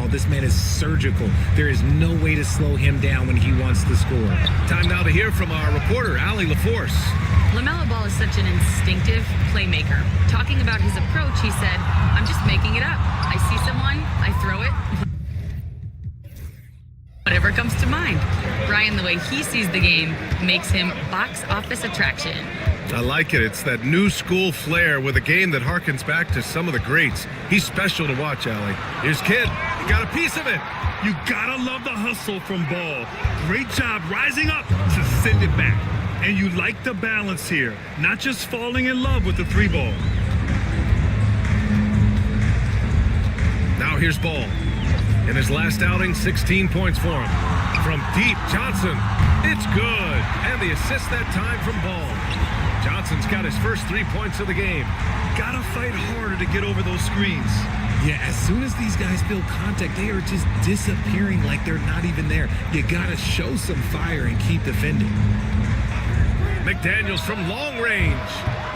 This man is surgical. There is no way to slow him down when he wants to score. Time now to hear from our reporter, Allie LaForce. LaMelo Ball is such an instinctive playmaker. Talking about his approach, he said, "I'm just making it up. I see someone, I throw it. Whatever comes to mind." Brian, the way he sees the game makes him box office attraction. I like it. It's that new school flair with a game that harkens back to some of the greats. He's special to watch, Allie. Here's Kidd. He got a piece of it. You gotta love the hustle from Ball. Great job rising up to send it back. And you like the balance here, not just falling in love with the three ball. Now here's Ball. In his last outing, 16 points for him. From deep, Johnson. It's good. And the assist that time from Ball. Johnson's got his first 3 points of the game. Gotta fight harder to get over those screens. Yeah, as soon as these guys feel contact, they are just disappearing like they're not even there. You gotta show some fire and keep defending. McDaniels from long range.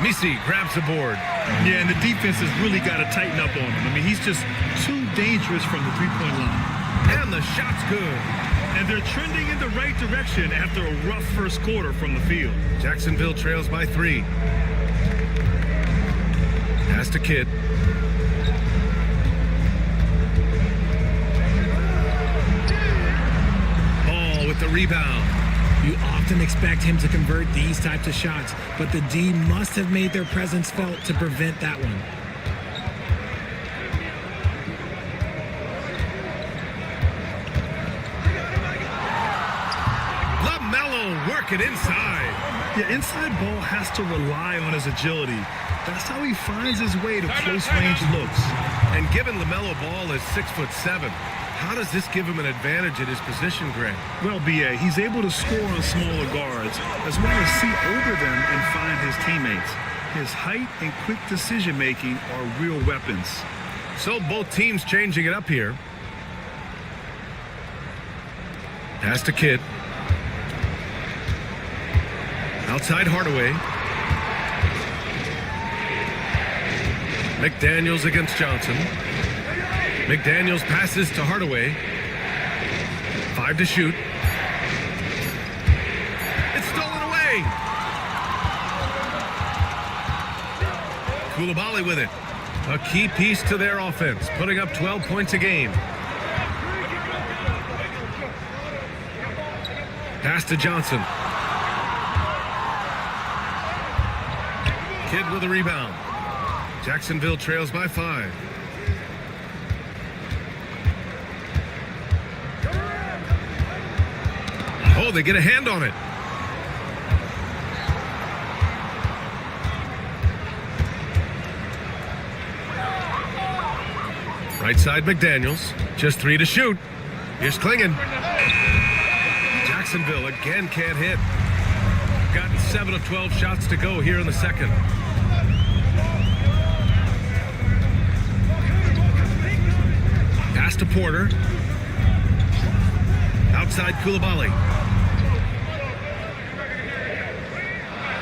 Misi grabs the board. Yeah, and the defense has really got to tighten up on him. I mean, he's just too dangerous from the three-point line. And the shot's good. And they're trending in the right direction after a rough first quarter from the field. Jacksonville trails by 3. Pass to Kidd. Ball with the rebound. You often expect him to convert these types of shots, but the D must have made their presence felt to prevent that one. LaMelo working inside. Yeah, inside Ball has to rely on his agility. That's how he finds his way to close-range looks. And given LaMelo Ball is 6'7", how does this give him an advantage at his position, Grant? Well, B.A., he's able to score on smaller guards, as well as see over them and find his teammates. His height and quick decision-making are real weapons. So both teams changing it up here. Pass to Kidd. Outside Hardaway. McDaniels against Johnson. McDaniels passes to Hardaway. 5 to shoot. It's stolen away. Coulibaly with it. A key piece to their offense, putting up 12 points a game. Pass to Johnson. Kidd with a rebound. Jacksonville trails by 5. Oh, they get a hand on it. Right side McDaniels. Just 3 to shoot. Here's Clingan. Jacksonville again can't hit. Gotten 7 of 12 shots to go here in the second. Pass to Porter. Outside Coulibaly.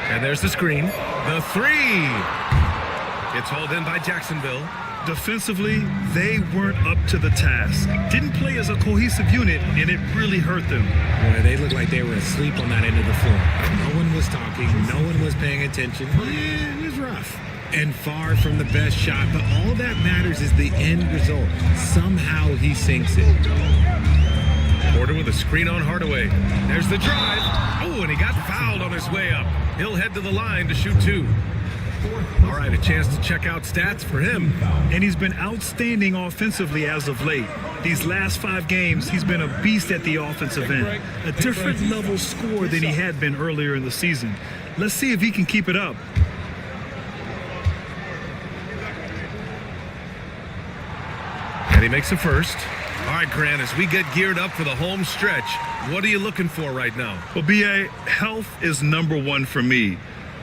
And there's the screen. The 3. It's hauled in by Jacksonville. Defensively, they weren't up to the task. Didn't play as a cohesive unit, and it really hurt them. Boy, they looked like they were asleep on that end of the floor. No one was talking. No one was paying attention. Yeah, it was rough. And far from the best shot, but all that matters is the end result. Somehow he sinks it. Porter with a screen on Hardaway. There's the drive. Oh, and he got fouled on his way up. He'll head to the line to shoot 2. All right, a chance to check out stats for him. And he's been outstanding offensively as of late. These last 5 games, he's been a beast at the offensive end. A different level score than he had been earlier in the season. Let's see if he can keep it up. And he makes a first. All right, Grant, as we get geared up for the home stretch, what are you looking for right now? Well, B.A., health is number 1 for me.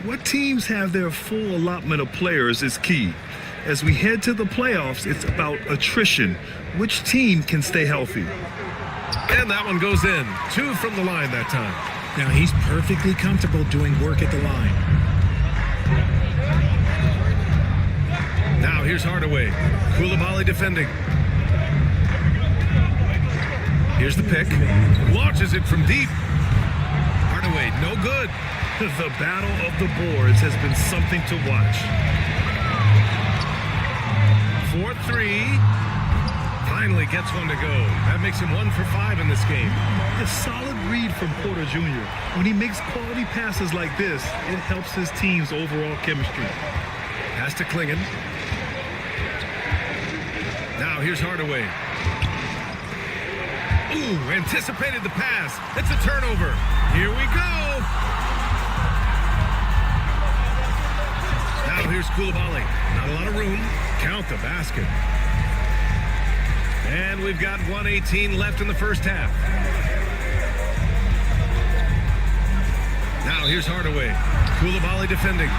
What teams have their full allotment of players is key. As we head to the playoffs, it's about attrition. Which team can stay healthy? And that one goes in. 2 from the line that time. Now he's perfectly comfortable doing work at the line. Now here's Hardaway. Coulibaly defending. Here's the pick. Launches it from deep. Hardaway, no good. The battle of the boards has been something to watch. 4-3. Finally gets one to go. That makes him 1 for 5 in this game. A solid read from Porter Jr. When he makes quality passes like this, it helps his team's overall chemistry. Pass to Klingon. Now here's Hardaway. Ooh, anticipated the pass. It's a turnover. Here we go. Now here's Koulibaly. Not a lot of room. Count the basket. And we've got 1:18 left in the first half. Now here's Hardaway. Koulibaly defending.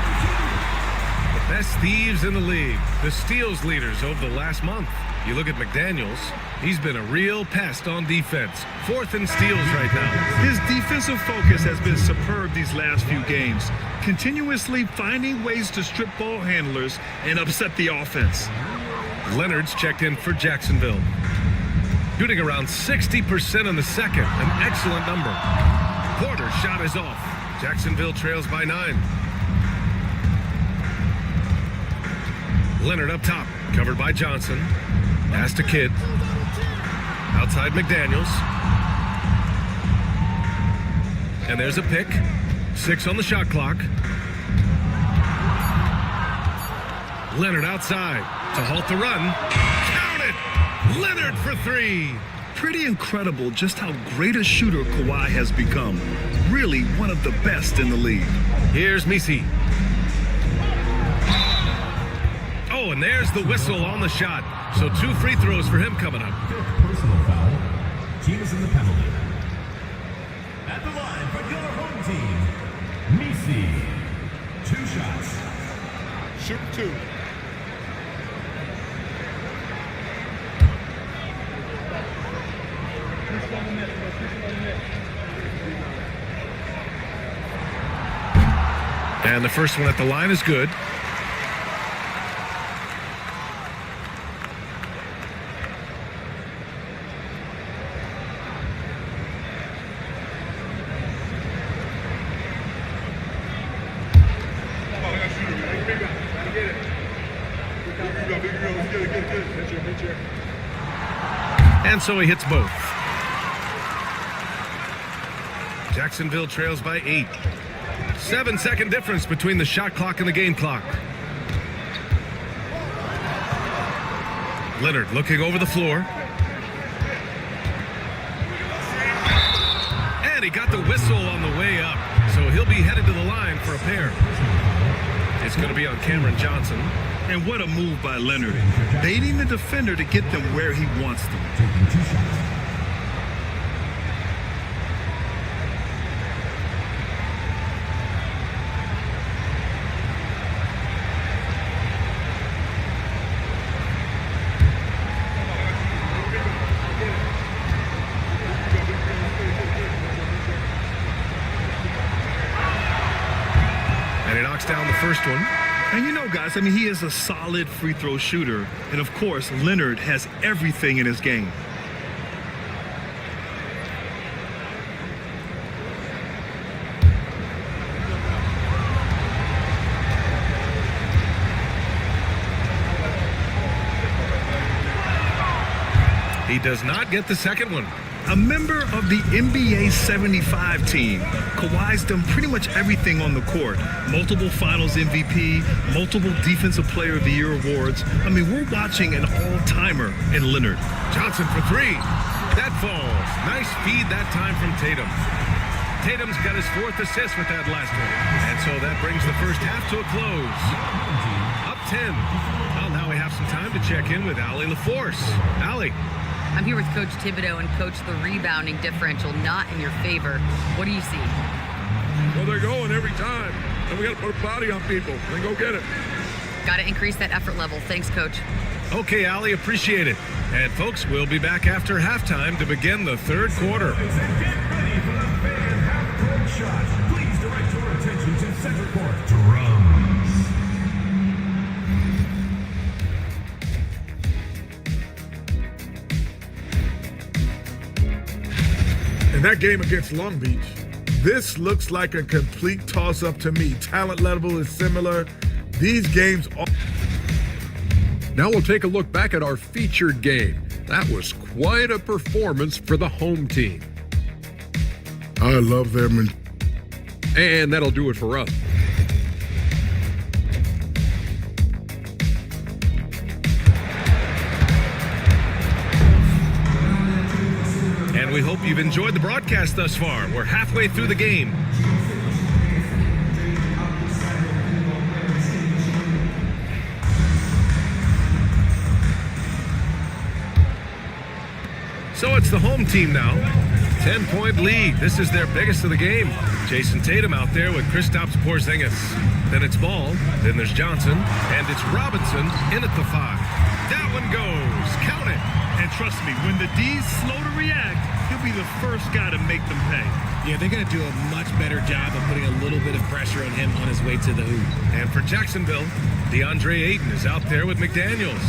The best thieves in the league. The steals leaders over the last month. You look at McDaniels. He's been a real pest on defense. 4th in steals right now. His defensive focus has been superb these last few games, continuously finding ways to strip ball handlers and upset the offense. Leonard's checked in for Jacksonville. Shooting around 60% in the second, an excellent number. Porter's shot is off. Jacksonville trails by 9. Leonard up top, covered by Johnson. Pass to Kidd. Outside McDaniels. And there's a pick. 6 on the shot clock. Leonard outside to halt the run. Count it! Leonard for 3. Pretty incredible just how great a shooter Kawhi has become. Really one of the best in the league. Here's Messi. Oh, and there's the whistle on the shot. So 2 free throws for him coming up. Personal foul. Team is in the penalty. At the line for your home team, Messi. 2 shots. Shoot 2. And the first one at the line is good. And so he hits both. Jacksonville trails by 8. 7-second difference between the shot clock and the game clock. Leonard looking over the floor. And he got the whistle on the way up. So he'll be headed to the line for a pair. It's going to be on Cameron Johnson. And what a move by Leonard. Baiting the defender to get them where he wants them. Taking 2 shots. And he knocks down the first one. And you know, guys, I mean, he is a solid free throw shooter. And of course, Leonard has everything in his game. He does not get the second one. A member of the NBA 75 team, Kawhi's done pretty much everything on the court. Multiple Finals MVP, multiple Defensive Player of the Year awards. I mean, we're watching an all-timer in Leonard. Johnson for 3. That falls. Nice feed that time from Tatum. Tatum's got his 4th assist with that last one. And so that brings the first half to a close. Up 10. Well, now we have some time to check in with Allie LaForce. Allie. I'm here with Coach Thibodeau, and Coach, the rebounding differential not in your favor. What do you see? Well, they're going every time. And we got to put a body on people and go get it. Got to increase that effort level. Thanks, Coach. Okay, Allie, appreciate it. And folks, we'll be back after halftime to begin the third quarter. Get ready for the fan half-court shot. Please direct your attention to center court. Drums. And that game against Long Beach, this looks like a complete toss-up to me. Talent level is similar. These games are... Now we'll take a look back at our featured game. That was quite a performance for the home team. I love their mentality. And that'll do it for us. And we hope you've enjoyed the broadcast thus far. We're halfway through the game. So it's the home team now. 10-point lead. This is their biggest of the game. Jason Tatum out there with Kristaps Porzingis. Then it's Ball. Then there's Johnson. And it's Robinson in at the 5. That one goes. Count it. And trust me, when the D's slow to react, he'll be the first guy to make them pay. Yeah, they're going to do a much better job of putting a little bit of pressure on him on his way to the hoop. And for Jacksonville, DeAndre Ayton is out there with McDaniels.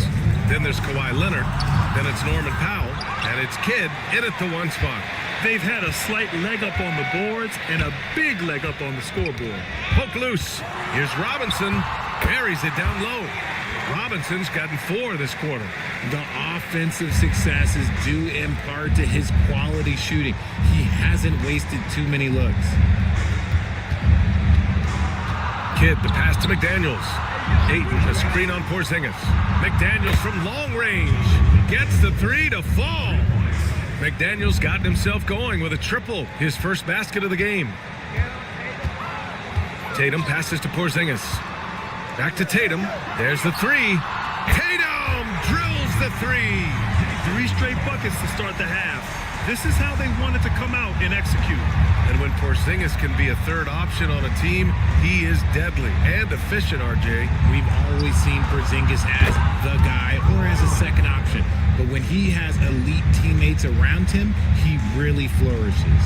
Then there's Kawhi Leonard. Then it's Norman Powell. And it's Kidd in at the 1 spot. They've had a slight leg up on the boards and a big leg up on the scoreboard. Poke loose. Here's Robinson. Buries it down low. Robinson's gotten 4 this quarter. The offensive success is due in part to his quality shooting. He hasn't wasted too many looks. Kidd, the pass to McDaniels. Ayton, the screen on Porzingis. McDaniels from long range. Gets the 3 to fall. McDaniels gotten himself going with a triple. His first basket of the game. Tatum passes to Porzingis. Back to Tatum. There's the 3. Tatum drills the 3. 3 straight buckets to start the half. This is how they wanted to come out and execute. And when Porzingis can be a third option on a team, he is deadly and efficient, RJ. We've always seen Porzingis as the guy or as a second option. But when he has elite teammates around him, he really flourishes.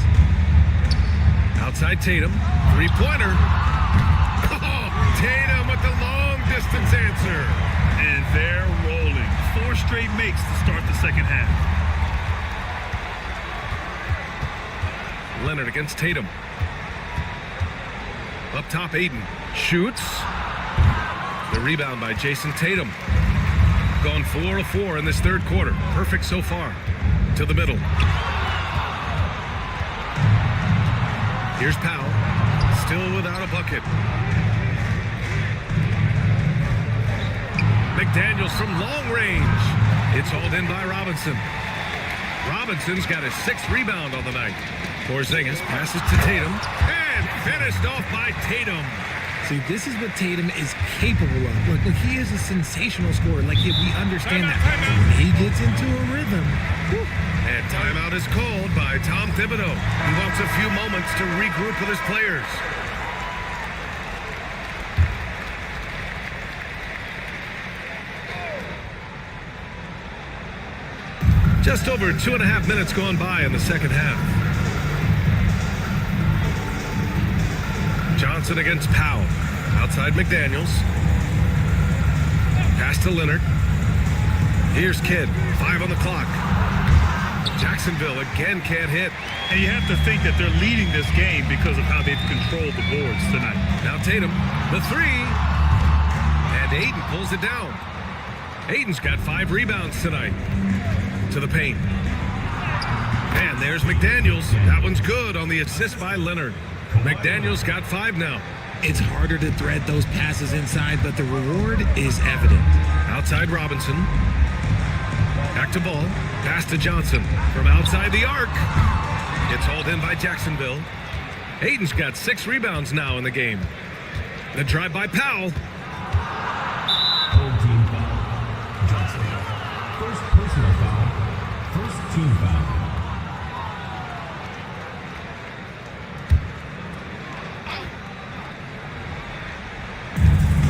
Outside Tatum. 3-pointer. Oh, Tatum with the long distance answer. And they're rolling. 4 straight makes to start the second half. Leonard against Tatum. Up top, Ayton shoots. The rebound by Jason Tatum. Gone 4 of 4 in this third quarter. Perfect so far. To the middle. Here's Powell. Still without a bucket. McDaniels from long range. It's hauled in by Robinson. Robinson's got his 6th rebound on the night. Porzingis passes to Tatum and finished off by Tatum. See, this is what Tatum is capable of. Look, he is a sensational scorer. Like, we understand that. When he gets into a rhythm. Whew. And timeout is called by Tom Thibodeau. He wants a few moments to regroup with his players. Just over 2.5 minutes gone by in the second half. Johnson against Powell. Outside McDaniels. Pass to Leonard. Here's Kidd. 5 on the clock. Jacksonville again can't hit. And you have to think that they're leading this game because of how they've controlled the boards tonight. Now Tatum, the 3. And Ayton pulls it down. Ayton's got 5 rebounds tonight. To the paint. And there's McDaniels. That one's good on the assist by Leonard. McDaniels got 5 now. It's harder to thread those passes inside, but the reward is evident. Outside Robinson. Back to Ball. Pass to Johnson. From outside the arc. It's hauled in by Jacksonville. Ayton's got 6 rebounds now in the game. The drive by Powell. Home team foul. Johnson. First personal foul. First team foul.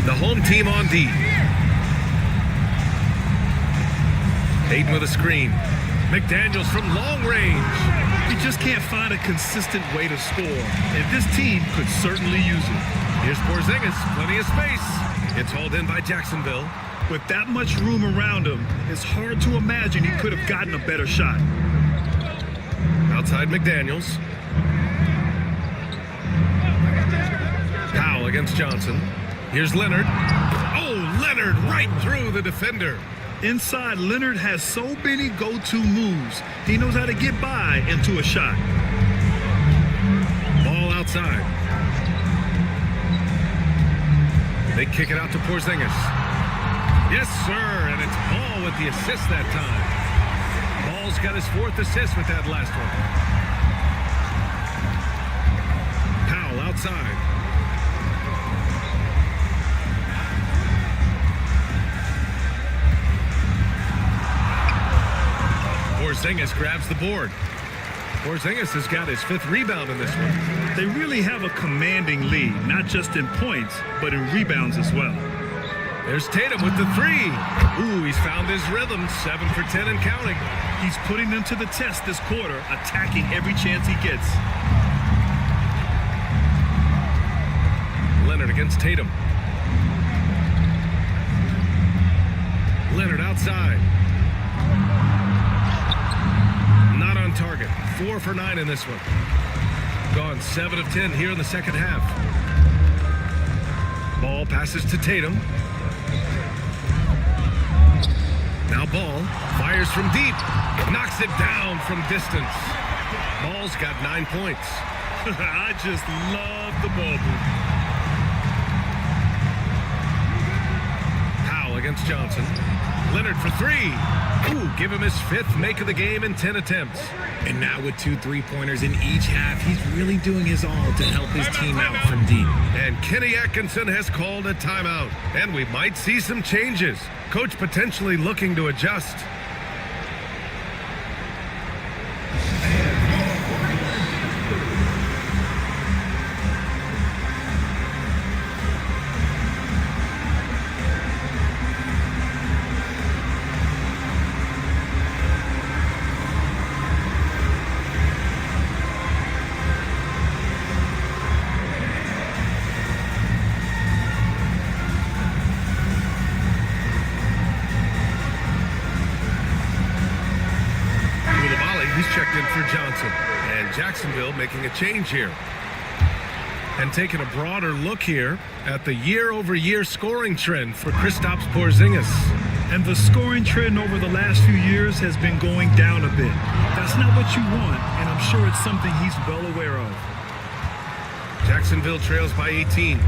The home team on D. Ayton with a screen. McDaniels from long range. You just can't find a consistent way to score. And this team could certainly use it. Here's Porzingis. Plenty of space. It's hauled in by Jacksonville. With that much room around him, it's hard to imagine he could have gotten a better shot. outside McDaniels. Powell against Johnson. Here's Leonard. Oh, Leonard right through the defender. Inside, Leonard has so many go-to moves. He knows how to get by into a shot. Ball outside. They kick it out to Porzingis. Yes, sir, and it's Ball with the assist that time. Ball's got his 4th assist with that last one. Powell outside. Porzingis grabs the board. Porzingis has got his 5th rebound in this one. They really have a commanding lead, not just in points, but in rebounds as well. There's Tatum with the 3. Ooh, he's found his rhythm. 7 for 10 and counting. He's putting them to the test this quarter, attacking every chance he gets. Leonard against Tatum. Leonard outside. Not on target. 4 for 9 in this one. Gone 7 of 10 here in the second half. Ball passes to Tatum. Now Ball fires from deep. Knocks it down from distance. Ball's got 9 points. I just love the ball movement. Powell against Johnson. Leonard for 3. Ooh, give him his 5th make of the game in 10 attempts. And now with 2 3-pointers in each half, he's really doing his all to help his team out from deep. And Kenny Atkinson has called a timeout. And we might see some changes. Coach potentially looking to adjust. He's checked in for Johnson. And Jacksonville making a change here. And taking a broader look here at the year-over-year scoring trend for Kristaps Porzingis. And the scoring trend over the last few years has been going down a bit. That's not what you want, and I'm sure it's something he's well aware of. Jacksonville trails by 18.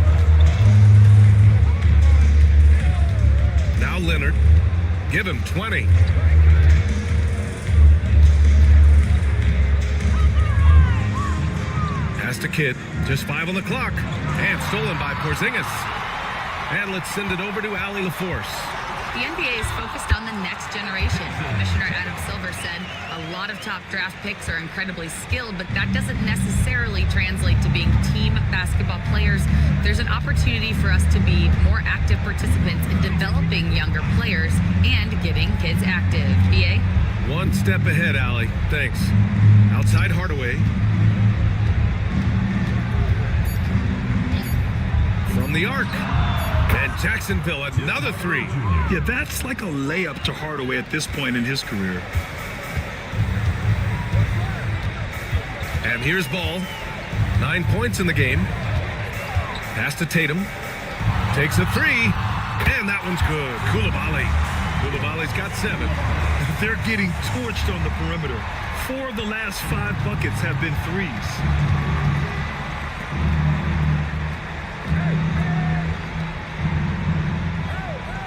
Now Leonard. Give him 20. Pass to Kidd. Just 5 on the clock. And stolen by Porzingis. And let's send it over to Allie LaForce. The NBA is focused on the next generation. Commissioner Adam Silver said a lot of top draft picks are incredibly skilled, but that doesn't necessarily translate to being team basketball players. There's an opportunity for us to be more active participants in developing younger players and getting kids active. BA? One step ahead, Allie. Thanks. Outside Hardaway. From the arc. And Jacksonville, another 3. Yeah, that's like a layup to Hardaway at this point in his career. And here's Ball. 9 points in the game. Pass to Tatum. Takes a 3. And that one's good. Koulibaly's got 7. They're getting torched on the perimeter. 4 of the last 5 buckets have been threes.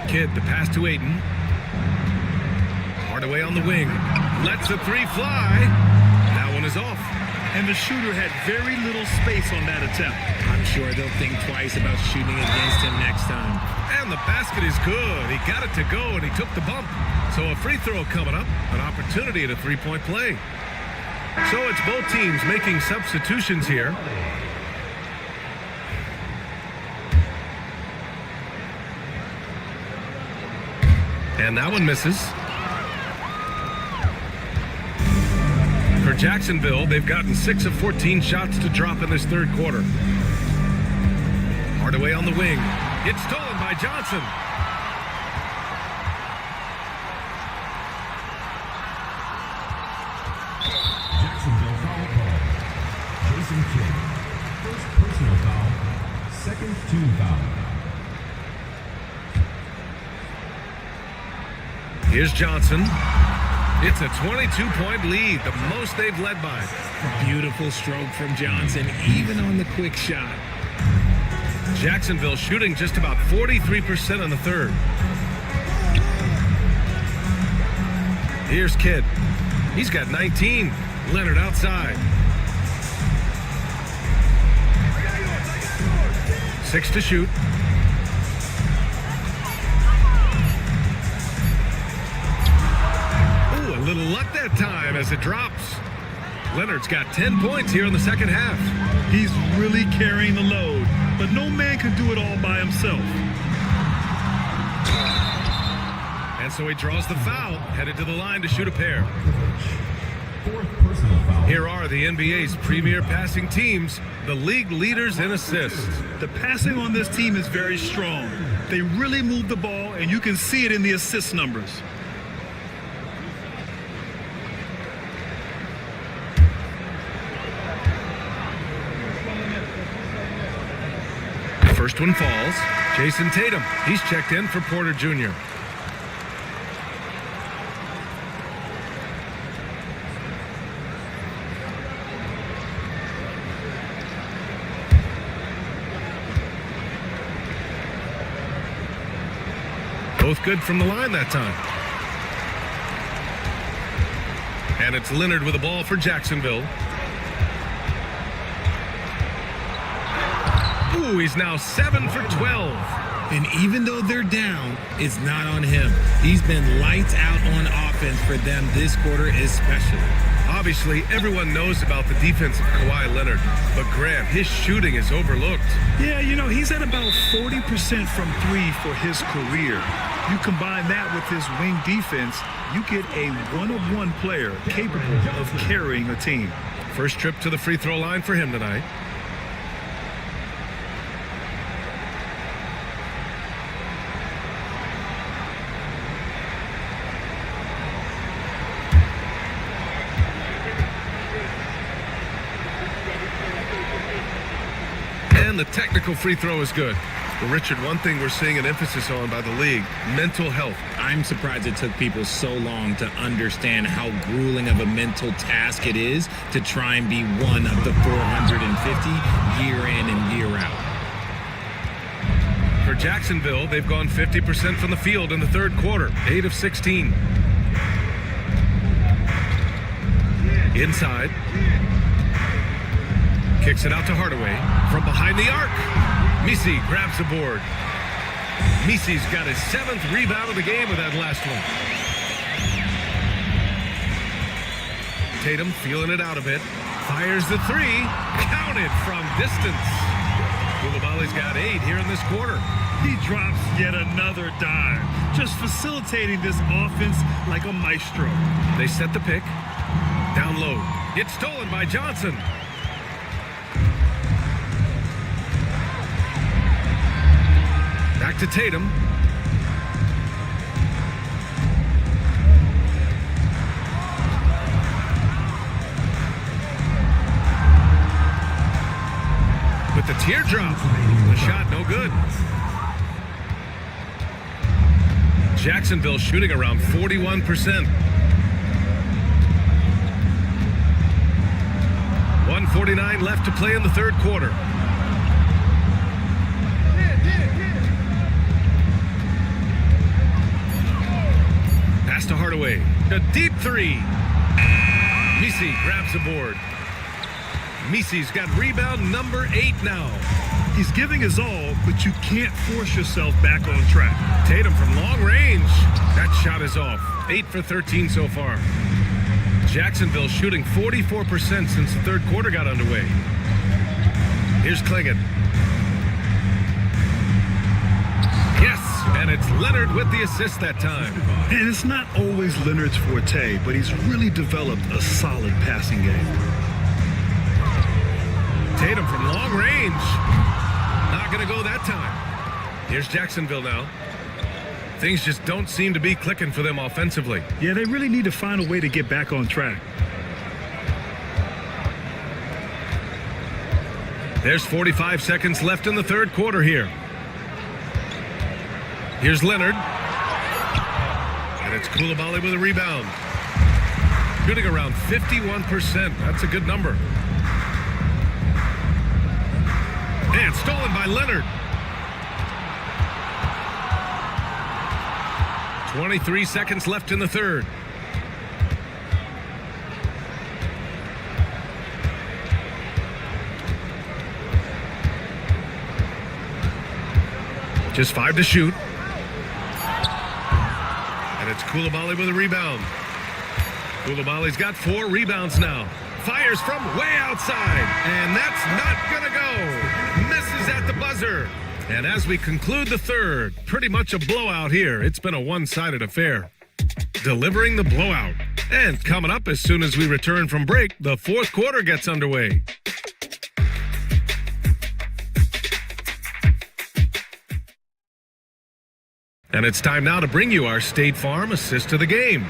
Kidd, the pass to Ayton. Hardaway on the wing. Lets the 3 fly. That one is off. And the shooter had very little space on that attempt. I'm sure they'll think twice about shooting against him next time. And the basket is good. He got it to go, and he took the bump. So a free throw coming up. An opportunity at a 3-point play. So it's both teams making substitutions here. And that one misses. For Jacksonville, they've gotten 6 of 14 shots to drop in this third quarter. Hardaway on the wing. It's stolen by Johnson. Jacksonville Jason Kidd. First personal foul, second team foul. Here's Johnson. It's a 22-point lead, the most they've led by. Beautiful stroke from Johnson, even on the quick shot. Jacksonville shooting just about 43% in the third. Here's Kidd. He's got 19. Leonard outside. 6 to shoot. Ooh, a little luck that time as it drops. Leonard's got 10 points here in the second half. He's really carrying the load, but no man can do it all by himself. And so he draws the foul, headed to the line to shoot a pair. Fourth personal foul. Here are the NBA's premier passing teams, the league leaders in assists. The passing on this team is very strong. They really move the ball, and you can see it in the assist numbers. First one falls. Jason Tatum. He's checked in for Porter Jr. Both good from the line that time. And it's Leonard with the ball for Jacksonville. Ooh, he's now 7 for 12. And even though they're down, it's not on him. He's been lights out on offense for them this quarter especially. Obviously, everyone knows about the defense of Kawhi Leonard, but Grant, his shooting is overlooked. Yeah, you know, he's at about 40% from three for his career. You combine that with his wing defense, you get a one-of-one player capable of carrying a team. First trip to the free throw line for him tonight. And the technical free throw is good. Well, Richard, one thing we're seeing an emphasis on by the league, mental health. I'm surprised it took people so long to understand how grueling of a mental task it is to try and be one of the 450 year in and year out. For Jacksonville, they've gone 50% from the field in the third quarter, 8 of 16. Inside. Kicks it out to Hardaway. From behind the arc. Misi grabs the board. Misi's got his 7th rebound of the game with that last one. Tatum feeling it out a bit. Fires the three. Counted from distance. Koulibaly's got 8 here in this quarter. He drops yet another dime, just facilitating this offense like a maestro. They set the pick. Down low. It's stolen by Johnson. Back to Tatum. With the teardrop. The shot no good. Jacksonville shooting around 41%. 1:49 left to play in the third quarter. Pass to Hardaway. A deep three. Misi grabs the board. Misi's got rebound number 8 now. He's giving his all, but you can't force yourself back on track. Tatum from long range. That shot is off. 8 for 13 so far. Jacksonville shooting 44% since the third quarter got underway. Here's Clingan. Yes, and it's Leonard with the assist that time. And it's not always Leonard's forte, but he's really developed a solid passing game. Tatum from long range. Not going to go that time. Here's Jacksonville now. Things just don't seem to be clicking for them offensively. Yeah, they really need to find a way to get back on track. There's 45 seconds left in the third quarter here. Here's Leonard. And it's Coulibaly with a rebound. Shooting around 51%. That's a good number. And stolen by Leonard. 23 seconds left in the third. Just 5 to shoot. And it's Coulibaly with a rebound. Coulibaly's got 4 rebounds now. Fires from way outside. And that's not going to go. Misses at the buzzer. And as we conclude the third, pretty much a blowout here. It's been a one-sided affair. Delivering the blowout. And coming up as soon as we return from break, the fourth quarter gets underway. And it's time now to bring you our State Farm assist of the game.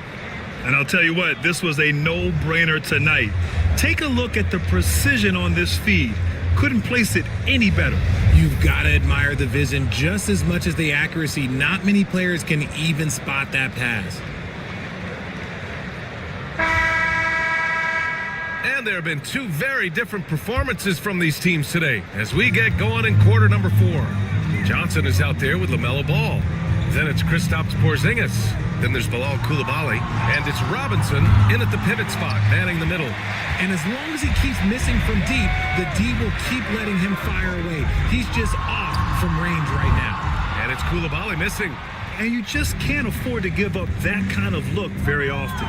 And I'll tell you what, this was a no-brainer tonight. Take a look at the precision on this feed. Couldn't place it any better. You've got to admire the vision just as much as the accuracy. Not many players can even spot that pass. And there have been 2 very different performances from these teams today as we get going in quarter number 4. Johnson is out there with LaMelo Ball. Then it's Kristaps Porzingis. Then there's Bilal Coulibaly. And it's Robinson in at the pivot spot, manning the middle. And as long as he keeps missing from deep, the D will keep letting him fire away. He's just off from range right now. And it's Coulibaly missing. And you just can't afford to give up that kind of look very often.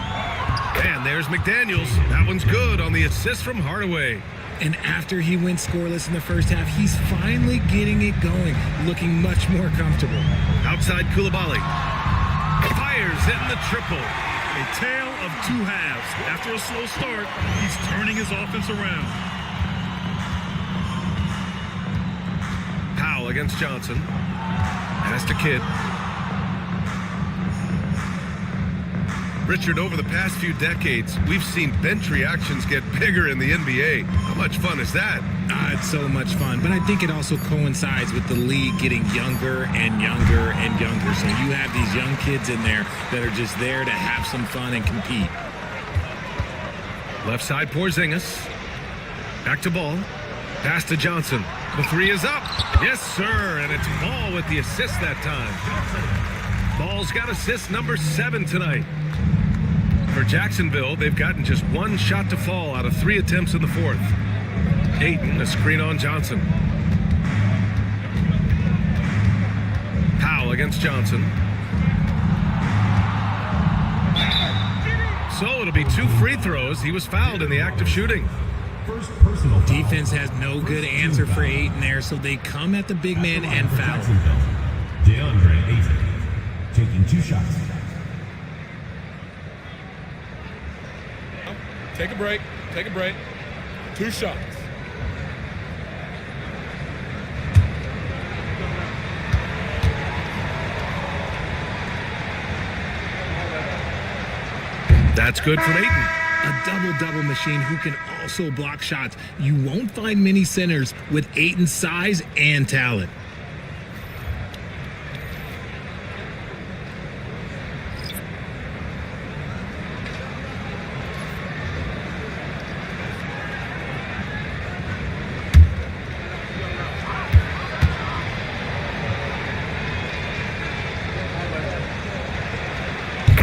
And there's McDaniels. That one's good on the assist from Hardaway. And after he went scoreless in the first half, he's finally getting it going, looking much more comfortable. Outside Coulibaly. Fires in the triple. A tale of 2 halves. After a slow start, he's turning his offense around. Powell against Johnson. Pass to Kidd. Richard, over the past few decades, we've seen bench reactions get bigger in the NBA. How much fun is that? It's so much fun, but I think it also coincides with the league getting younger and younger and younger. So you have these young kids in there that are just there to have some fun and compete. Left side Porzingis. Back to Ball. Pass to Johnson. The 3 is up. Yes, sir. And it's Ball with the assist that time. Ball's got assist number 7 tonight. For Jacksonville, they've gotten just 1 shot to fall out of 3 attempts in the fourth. Ayton, a screen on Johnson. Powell against Johnson. So it'll be 2 free throws. He was fouled in the act of shooting. First personal foul. Defense has no good answer for Ayton there, so they come at the big man and foul. Jacksonville, DeAndre Ayton taking 2 shots. Take a break. Take a break. 2 shots. That's good from Ayton. A double-double machine who can also block shots. You won't find many centers with Ayton's size and talent.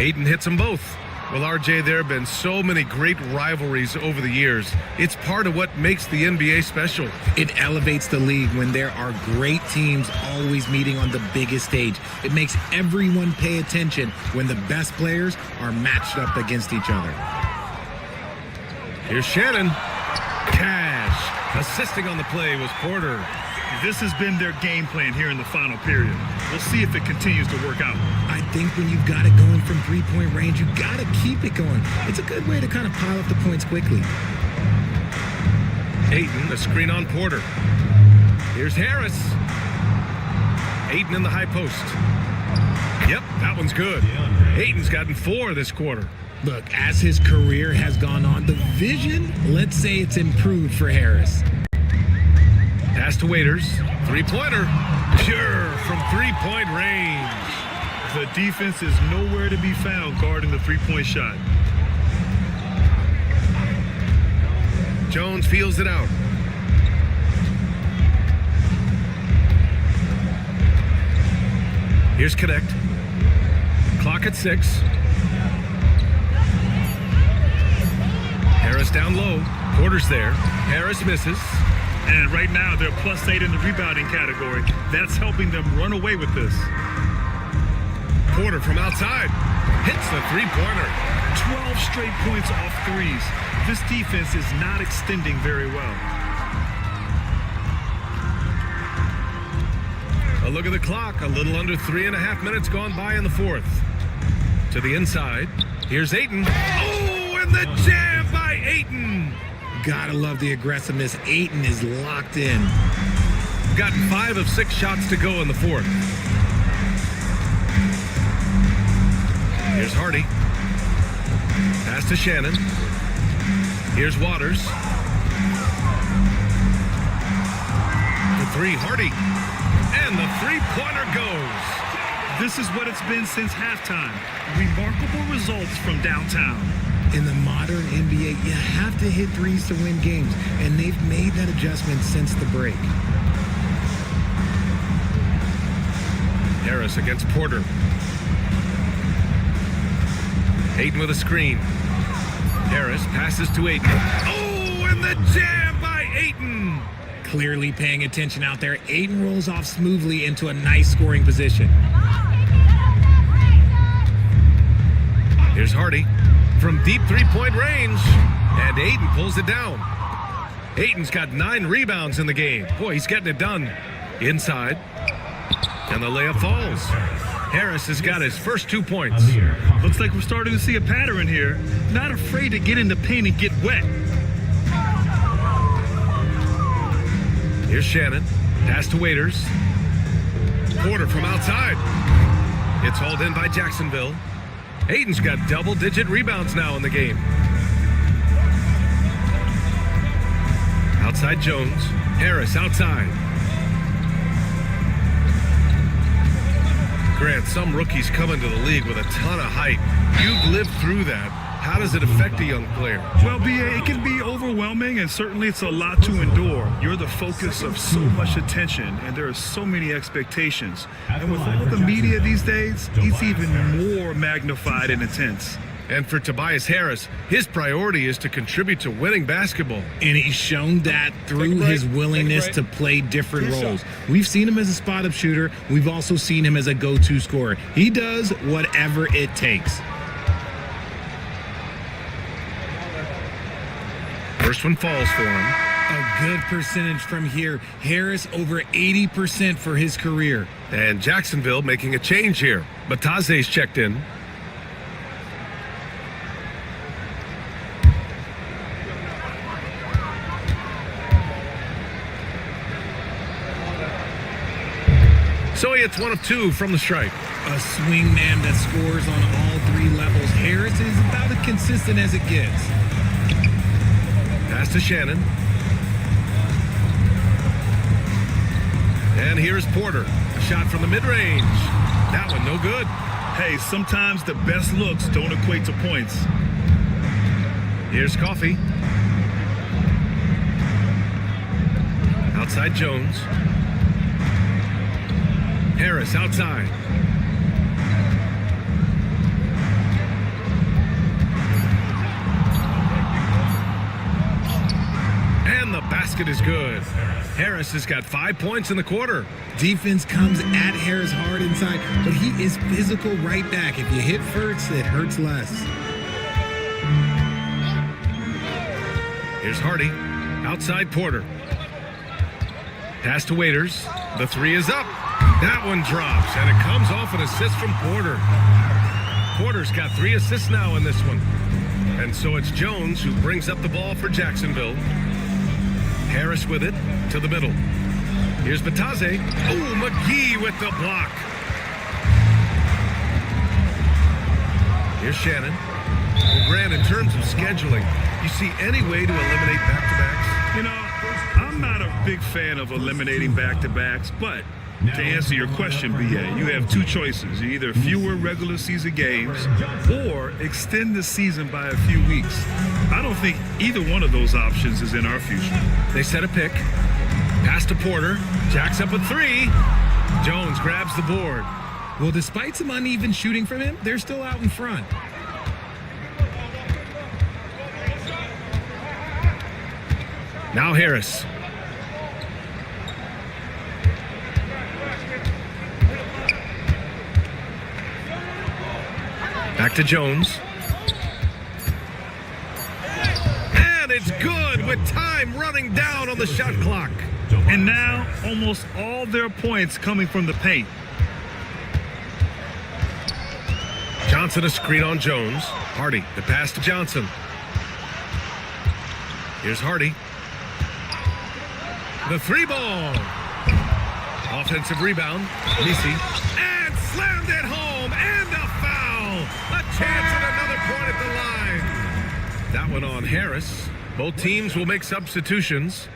Ayton hits them both. Well, RJ, there have been so many great rivalries over the years. It's part of what makes the NBA special. It elevates the league when there are great teams always meeting on the biggest stage. It makes everyone pay attention when the best players are matched up against each other. Here's Shannon. Cash. Assisting on the play was Porter. This has been their game plan here in the final period. We'll see if it continues to work out. I think when you've got it going from 3-point range, you got to keep it going. It's a good way to kind of pile up the points quickly. Ayton, a screen on Porter. Here's Harris. Ayton in the high post. Yep, that one's good. Ayton's gotten 4 this quarter. Look, as his career has gone on, the vision, let's say it's improved for Harris. Pass to Waiters. Three-pointer. Sure, from three-point range. The defense is nowhere to be found guarding the three-point shot. Jones feels it out. Here's Connect. Clock at 6. Harris down low. Porter's there. Harris misses. And right now, they're +8 in the rebounding category. That's helping them run away with this. Porter from outside. Hits the three-pointer. 12 straight points off threes. This defense is not extending very well. A look at the clock. A little under 3.5 minutes gone by in the fourth. To the inside. Here's Ayton. Oh, and the jam by Ayton. Gotta love the aggressiveness. Ayton is locked in. Got 5 of 6 shots to go in the fourth. Here's Hardy. Pass to Shannon. Here's Waters. The three, Hardy. And the three-pointer goes. This is what it's been since halftime. Remarkable results from downtown. In the modern NBA, you have to hit threes to win games, and they've made that adjustment since the break. Harris against Porter. Ayton with a screen. Harris passes to Ayton. Oh, and the jam by Ayton. Clearly paying attention out there. Ayton rolls off smoothly into a nice scoring position. Here's Hardy from deep three-point range, and Ayton pulls it down. Ayton's got 9 rebounds in the game. Boy, he's getting it done. Inside, and the layup falls. Harris has got his first 2 points. Looks like we're starting to see a pattern here. Not afraid to get in the paint and get wet. Here's Shannon. Pass to Waiters. Porter from outside. It's hauled in by Jacksonville. Ayton's got double-digit rebounds now in the game. Outside Jones. Harris outside. Grant, some rookies come into the league with a ton of height. You've lived through that. How does it affect a young player? Well, BA, it can be overwhelming, and certainly it's a lot to endure. You're the focus of so much attention, and there are so many expectations. And with all the media these days, it's even more magnified and intense. And for Tobias Harris, his priority is to contribute to winning basketball. And he's shown that through his willingness to play different roles. We've seen him as a spot-up shooter. We've also seen him as a go-to scorer. He does whatever it takes. First one falls for him. A good percentage from here. Harris over 80% for his career. And Jacksonville making a change here. Bataze's checked in. So he hits 1 of 2 from the stripe. A swing man that scores on all 3 levels. Harris is about as consistent as it gets. Pass to Shannon. And here's Porter. A shot from the mid-range. That one no good. Hey, sometimes the best looks don't equate to points. Here's Coffey. Outside Jones. Harris outside. And the basket is good. Harris has got 5 points in the quarter. Defense comes at Harris hard inside, but he is physical right back. If you hit first, it hurts less. Here's Hardy. Outside Porter. Pass to Waiters. The 3 is up. That one drops, and it comes off an assist from Porter. Porter's got 3 assists now in this one. And so it's Jones who brings up the ball for Jacksonville. Harris with it to the middle. Here's Bataze. Oh, McGee with the block. Here's Shannon. Well, Grant, in terms of scheduling, you see any way to eliminate back-to-backs? You know, I'm not a big fan of eliminating back-to-backs, but to answer your question, BA, you have two choices. Either fewer regular season games or extend the season by a few weeks. I don't think either one of those options is in our future. They set a pick. Pass to Porter. Jacks up a three. Jones grabs the board. Well, despite some uneven shooting from him, they're still out in front. Now Harris. Back to Jones. And it's good with time running down on the shot clock. And now, almost all their points coming from the paint. Johnson a screen on Jones. Hardy, the pass to Johnson. Here's Hardy. The three ball. Offensive rebound. Nisi. And slammed it home. And a foul. A chance at another point at the line. That one on Harris. Both teams will make substitutions.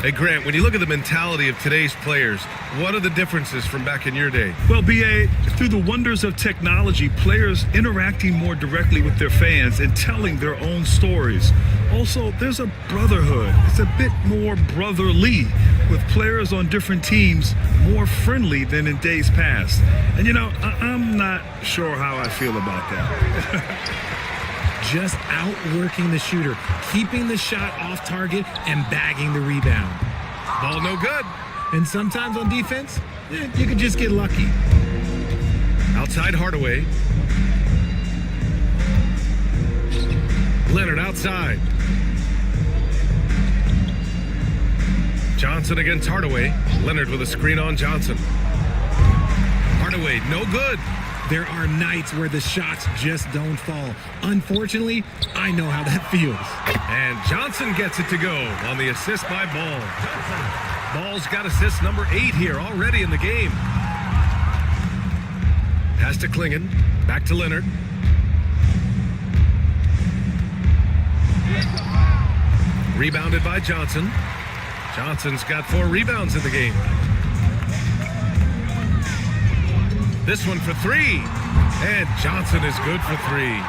Hey, Grant, when you look at the mentality of today's players, what are the differences from back in your day? Well, BA, through the wonders of technology, players interacting more directly with their fans and telling their own stories. Also, there's a brotherhood. It's a bit more brotherly, with players on different teams more friendly than in days past. And, you know, I'm not sure how I feel about that. Just outworking the shooter, keeping the shot off target, and bagging the rebound. Ball no good. And sometimes on defense, you can just get lucky. Outside Hardaway. Leonard outside. Johnson against Hardaway. Leonard with a screen on Johnson. Hardaway, no good. There are nights where the shots just don't fall. Unfortunately, I know how that feels. And Johnson gets it to go on the assist by Ball. Ball's got assist number 8 here already in the game. Pass to Klingon. Back to Leonard. Rebounded by Johnson. Johnson's got 4 rebounds in the game. This one for 3. And Johnson is good for 3.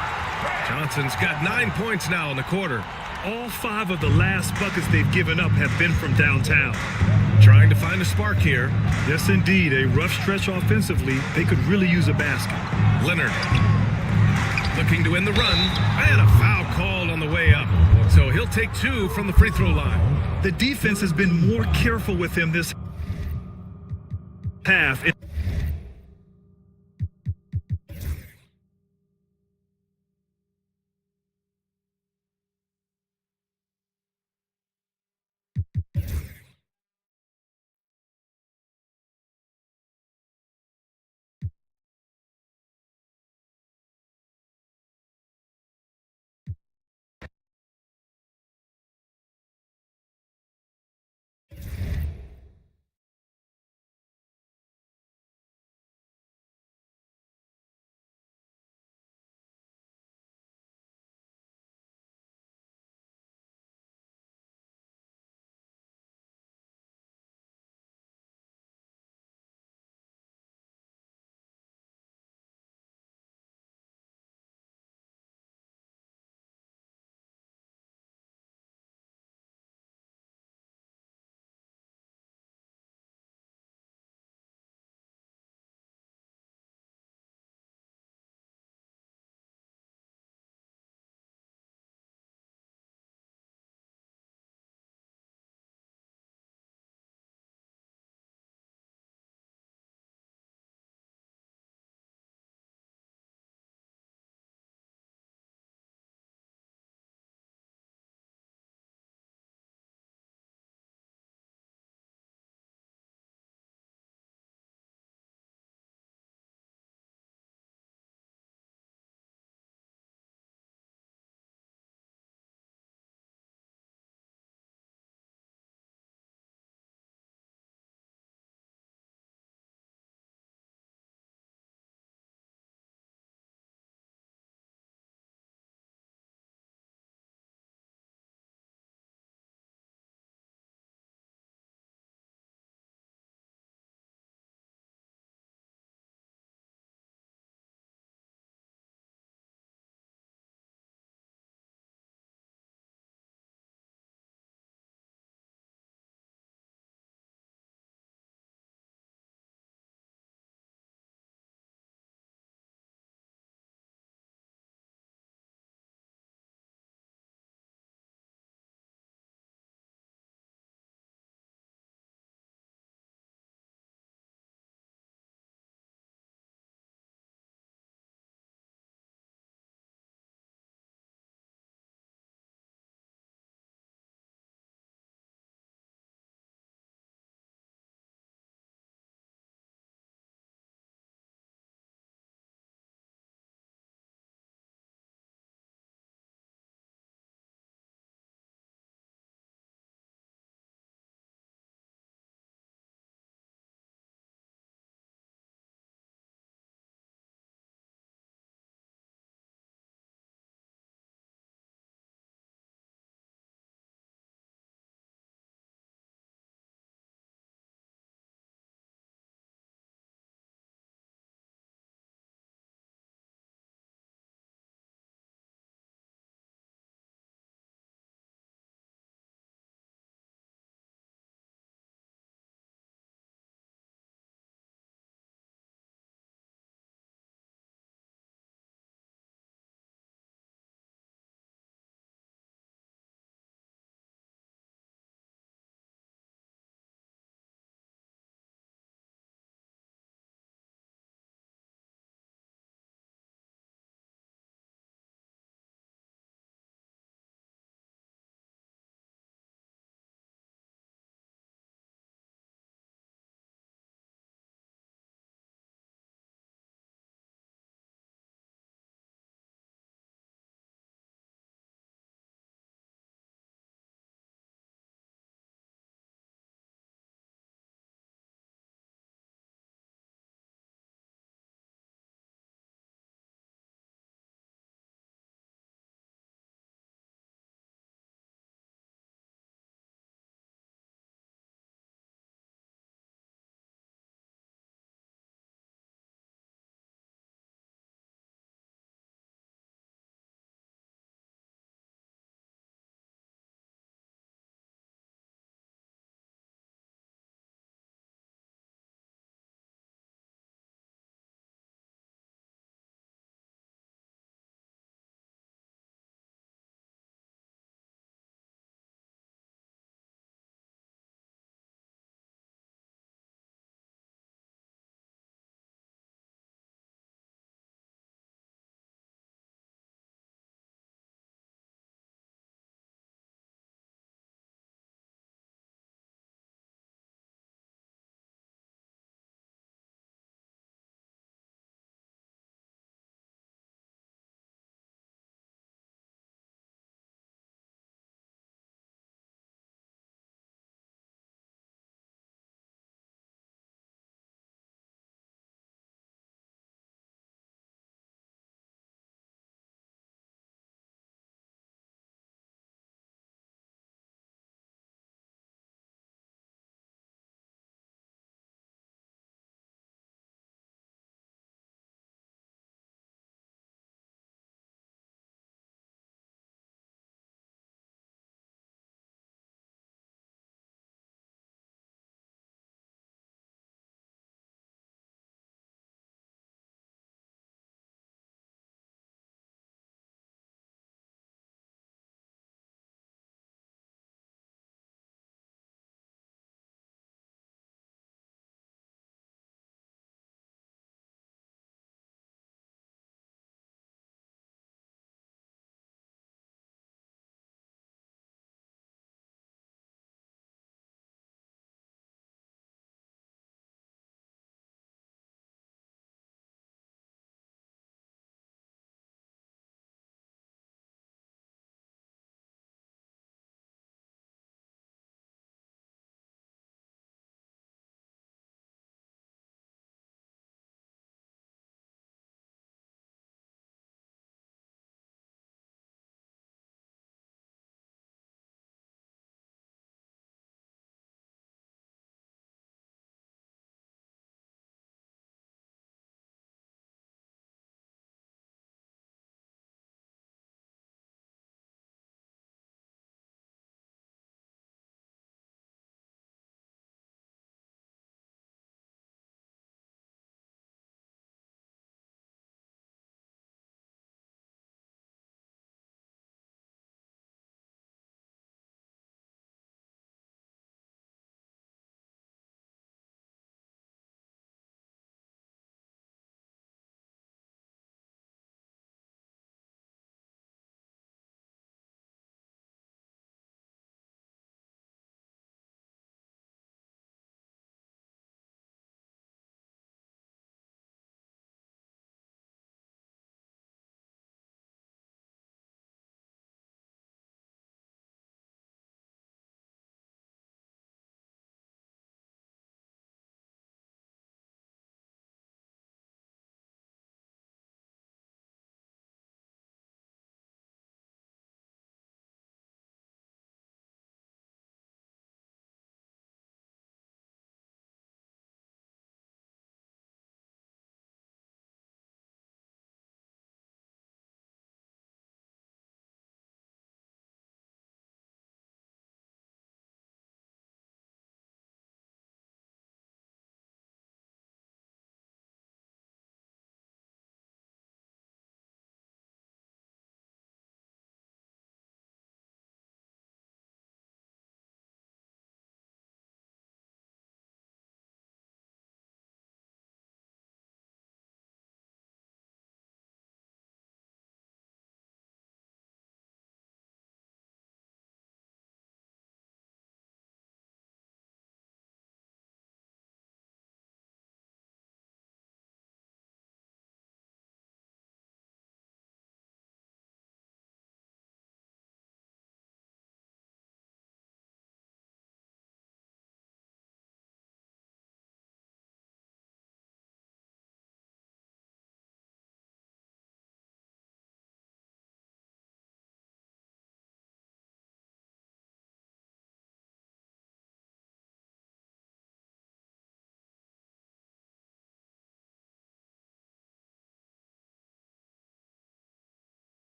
Johnson's got 9 points now in the quarter. All 5 of the last buckets they've given up have been from downtown. Trying to find a spark here. Yes, indeed. A rough stretch offensively. They could really use a basket. Leonard looking to end the run. And a foul called on the way up. So he'll take 2 from the free throw line. The defense has been more careful with him this half.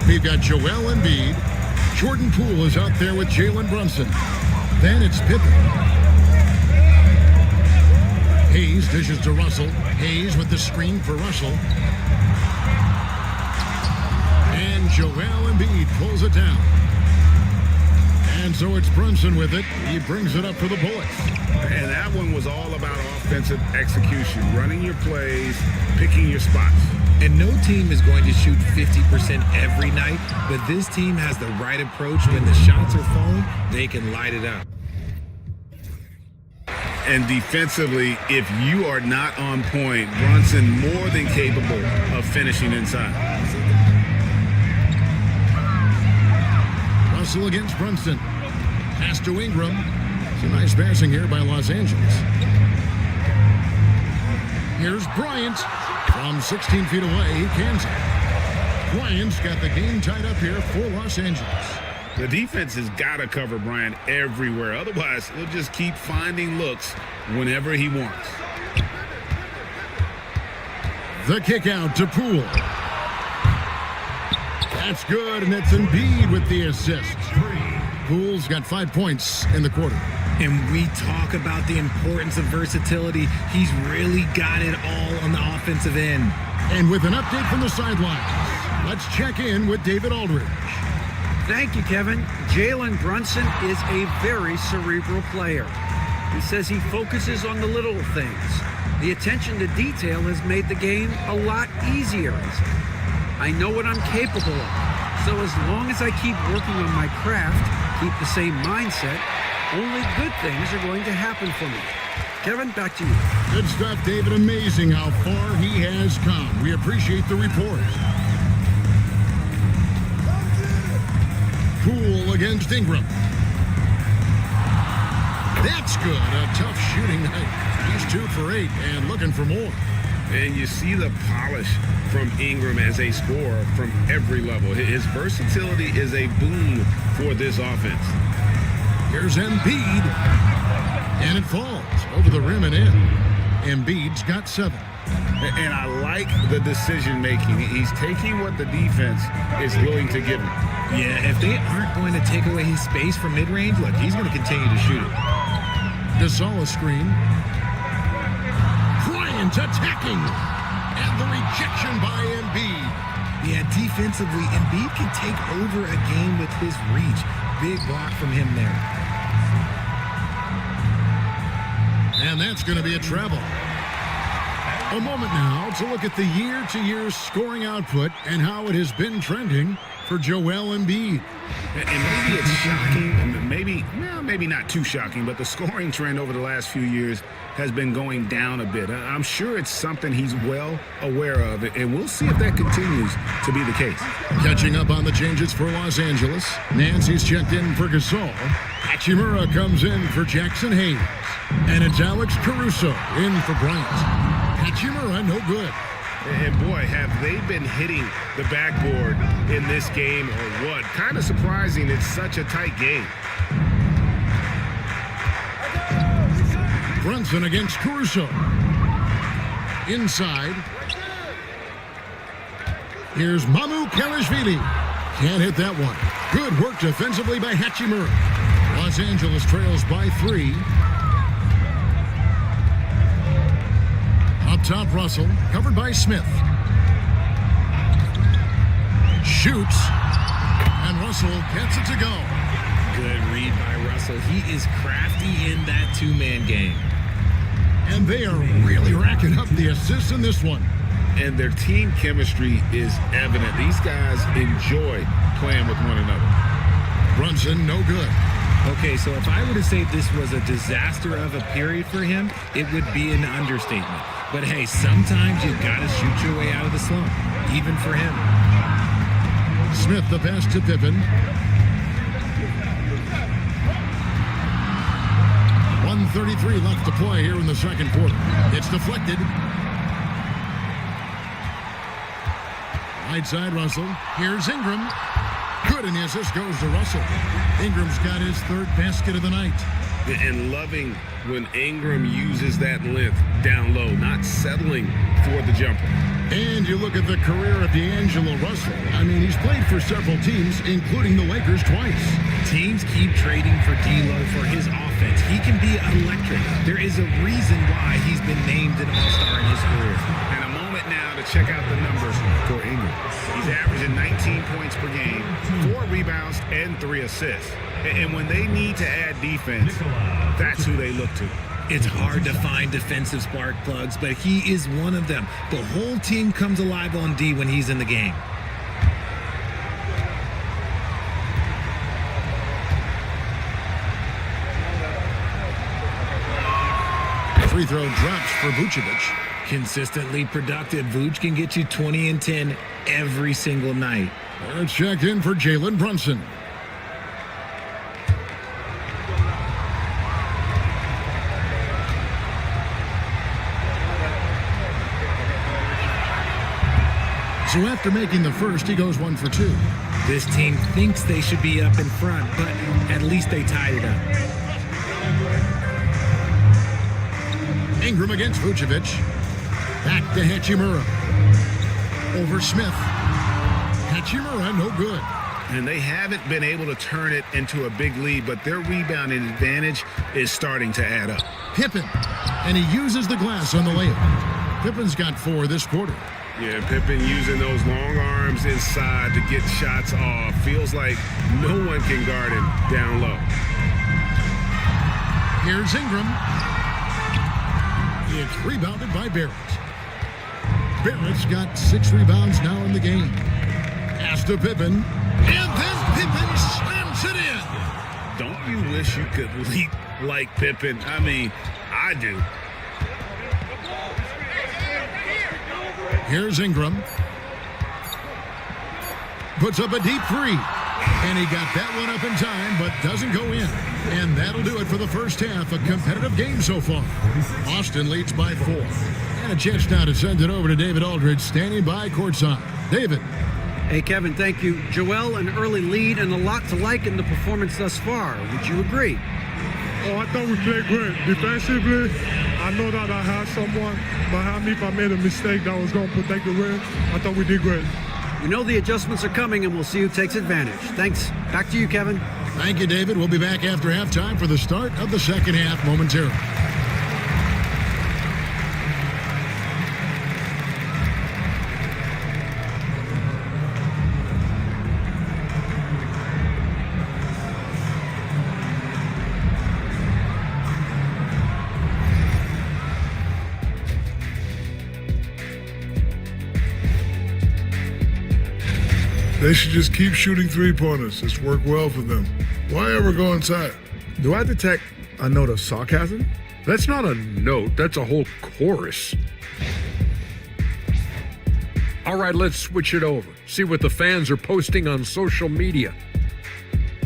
We've got Joel Embiid. Jordan Poole is out there with Jalen Brunson. Then it's Pippen. Hayes dishes to Russell. Hayes with the screen for Russell. And Joel Embiid pulls it down. And so it's Brunson with it. He brings it up for the Bullets. And that one was all about offensive execution, running your plays, picking your spots. And no team is going to shoot 50% every night, but this team has the right approach. When the shots are falling, they can light it up. And defensively, if you are not on point, Brunson more than capable of finishing inside. Russell against Brunson. Pass to Ingram. It's a nice passing here by Los Angeles. Here's Bryant. From 16 feet away, he cans it. Bryant's got the game tied up here for Los Angeles. The defense has got to cover Bryant everywhere. Otherwise, he'll just keep finding looks whenever he wants. The kick out to Poole. That's good, and it's Embiid with the assist. Poole's got 5 points in the quarter. And we talk about the importance of versatility. He's really got it all on the offensive end. And with an update from the sidelines, let's check in with David Aldridge. Thank you, Kevin. Jalen Brunson is a very cerebral player. He says he focuses on the little things. The attention to detail has made the game a lot easier. I know what I'm capable of. So as long as I keep working on my craft, keep the same mindset, only good things are going to happen for me. Kevin, back to you. Good stuff, David. Amazing how far he has come. We appreciate the report. Poole against Ingram. That's good. A tough shooting night. He's 2 for 8 and looking for more. And you see the polish from Ingram as a scorer from every level. His versatility is a boon for this offense. Here's Embiid. And it falls over the rim and in. Embiid's got 7. And I like the decision making. He's taking what the defense is willing to give him. Yeah, if they aren't going to take away his space from mid-range, look, he's going to continue to shoot it. Gasol screen. Bryant attacking. And the rejection by Embiid. Yeah, defensively, Embiid can take over a game with his reach. Big block from him there. And that's going to be a travel. A moment now to look at the year-to-year scoring output and how it has been trending for Joel Embiid. And maybe it's shocking, maybe not too shocking, but the scoring trend over the last few years has been going down a bit. I'm sure it's something he's well aware of, and we'll see if that continues to be the case. Catching up on the changes for Los Angeles, Nancy's checked in for Gasol. Hachimura comes in for Jackson Hayes. And it's Alex Caruso in for Bryant. Hachimura, no good. And boy, have they been hitting the backboard in this game or what? Kind of surprising it's such a tight game. Brunson against Caruso. Inside. Here's Mamu Kelishvili. Can't hit that one. Good work defensively by Hachimura. Los Angeles trails by 3. Up top, Russell, covered by Smith. Shoots, and Russell gets it to go. Good read by Russell. He is crafty in that two-man game. And they are really racking up the assists in this one. And their team chemistry is evident. These guys enjoy playing with one another. Brunson, no good. Okay, so if I were to say this was a disaster of a period for him, it would be an understatement. But hey, sometimes you gotta shoot your way out of the slump, even for him. Smith the pass to Pippen. 1:33 left to play here in the second quarter. It's deflected. Right side, Russell. Here's Ingram. Good, and the assist goes to Russell. Ingram's got his 3rd basket of the night. And loving when Ingram uses that length down low, not settling for the jumper. And you look at the career of D'Angelo Russell. I mean, he's played for several teams, including the Lakers twice. Teams keep trading for D'Lo for his offense. He can be electric. There is a reason why he's been named an all-star in his career. And a moment now to check out the numbers for Ingram. He's averaging 19 points per game, 4 rebounds, and 3 assists. And when they need to add defense, that's who they look to. It's hard to find defensive spark plugs, but he is one of them. The whole team comes alive on D when he's in the game. Free throw drops for Vucevic. Consistently productive, Vooch can get you 20 and 10 every single night. It's checked in for Jalen Brunson. So after making the first, he goes 1 for 2. This team thinks they should be up in front, but at least they tied it up. Ingram against Vucevic. Back to Hachimura. Over Smith. Hachimura, no good. And they haven't been able to turn it into a big lead, but their rebounding advantage is starting to add up. Pippen. And he uses the glass on the layup. Pippen's got 4 this quarter. Yeah, Pippen using those long arms inside to get shots off. Feels like no one can guard him down low. Here's Ingram. It's rebounded by Barrett. Barrett's got 6 rebounds now in the game. Pass to Pippen. And then Pippen slams it in. Don't you wish you could leap like Pippen? I mean, I do. Here's Ingram. Puts up a deep 3. And he got that one up in time, but doesn't go in. And that'll do it for the first half. A competitive game so far. Austin leads by 4. And a chance now to send it over to David Aldridge, standing by courtside. David. Hey, Kevin, thank you. Joel, an early lead and a lot to like in the performance thus far. Would you agree? Oh, I thought we played great. Defensively, I know that I had someone behind me. If I made a mistake that was going to protect the rim, I thought we did great. We know the adjustments are coming, and we'll see who takes advantage. Thanks. Back to you, Kevin. Thank you, David. We'll be back after halftime for the start of the second half momentarily. They should just keep shooting three-pointers. It's worked well for them. Why ever go inside? Do I detect a note of sarcasm? That's not a note, that's a whole chorus. All right, let's switch it over. See what the fans are posting on social media.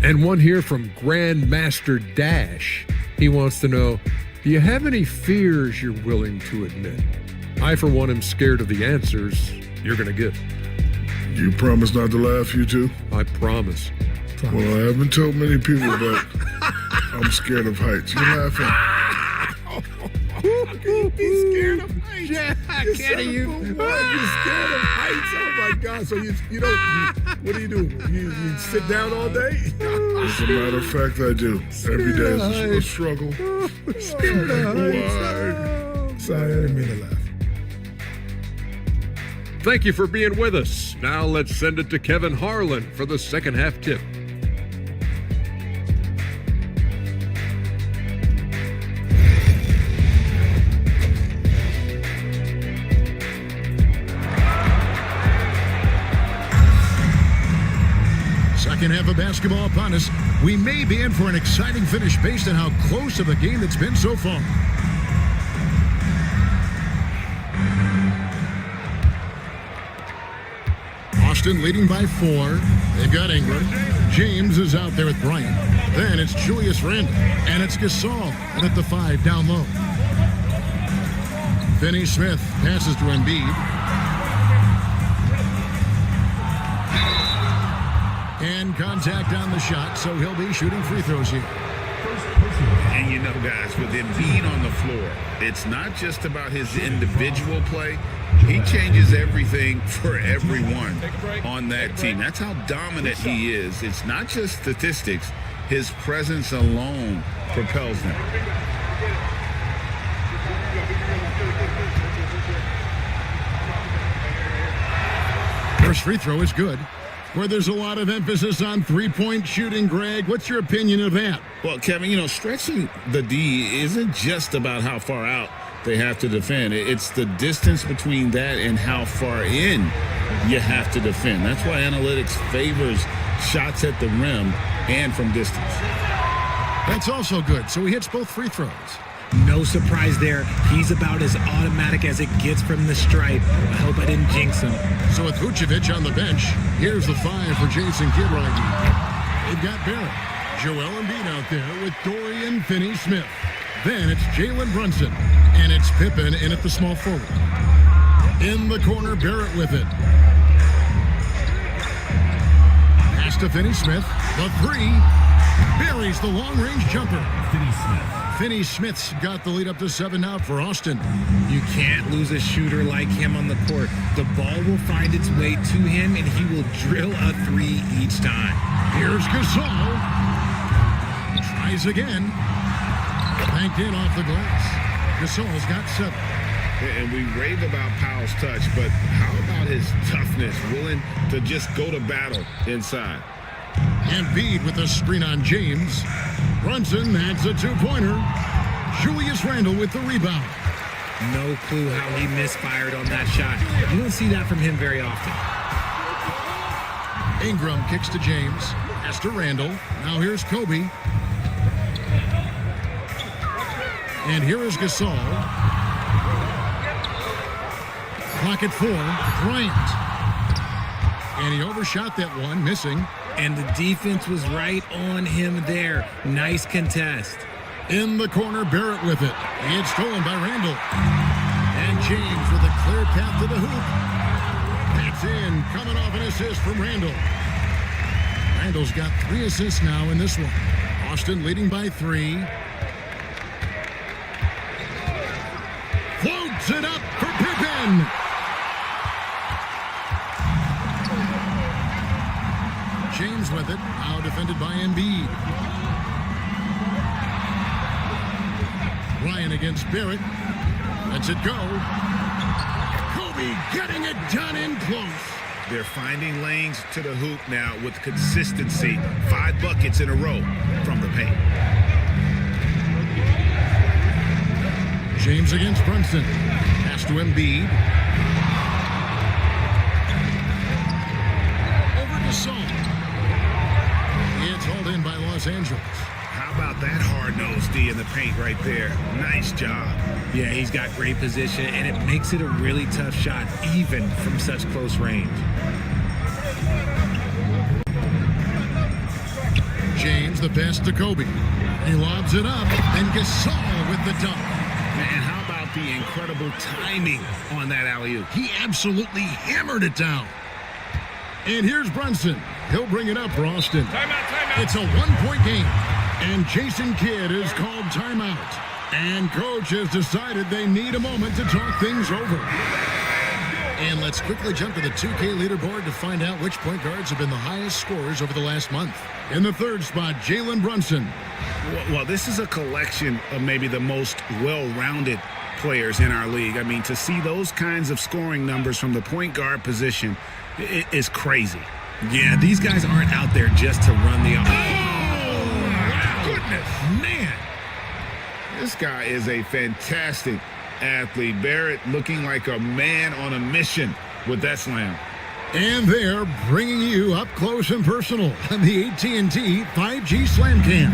And one here from Grandmaster Dash. He wants to know, do you have any fears you're willing to admit? I, for one, am scared of the answers you're going to get. You promise not to laugh, you two? I promise. Well, I haven't told many people, but I'm scared of heights. You laughing? He's scared of heights. Yeah, You're scared of heights. Oh my God! So you don't. What do you do? You sit down all day? As a matter of fact, I do. Every day is a struggle. Scared of heights. Why? Sorry, I didn't mean to laugh. Thank you for being with us. Now let's send it to Kevin Harlan for the second half tip. Second half of basketball upon us. We may be in for an exciting finish based on how close of a game it's been so far. Austin leading by 4. They've got Ingram. James is out there with Bryant. Then it's Julius Randle. And it's Gasol. And at the 5 down low. Finney Smith passes to Embiid. And contact on the shot, so he'll be shooting free throws here. first personal foul. And you know, guys, with Embiid on the floor, it's not just about his individual play. He changes everything for everyone on that team. That's how dominant he is. It's not just statistics. His presence alone propels them. First free throw is good. Where there's a lot of emphasis on three-point shooting, Greg, what's your opinion of that? Well, Kevin, you know, stretching the D isn't just about how far out they have to defend. It's the distance between that and how far in you have to defend. That's why analytics favors shots at the rim and from distance. That's also good. So he hits both free throws. No surprise there. He's about as automatic as it gets from the stripe. I hope I didn't jinx him. So with Vucevic on the bench, here's the 5 for Jason Kidd right now. They've got Barrett, Joel Embiid out there with Dorian Finney-Smith. Then it's Jalen Brunson, and it's Pippen in at the small forward. In the corner, Barrett with it. Pass to Finney-Smith. The 3 buries the long-range jumper. Finney-Smith. Finney-Smith's got the lead up to 7 now for Austin. You can't lose a shooter like him on the court. The ball will find its way to him, and he will drill a 3 each time. Here's Gasol. Tries again. Banked in off the glass. Gasol's got 7. And we rave about Powell's touch, but how about his toughness, willing to just go to battle inside? Embiid with a screen on James. Brunson adds a 2-pointer. Julius Randle with the rebound. No clue how he misfired on that shot. You don't see that from him very often. Ingram kicks to James. Pass to Randle. Now here's Kobe. And here is Gasol. Clock at 4. Bryant. And he overshot that one, missing. And the defense was right on him there. Nice contest. In the corner, Barrett with it. It's stolen by Randle. And James with a clear path to the hoop. That's in, coming off an assist from Randle. Randle's got 3 assists now in this one. Austin leading by 3. Floats it up for Pippen. James with it, now defended by Embiid. Ryan against Barrett. Lets it go. Kobe getting it done in close. They're finding lanes to the hoop now with consistency. 5 buckets in a row from the paint. James against Brunson. Pass to Embiid. Over to Gasol. It's hauled in by Los Angeles. How about that hard-nosed D in the paint right there? Nice job. Yeah, he's got great position, and it makes it a really tough shot, even from such close range. James, the pass to Kobe. He lobs it up, and Gasol with the dunk. Man, how about the incredible timing on that alley-oop? He absolutely hammered it down. And here's Brunson. He'll bring it up for Austin. Timeout. It's a 1-point game. And Jason Kidd is called timeout. And coach has decided they need a moment to talk things over. And let's quickly jump to the 2K leaderboard to find out which point guards have been the highest scorers over the last month. In the 3rd spot, Jalen Brunson. Well, this is a collection of maybe the most well-rounded players in our league. I mean, to see those kinds of scoring numbers from the point guard position is crazy. Yeah, these guys aren't out there just to run the offense. Oh, goodness. Man. This guy is a fantastic athlete. Barrett looking like a man on a mission with that slam. And they're bringing you up close and personal on the AT&T 5G Slam Cam.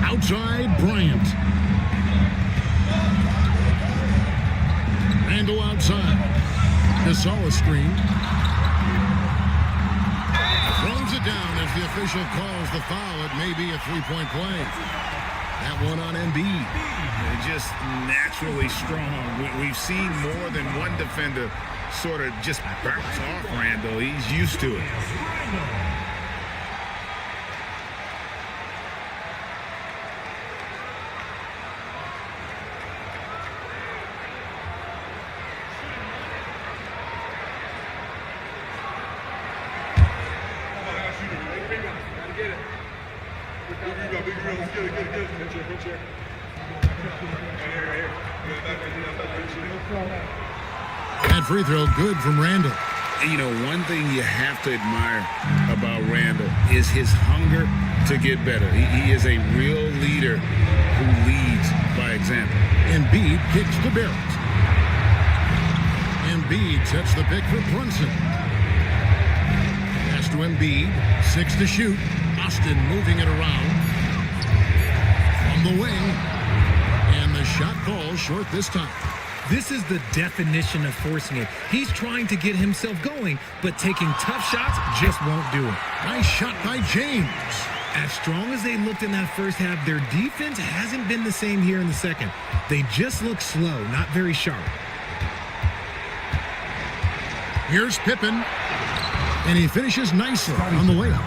Outside, Bryant. Randle outside. Gasol screen. Throws it down as the official calls the foul. It may be a 3-point play. That one on Embiid. They're just naturally strong. We've seen more than one defender sort of just bounce off Randle. He's used to it. That free throw good from Randall. And, you know, one thing you have to admire about Randall is his hunger to get better. He is a real leader who leads by example. Embiid kicks to Barrett. Embiid sets the pick for Brunson. Pass to Embiid. 6 to shoot. Austin moving it around. From the wing. And the shot falls short this time. This is the definition of forcing it. He's trying to get himself going, but taking tough shots just won't do it. Nice shot by James. As strong as they looked in that first half, their defense hasn't been the same here in the second. They just look slow, not very sharp. Here's Pippen. And he finishes nicely on the layup.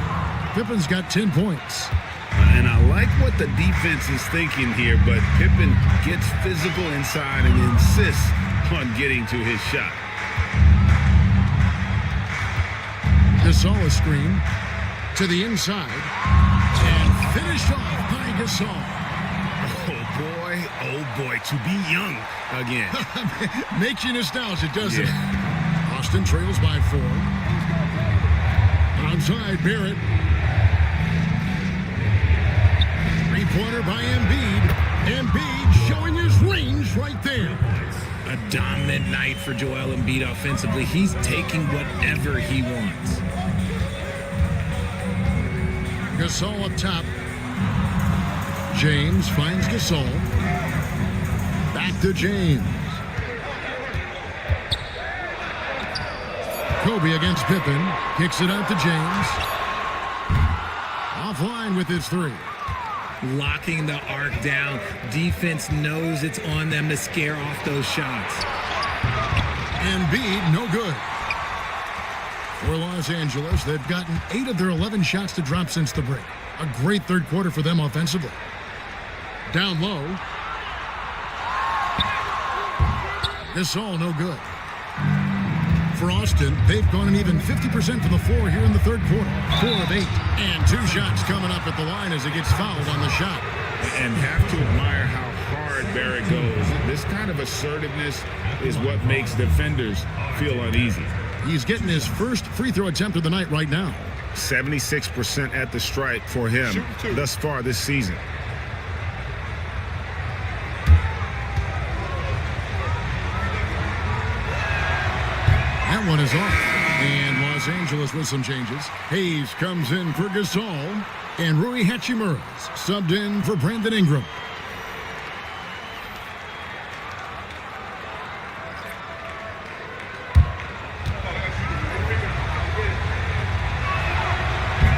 Pippen's got 10 points. And I like what the defense is thinking here, but Pippen gets physical inside and insists on getting to his shot. Gasol a screen to the inside and finished off by Gasol. Oh boy, to be young again. Makes you nostalgic, doesn't it? Austin trails by 4. Outside Barrett. Three-pointer by Embiid. Embiid showing his range right there. A dominant night for Joel Embiid offensively. He's taking whatever he wants. Gasol up top. James finds Gasol. Back to James. Kobe against Pippen. Kicks it out to James. Offline with his 3. Locking the arc down. Defense knows it's on them to scare off those shots. Embiid, no good. For Los Angeles, they've gotten 8 of their 11 shots to drop since the break. A great third quarter for them offensively. Down low. Gasol, no good. For Austin, they've gone an even 50% from the floor here in the third quarter. 4 of 8. And 2 shots coming up at the line as he gets fouled on the shot. And have to admire how hard Barrett goes. This kind of assertiveness is what makes defenders feel uneasy. He's getting his first free throw attempt of the night right now. 76% at the stripe for him thus far this season. That one is off. And Los Angeles with some changes. Hayes comes in for Gasol. And Rui Hachimura's subbed in for Brandon Ingram.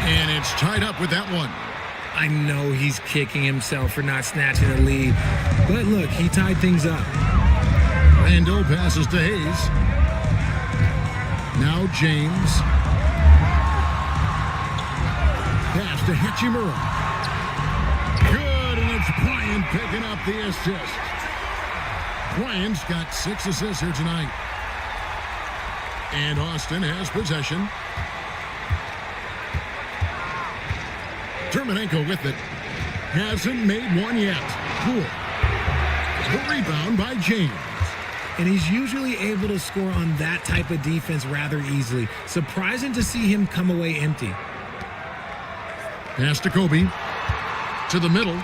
And it's tied up with that one. I know he's kicking himself for not snatching the lead. But look, he tied things up. Randall passes to Hayes. Now James. Pass to Hachimura. Good, and it's Bryant picking up the assist. Bryant's got 6 assists here tonight. And Austin has possession. Terminenko with it. Hasn't made one yet. Cool. The rebound by James. And he's usually able to score on that type of defense rather easily. Surprising to see him come away empty. Pass to Kobe. To the middle.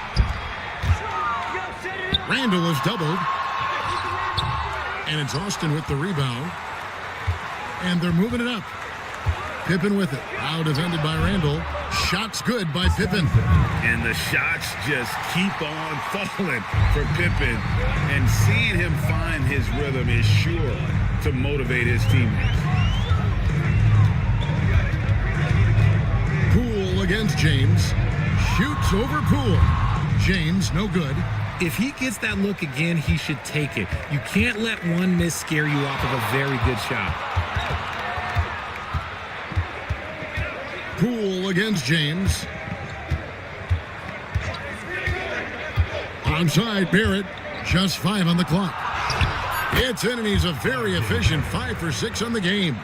Randall is doubled. And it's Austin with the rebound. And they're moving it up. Pippen with it. Now defended by Randall. Shots good by Pippen. And the shots just keep on falling for Pippen. And seeing him find his rhythm is sure to motivate his teammates. Poole against James. Shoots over Poole. James, no good. If he gets that look again, he should take it. You can't let one miss scare you off of a very good shot. Poole against James. Onside Barrett. Just 5 on the clock. It's in, and he's a very efficient 5 for 6 on the game.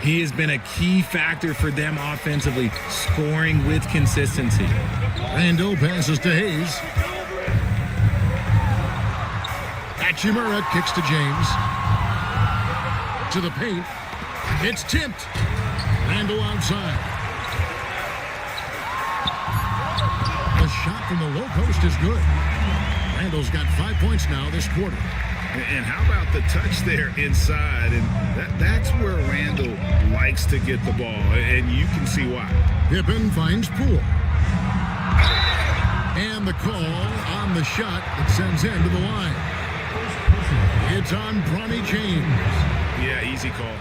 He has been a key factor for them offensively, scoring with consistency. Randall passes to Hayes. Hachimura kicks to James. To the paint. It's tipped. Randall outside. The shot from the low post is good. Randall's got 5 points now this quarter. And how about the touch there inside? And that's where Randall likes to get the ball, and you can see why. Pippen finds Poole. And the call on the shot that sends him to the line. It's on Bronny James. Yeah, easy call.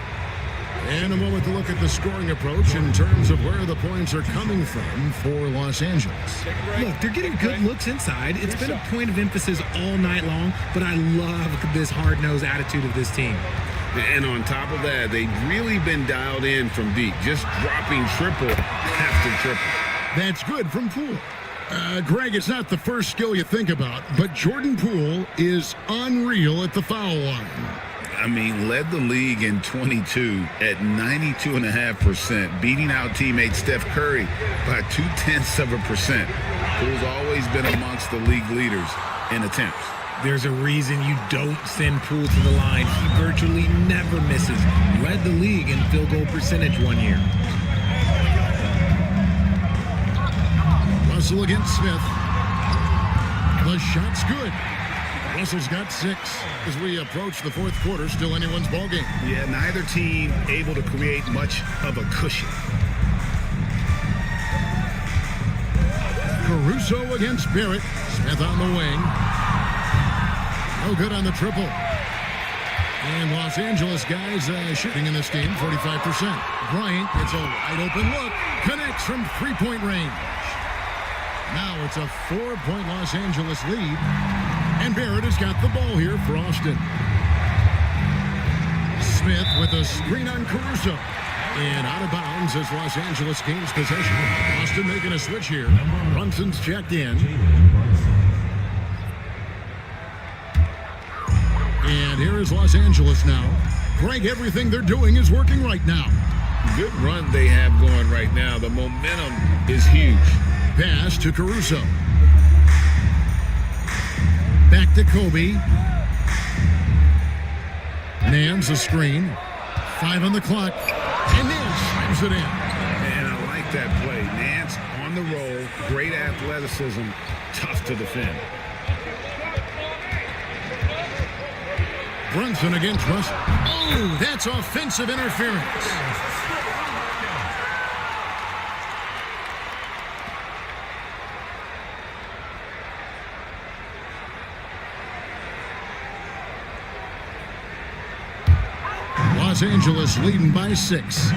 And a moment to look at the scoring approach in terms of where the points are coming from for Los Angeles. Look, they're getting good looks inside. It's been a point of emphasis all night long, but I love this hard-nosed attitude of this team. And on top of that, they've really been dialed in from deep, just dropping triple after triple. That's good from Poole. Greg, it's not the first skill you think about, but Jordan Poole is unreal at the foul line. I mean, led the league in 22 at 92.5%, beating out teammate Steph Curry by 0.2%. Poole's always been amongst the league leaders in attempts. There's a reason you don't send Poole to the line. He virtually never misses. Led the league in field goal percentage one year. Russell against Smith. The shot's good. Russell's got 6 as we approach the fourth quarter. Still anyone's ballgame. Yeah, neither team able to create much of a cushion. Caruso against Barrett. Smith on the wing. No good on the triple. And Los Angeles guys shooting in this game, 45%. Bryant gets a wide open look. Connects from three-point range. Now it's a 4-point Los Angeles lead. And Barrett has got the ball here for Austin. Smith with a screen on Caruso. And out of bounds as Los Angeles gains possession. Austin making a switch here. Brunson's checked in. And here is Los Angeles now. Greg, everything they're doing is working right now. Good run they have going right now. The momentum is huge. Pass to Caruso. Back to Kobe. Nance a screen. 5 on the clock. And Nance slams it in. And I like that play. Nance on the roll. Great athleticism. Tough to defend. Brunson against Russell. Oh, that's offensive interference. Los Angeles leading by 6.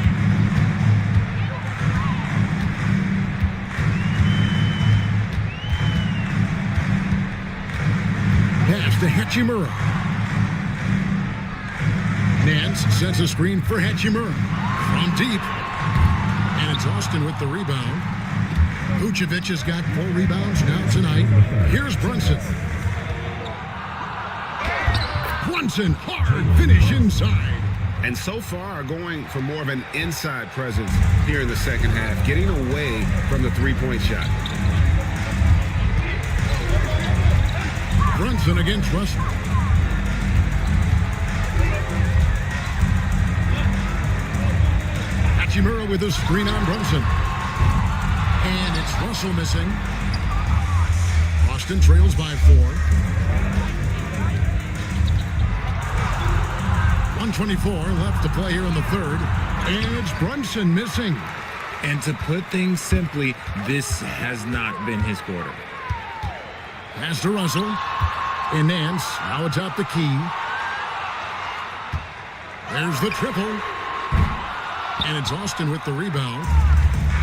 Pass to Hachimura. Nance sets a screen for Hachimura. From deep. And it's Austin with the rebound. Vucevic has got 4 rebounds now tonight. Here's Brunson. Brunson, hard finish inside. And so far going for more of an inside presence here in the second half, getting away from the three-point shot. Brunson against Russell. Hachimura with a screen on Brunson. And it's Russell missing. Austin trails by 4. 1:24 left to play here in the third. And it's Brunson missing. And to put things simply, this has not been his quarter. Pass to Russell. And Nance now atop the key. There's the triple. And it's Austin with the rebound.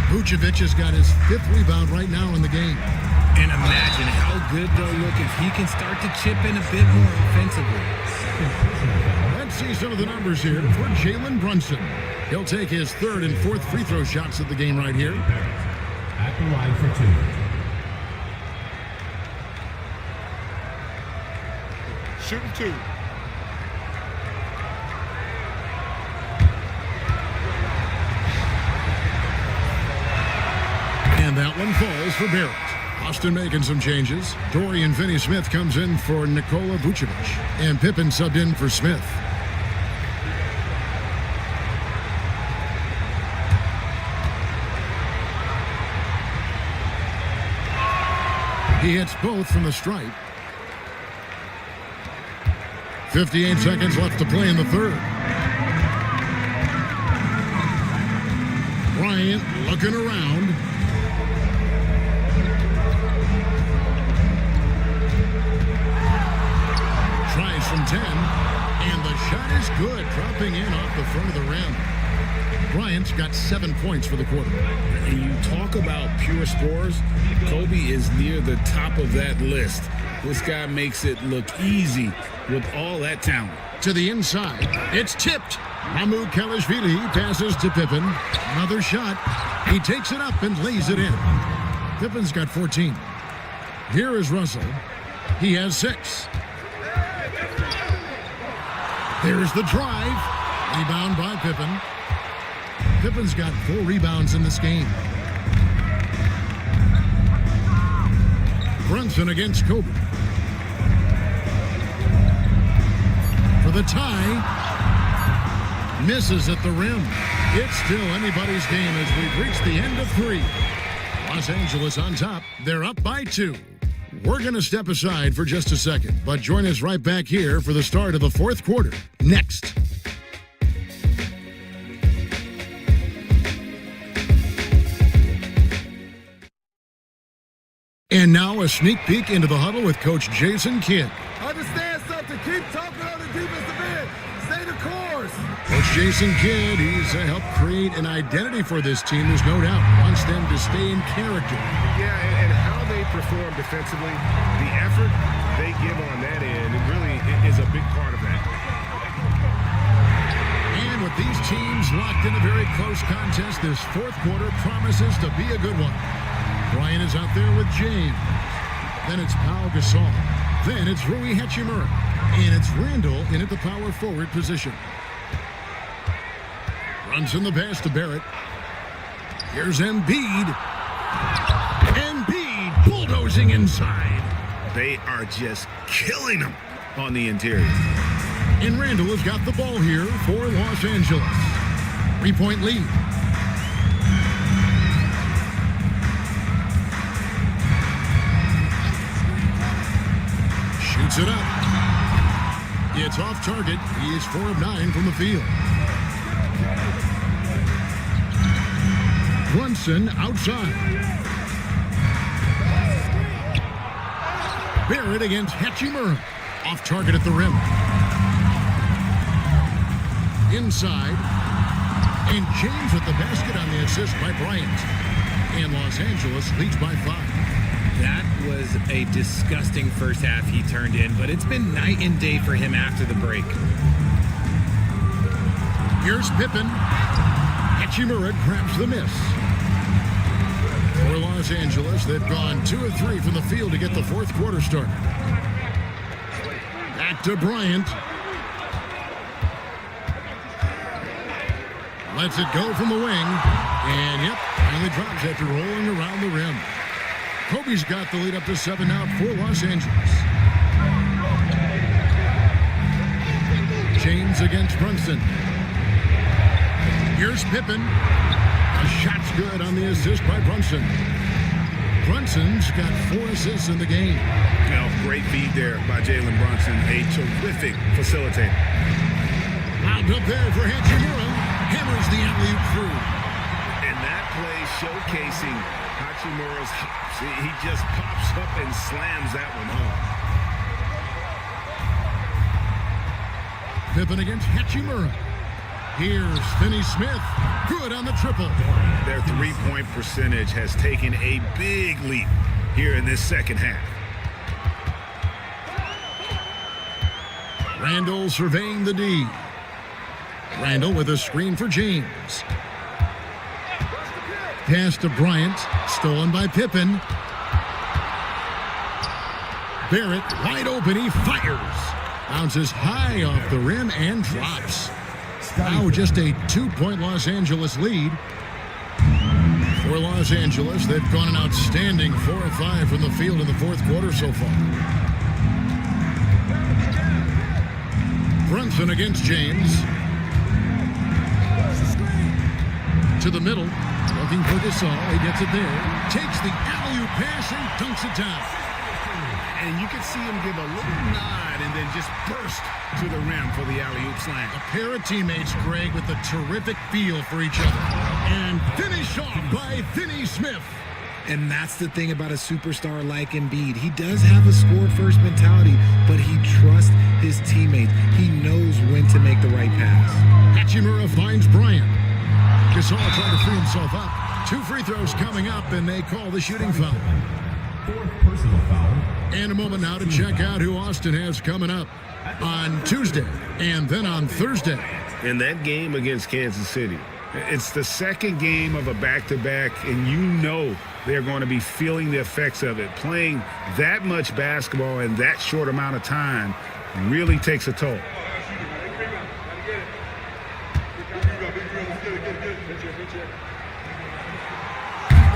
Vucevic has got his 5th rebound right now in the game. And imagine how good they'll look if he can start to chip in a bit more offensively. Let's see some of the numbers here for Jalen Brunson. He'll take his 3rd and 4th free throw shots of the game right here. At the line for 2. Shooting 2. And that one falls for Barrett. Austin making some changes. Dorian Finney-Smith comes in for Nikola Vucevic. And Pippen subbed in for Smith. He hits both from the stripe. 58 seconds left to play in the third. Bryant looking around. Tries from 10, and the shot is good, dropping in off the front of the rim. Bryant's got 7 points for the quarter. And you talk about pure scorers, Kobe is near the top of that list. This guy makes it look easy with all that talent. To the inside, it's tipped. Mahmoud Kalashvili passes to Pippen. Another shot. He takes it up and lays it in. Pippen's got 14. Here is Russell. He has 6. There's the drive. Rebound by Pippen. Pippen's got 4 rebounds in this game. Brunson against Kobe. For the tie. Misses at the rim. It's still anybody's game as we've reached the end of 3. Los Angeles on top. They're up by 2. We're going to step aside for just a second, but join us right back here for the start of the 4th quarter. Next. And now a sneak peek into the huddle with Coach Jason Kidd. Understand something. Keep talking on the defensive end. Stay the course. Coach Jason Kidd, he's helped create an identity for this team, there's no doubt. Wants them to stay in character. Yeah, and how they perform defensively, the effort they give on that end, it really is a big part of that. And with these teams locked in a very close contest, this 4th quarter promises to be a good one. Bryant is out there with James. Then it's Pau Gasol. Then it's Rui Hachimura. And it's Randall in at the power forward position. Runs in the pass to Barrett. Here's Embiid. Embiid bulldozing inside. They are just killing them on the interior. And Randall has got the ball here for Los Angeles. 3-point lead. Shoots it up. It's off target. He is 4 of 9 from the field. Brunson outside. Barrett against Hachimura. Off target at the rim. Inside. And James with the basket on the assist by Bryant. And Los Angeles leads by 5. That was a disgusting first half he turned in, but it's been night and day for him after the break. Here's Pippen. Hachimura grabs the miss. For Los Angeles, they've gone 2 of 3 from the field to get the 4th quarter started. Back to Bryant. Lets it go from the wing. And, yep, finally drops after rolling around the rim. Kobe's got the lead up to 7 out for Los Angeles. James against Brunson. Here's Pippen. A shot's good on the assist by Brunson. Brunson's got 4 assists in the game. Well, great feed there by Jalen Brunson. A terrific facilitator. Lobbed up there for Hachimura. Hammers the alley-oop through. And that play showcasing Hachimura's hops. He just pops up and slams that one home. Pippen against Hachimura. Here's Finney-Smith. Good on the triple. Their 3-point percentage has taken a big leap here in this second half. Randall surveying the D. Randall with a screen for James. Pass to Bryant. Stolen by Pippen. Barrett wide open. He fires. Bounces high off the rim and drops. Now just a 2-point Los Angeles lead. For For Los Angeles, they've gone an outstanding 4 of 5 from the field in the fourth quarter so far. Brunson against James. To the middle, looking for Gasol. He gets it there. Takes the alley-oop pass and dunks it down. And you can see him give a little nod and then just burst to the rim for the alley-oop slam. A pair of teammates, Greg, with a terrific feel for each other. And finish off by Finney Smith. And that's the thing about a superstar like Embiid. He does have a score-first mentality, but he trusts his teammates. He knows when to make the right pass. Hachimura finds Bryant. Gasol trying to free himself up. 2 free throws coming up, and they call the shooting foul. 4th personal foul. And a moment now to check out who Austin has coming up on Tuesday and then on Thursday. In that game against Kansas City, it's the second game of a back-to-back, and you know they're going to be feeling the effects of it. Playing that much basketball in that short amount of time really takes a toll.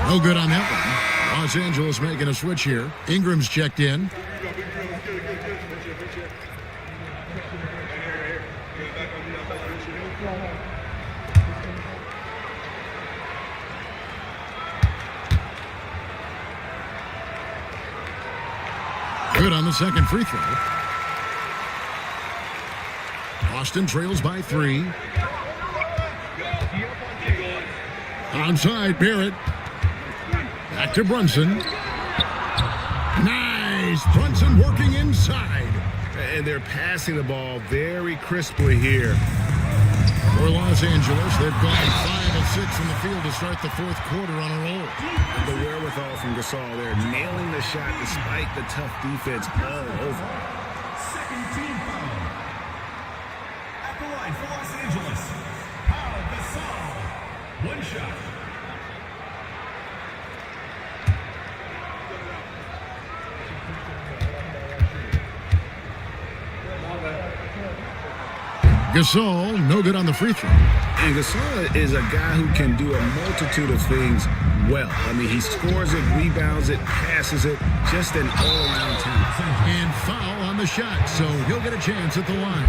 No good on that one. Los Angeles making a switch here. Ingram's checked in. Good on the second free throw. Austin trails by 3. Onside, Barrett. Back to Brunson. Nice. Brunson working inside. And they're passing the ball very crisply here. For Los Angeles, they've gone 5 of 6 in the field to start the fourth quarter on a roll. The wherewithal from Gasol there, nailing the shot despite the tough defense all over. Second team foul. At the line for Los Angeles, Pau Gasol. 1 shot. Gasol, no good on the free throw. And Gasol is a guy who can do a multitude of things well. I mean, he scores it, rebounds it, passes it, just an all-around talent. And foul on the shot, so he'll get a chance at the line.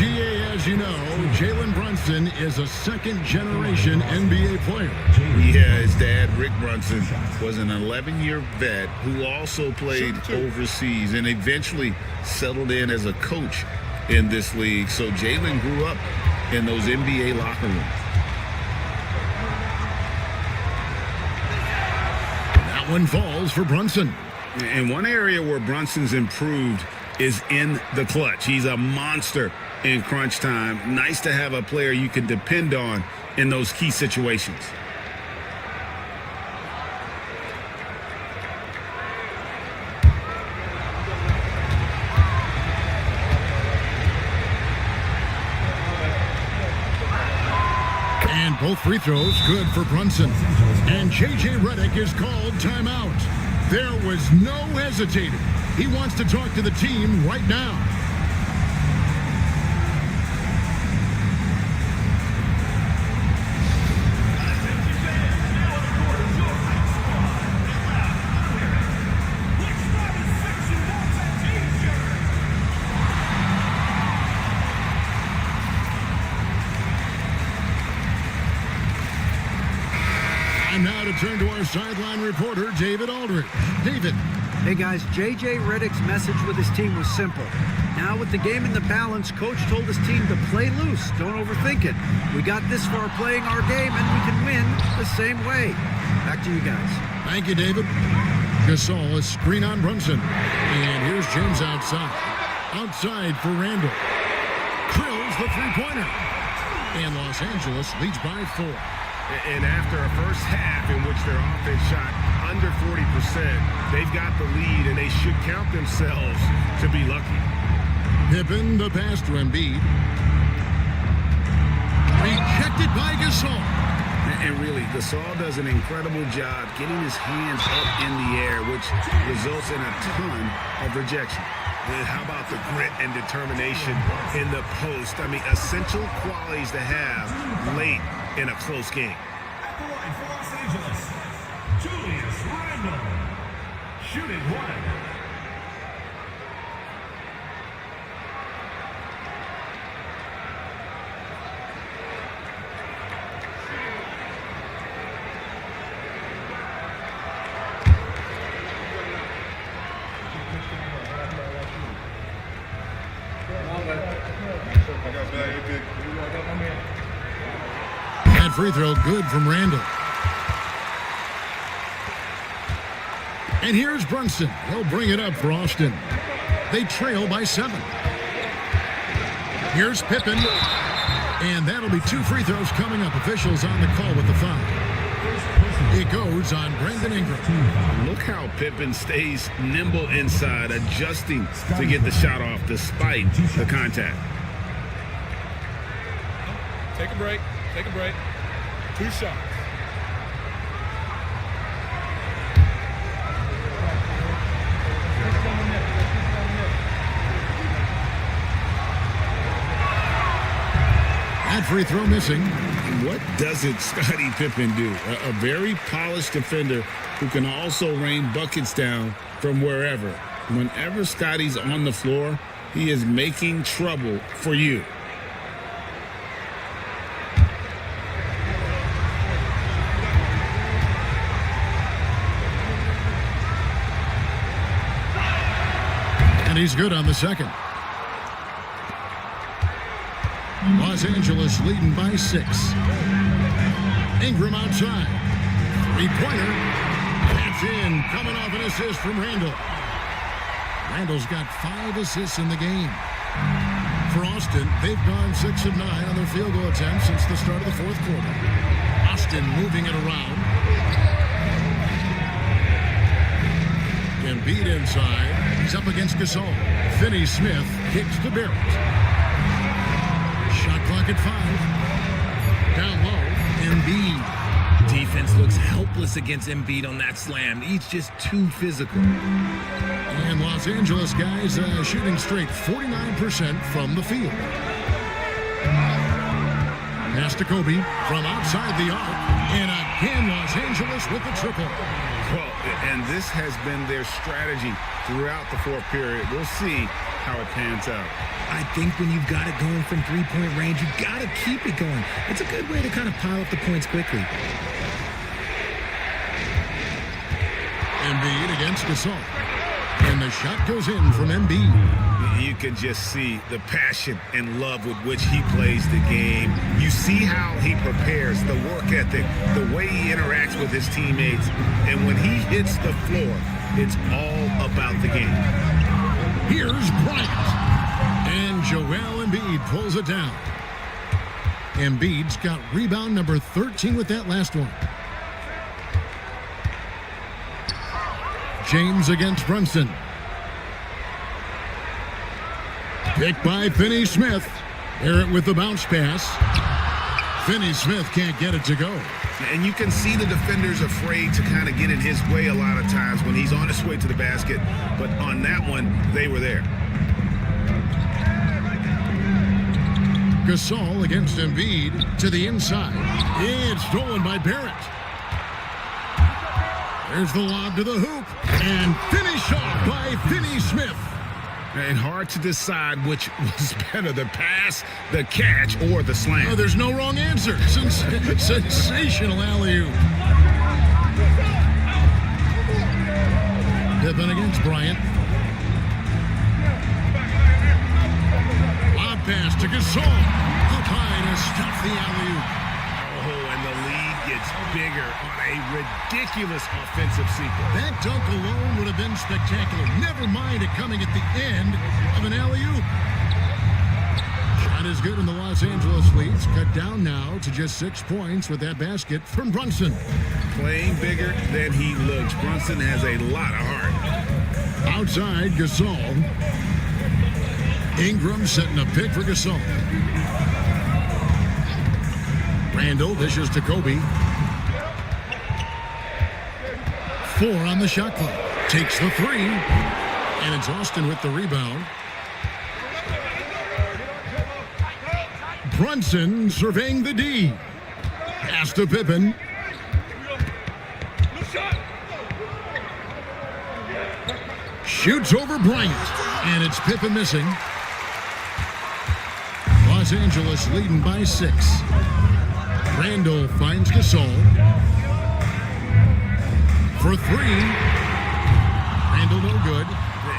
GA, as you know, Jalen Brunson is a second-generation NBA player. Yeah, his dad, Rick Brunson, was an 11-year vet who also played overseas and eventually settled in as a coach in this league. So Jalen grew up in those NBA locker rooms. That one falls for Brunson. And one area where Brunson's improved is in the clutch. He's a monster in crunch time. Nice to have a player you can depend on in those key situations. And both free throws good for Brunson. And J.J. Redick is called timeout. There was no hesitating. He wants to talk to the team right now. And now to turn to our sideline reporter, David Aldridge. David. Hey guys, J.J. Redick's message with his team was simple. Now with the game in the balance, coach told his team to play loose. Don't overthink it. We got this far playing our game and we can win the same way. Back to you guys. Thank you, David. Gasol, a screen on Brunson. And here's James outside. Outside for Randall. Drills the three-pointer. And Los Angeles leads by 4. And after a first half in which their offense shot under 40%, they've got the lead, and they should count themselves to be lucky. Pippen, the pass to Embiid. Rejected by Gasol. And really, Gasol does an incredible job getting his hands up in the air, which results in a ton of rejection. And how about the grit and determination in the post? I mean, essential qualities to have late in a close game. At the line for Los Angeles, Julius Randle. Shooting one. That free throw good from Randall. And here's Brunson. He'll bring it up for Austin. They trail by 7. Here's Pippen. And that'll be 2 free throws coming up. Officials on the call with the foul. It goes on Brandon Ingram. Look how Pippen stays nimble inside, adjusting to get the shot off despite the contact. Take a break. Take a break. 2 shots. That free throw missing. What doesn't Scottie Pippen do? A very polished defender who can also rain buckets down from wherever. Whenever Scottie's on the floor, he is making trouble for you. And he's good on the second. Los Angeles leading by 6. Ingram outside. 3-pointer. That's in. Coming off an assist from Randall. Randall's got 5 assists in the game. For Austin, they've gone 6 of 9 on their field goal attempts since the start of the fourth quarter. Austin moving it around. Embiid inside. He's up against Gasol. Finney-Smith kicks to Barrett. Shot clock at 5. Down low, Embiid. Defense looks helpless against Embiid on that slam. He's just too physical. And Los Angeles guys shooting straight 49% from the field. Pass to Kobe from outside the arc. And again, Los Angeles with the triple. Well, and this has been their strategy throughout the fourth period. We'll see how it pans out. I think when you've got it going from 3-point range, you've got to keep it going. It's a good way to kind of pile up the points quickly. Embiid against Gasol. And the shot goes in from Embiid. You can just see the passion and love with which he plays the game. You see how he prepares, the work ethic, the way he interacts with his teammates. And when he hits the floor, it's all about the game. Here's Bryant. And Joel Embiid pulls it down. Embiid's got rebound number 13 with that last one. James against Brunson. Picked by Finney-Smith. Barrett with the bounce pass. Finney-Smith can't get it to go. And you can see the defenders afraid to kind of get in his way a lot of times when he's on his way to the basket. But on that one, they were there. Gasol against Embiid to the inside. It's stolen by Barrett. There's the lob to the hoop. And finish off by Finney-Smith. And hard to decide which was better, the pass, the catch, or the slam. Oh, there's no wrong answer. Sensational alley-oop. Pippen against Bryant. Lob pass to Gasol. Up high to stop the alley-oop. Oh, and the lead gets bigger on a ridiculous offensive sequence. That dunk alone would have been spectacular. Never mind it coming at the end of an alley-oop. Shot is good in the Los Angeles leads. Cut down now to just 6 points with that basket from Brunson. Playing bigger than he looks. Brunson has a lot of heart. Outside, Gasol. Ingram setting a pick for Gasol. Randall dishes to Kobe. 4 on the shot clock. Takes the 3. And it's Austin with the rebound. Brunson surveying the D. Pass to Pippen. No shot. Shoots over Bryant. And it's Pippen missing. Los Angeles leading by 6. Randall finds Gasol. For 3. Randall no good.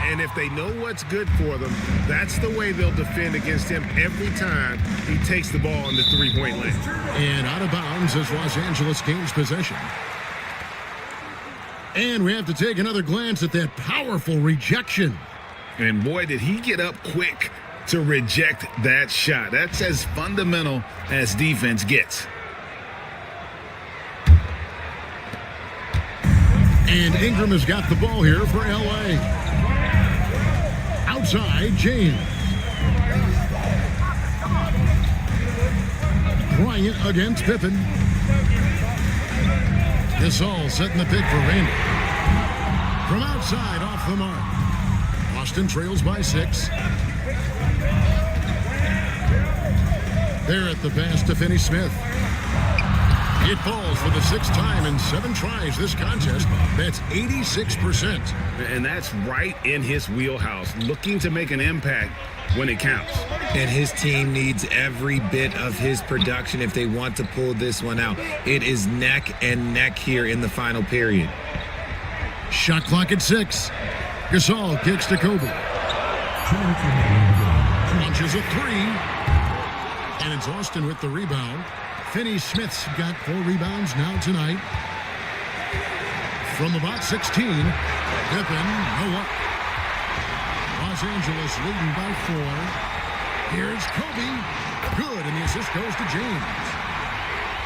And if they know what's good for them, that's the way they'll defend against him every time he takes the ball in the three-point lane. And out of bounds as Los Angeles gains possession. And we have to take another glance at that powerful rejection. And boy, did he get up quick to reject that shot. That's as fundamental as defense gets. And Ingram has got the ball here for L.A. Outside, James. Bryant against Pippen. Gasol setting the pick for Randall. From outside, off the mark. Boston trails by 6. There at the pass to Finney Smith. It falls for the 6th time in 7 tries this contest. That's 86%. And that's right in his wheelhouse, looking to make an impact when it counts. And his team needs every bit of his production if they want to pull this one out. It is neck and neck here in the final period. Shot clock at 6. Gasol kicks to Kobe. Launches a 3. And it's Austin with the rebound. Finney Smith's got 4 rebounds now tonight. From about 16, Pippen, no up. Los Angeles leading by 4. Here's Kobe. Good, and the assist goes to James.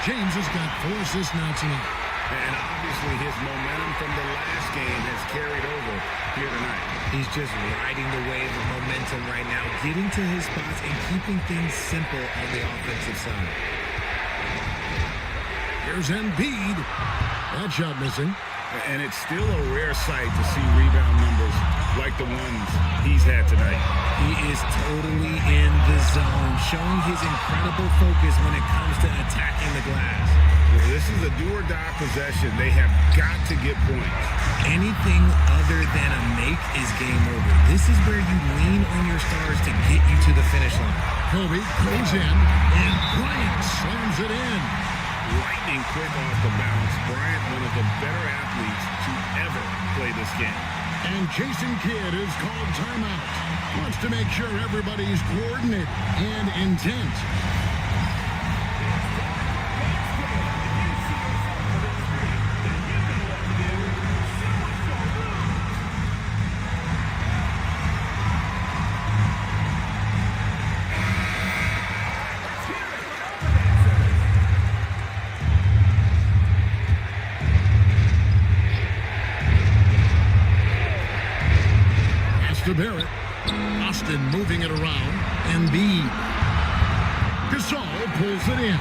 James has got 4 assists now tonight. And obviously his momentum from the last game has carried over here tonight. He's just riding the wave of momentum right now, getting to his spots and keeping things simple on the offensive side. Here's Embiid. That shot missing. And it's still a rare sight to see rebound numbers like the ones he's had tonight. He is totally in the zone, showing his incredible focus when it comes to attacking the glass. Well, this is a do-or-die possession. They have got to get points. Anything other than a make is game over. This is where you lean on your stars to get you to the finish line. Kobe goes in, and Bryant slams it in. Lightning quick off the bounce. Bryant, one of the better athletes to ever play this game. And Jason Kidd is called timeout. Wants to make sure everybody's coordinate and intent. To Barrett. Austin moving it around. Embiid. Gasol pulls it in.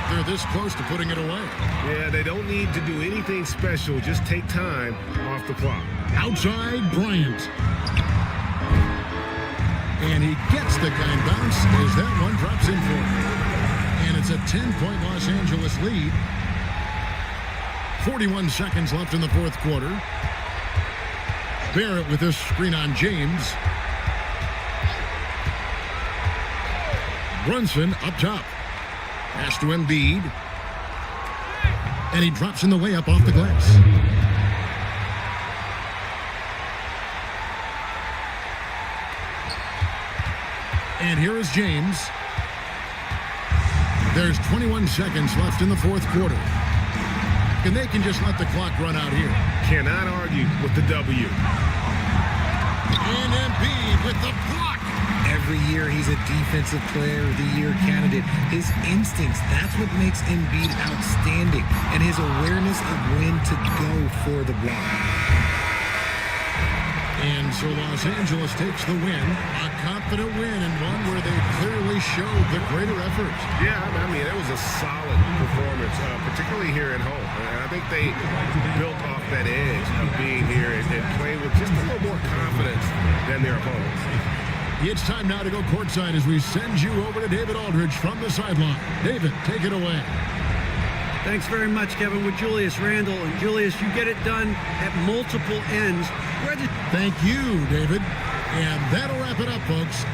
They're this close to putting it away. Yeah, they don't need to do anything special. Just take time off the clock. Outside Bryant. And he gets the kind bounce as that one drops in for him. And it's a 10-point Los Angeles lead. 41 seconds left in the 4th quarter. Barrett with this screen on James. Brunson up top. Pass to Embiid. And he drops in the layup off the glass. And here is James. There's 21 seconds left in the 4th quarter. And they can just let the clock run out here. Cannot argue with the W. And Embiid with the block. Every year he's a Defensive Player of the Year candidate. His instincts, that's what makes Embiid outstanding. And his awareness of when to go for the block. And so Los Angeles takes the win. A confident win and one where they clearly showed the greater effort. Yeah, I mean, it was a solid performance, particularly here at home. And I think they built off that edge of being here and playing with just a little more confidence than their opponents. It's time now to go courtside as we send you over to David Aldridge from the sideline. David, take it away. Thanks very much, Kevin, with Julius Randle. And Julius, you get it done at multiple ends. Thank you, David. And that'll wrap it up, folks.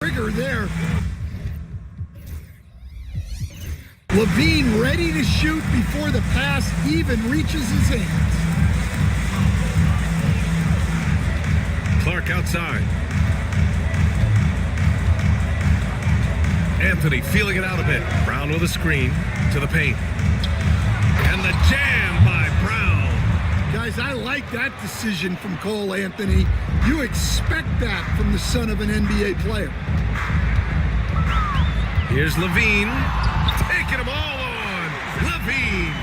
Trigger there. Levine ready to shoot before the pass even reaches his hands. Clark outside. Anthony feeling it out a bit. Brown with a screen to the paint. And the jam by Brown. guys, I like that decision from Cole Anthony. You expect that from the son of an NBA player. Here's Levine. Taking them all on. Levine.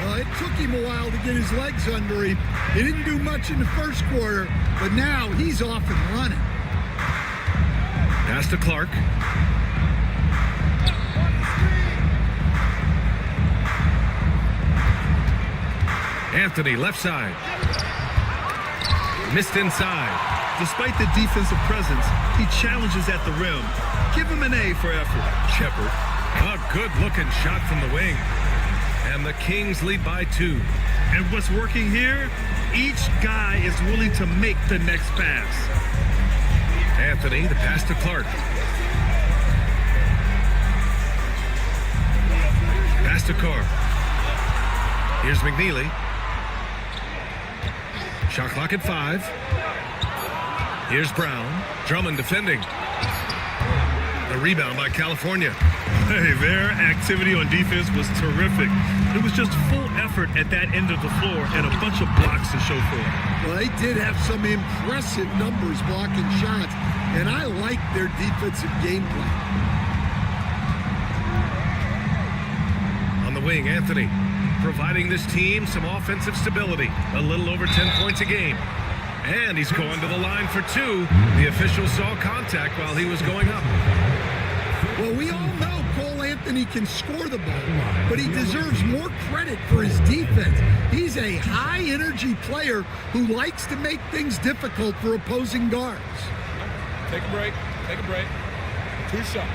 Well, it took him a while to get his legs under him. He didn't do much in the first quarter, but now he's off and running. Pass to Clark. Anthony, left side. Missed inside. Despite the defensive presence, he challenges at the rim. Give him an A for effort. Shepard. A good-looking shot from the wing. And the Kings lead by 2. And what's working here? Each guy is willing to make the next pass. Anthony, the pass to Clark. Pass to Carr. Here's McNeely. Shot clock at 5. Here's Brown. Drummond defending. The rebound by California. Hey, their activity on defense was terrific. It was just full effort at that end of the floor and a bunch of blocks to show for it. Well, they did have some impressive numbers blocking shots, and I like their defensive game plan. On the wing, Anthony, providing this team some offensive stability. A little over 10 points a game. And he's going to the line for 2. The official saw contact while he was going up. Well, we all know Cole Anthony can score the ball, but he deserves more credit for his defense. He's a high-energy player who likes to make things difficult for opposing guards. Take a break. Take a break. 2 shots.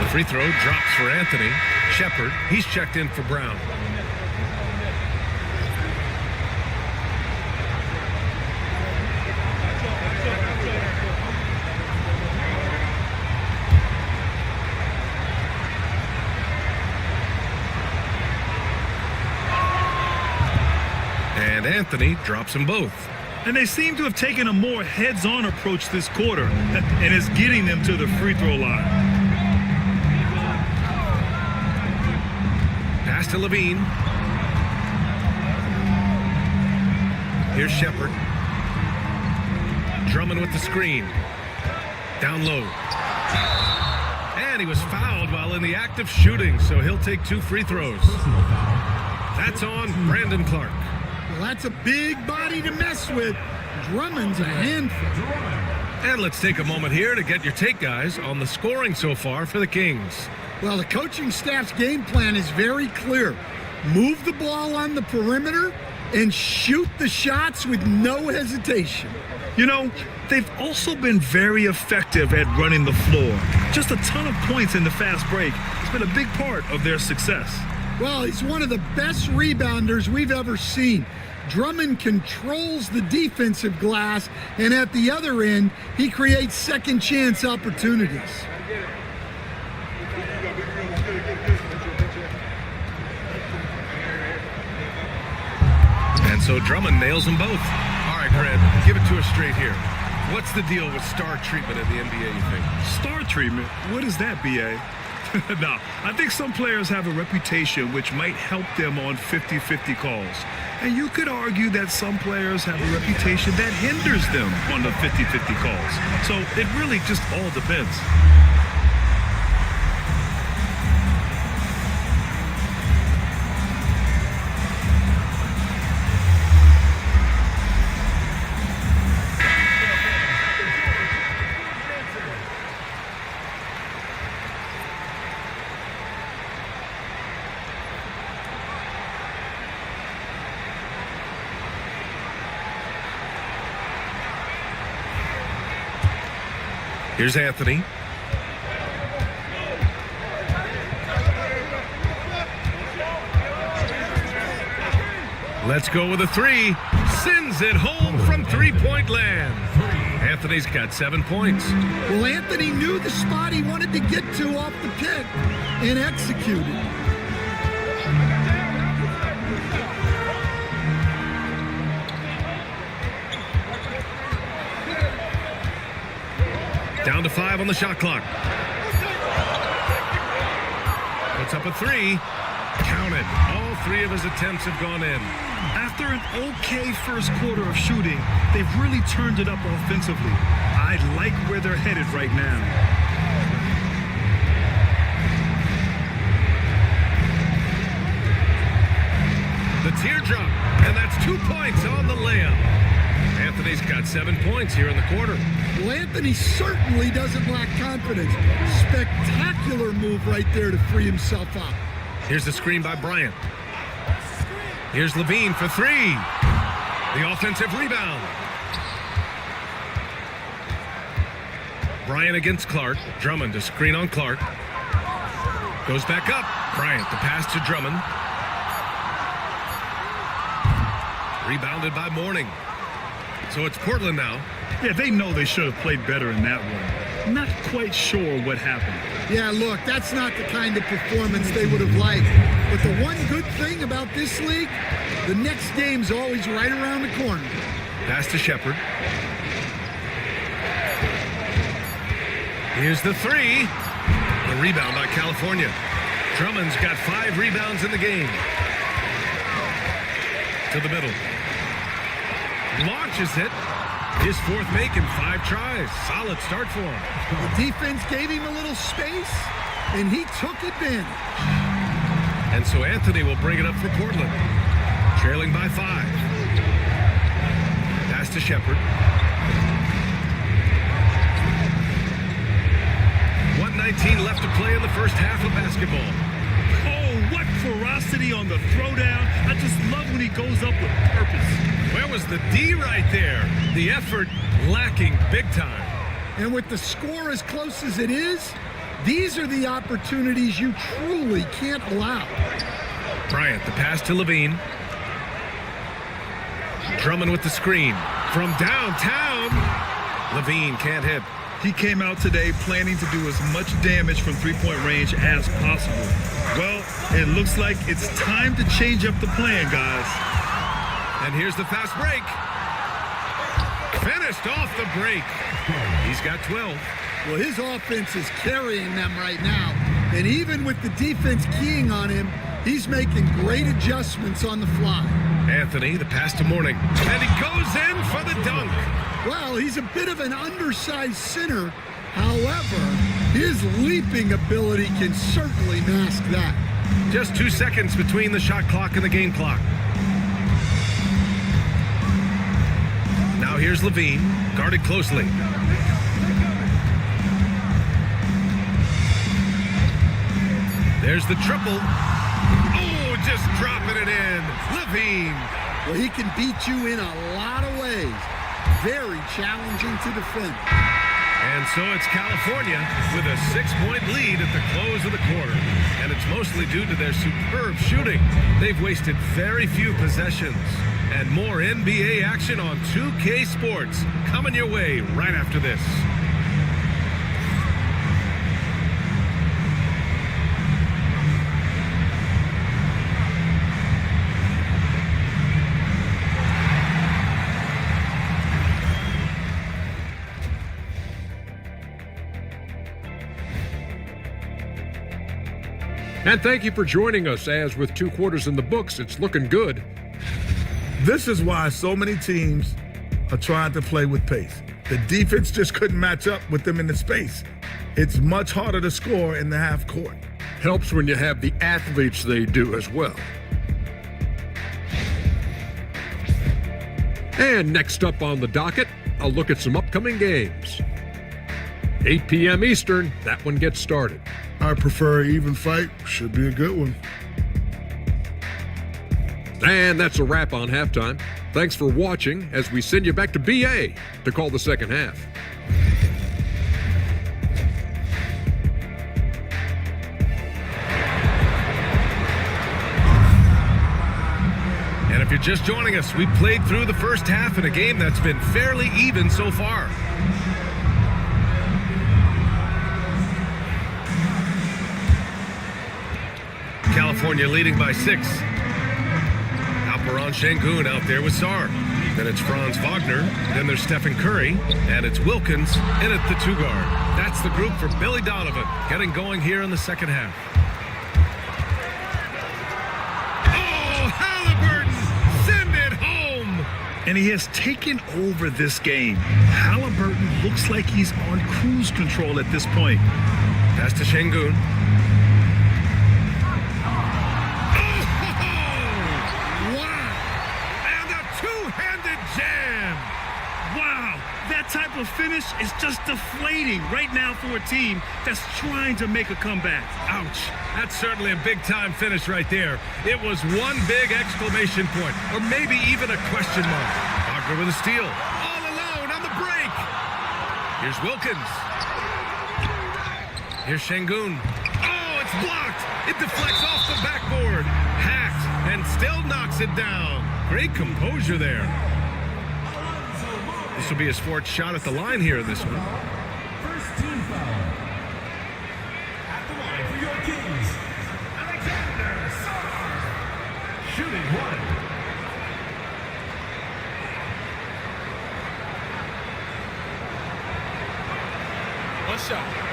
The free throw drops for Anthony. Shepard, he's checked in for Brown. And Anthony drops them both. And they seem to have taken a more heads-on approach this quarter, and it's getting them to the free throw line. Pass to Levine. Here's Shepard. Drummond with the screen. Down low. And he was fouled while in the act of shooting, so he'll take 2 free throws. That's on Brandon Clark. Well, that's a big body to mess with. Drummond's a handful. And let's take a moment here to get your take, guys, on the scoring so far for the Kings. Well, the coaching staff's game plan is very clear. Move the ball on the perimeter and shoot the shots with no hesitation. You know, they've also been very effective at running the floor. Just a ton of points in the fast break. It's been a big part of their success. Well, he's one of the best rebounders we've ever seen. Drummond controls the defensive glass, and at the other end, he creates second chance opportunities. And so Drummond nails them both. All right, Grant, give it to us straight here. What's the deal with star treatment in the NBA, you think? Star treatment? What is that, B.A.? No, I think some players have a reputation which might help them on 50-50 calls. And you could argue that some players have a reputation that hinders them on the 50-50 calls. So it really just all depends. Here's Anthony. Let's go with a 3. Sends it home from three-point land. Anthony's got 7 points. Well, Anthony knew the spot he wanted to get to off the pick and executed. Down to 5 on the shot clock. Puts up a 3. Count it. All 3 of his attempts have gone in. After an okay first quarter of shooting, they've really turned it up offensively. I like where they're headed right now. The teardrop, and that's 2 points on the layup. Anthony's got 7 points here in the quarter. Well, Anthony certainly doesn't lack confidence. Spectacular move right there to free himself up. Here's the screen by Bryant. Here's Levine for 3. The offensive rebound. Bryant against Clark. Drummond to screen on Clark. Goes back up. Bryant, the pass to Drummond. Rebounded by Mourning. So it's Portland now. Yeah, they know they should have played better in that one. Not quite sure what happened. Yeah, look, that's not the kind of performance they would have liked. But the one good thing about this league, the next game's always right around the corner. Pass to Shepard. Here's the 3. The rebound by California. Drummond's got 5 rebounds in the game. To the middle. Launches it. His 4th make in 5 tries. Solid start for him. The defense gave him a little space, and he took advantage. And so Anthony will bring it up for Portland. Trailing by 5. Pass to Shepard. 1:19 left to play in the first half of basketball. Oh, what ferocity on the throwdown. I just love when he goes up with purpose. Where was the D right there? The effort lacking big time. And with the score as close as it is, these are the opportunities you truly can't allow. Bryant, the pass to Levine. Drummond with the screen. From downtown, Levine can't hit. He came out today planning to do as much damage from three-point range as possible. Well, it looks like it's time to change up the plan, guys. And here's the fast break. Finished off the break. He's got 12. Well, his offense is carrying them right now. And even with the defense keying on him, he's making great adjustments on the fly. Anthony, the pass to Mourning. And he goes in for the dunk. Well, he's a bit of an undersized center. However, his leaping ability can certainly mask that. Just 2 seconds between the shot clock and the game clock. Now here's Levine, guarded closely. There's the triple. Oh, just dropping it in. Levine. Well, he can beat you in a lot of ways. Very challenging to defend. And so it's California with a 6-point lead at the close of the quarter. And it's mostly due to their superb shooting. They've wasted very few possessions. And more NBA action on 2K Sports coming your way right after this. And thank you for joining us, as with 2 quarters in the books, it's looking good. This is why so many teams are trying to play with pace. The defense just couldn't match up with them in the space. It's much harder to score in the half court. Helps when you have the athletes they do as well. And next up on the docket, a look at some upcoming games. 8 p.m. Eastern, that one gets started. I prefer an even fight. Should be a good one. And that's a wrap on halftime. Thanks for watching as we send you back to BA to call the second half. And if you're just joining us, we played through the first half in a game that's been fairly even so far. California leading by 6. Alperon Şengün out there with Sarr. Then it's Franz Wagner. Then there's Stephen Curry. And it's Wilkins in at the 2 guard. That's the group for Billy Donovan getting going here in the second half. Oh, Halliburton! Send it home! And he has taken over this game. Halliburton looks like he's on cruise control at this point. Pass to Şengün. That type of finish is just deflating right now for a team that's trying to make a comeback. Ouch. That's certainly a big-time finish right there. It was one big exclamation point, or maybe even a question mark. Wagner with a steal. All alone on the break. Here's Wilkins. Here's Şengün. Oh, it's blocked. It deflects off the backboard. Hacked and still knocks it down. Great composure there. This will be his 4th shot at the line here in this one. First team foul. At the line for your Kings, Alexander Sarr. Shooting 1. One shot.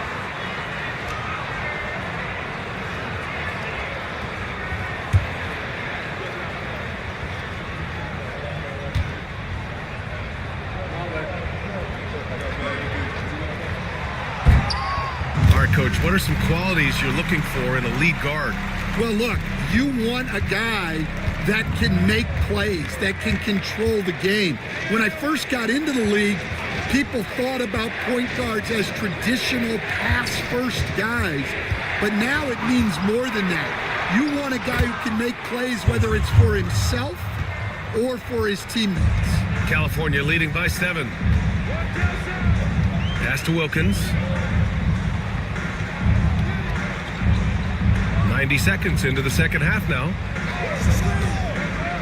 Coach, what are some qualities you're looking for in a lead guard? Well, look, you want a guy that can make plays, that can control the game. When I first got into the league, people thought about point guards as traditional pass-first guys, but now it means more than that. You want a guy who can make plays, whether it's for himself or for his teammates. California leading by 7. Pass to Wilkins. 90 seconds into the second half now.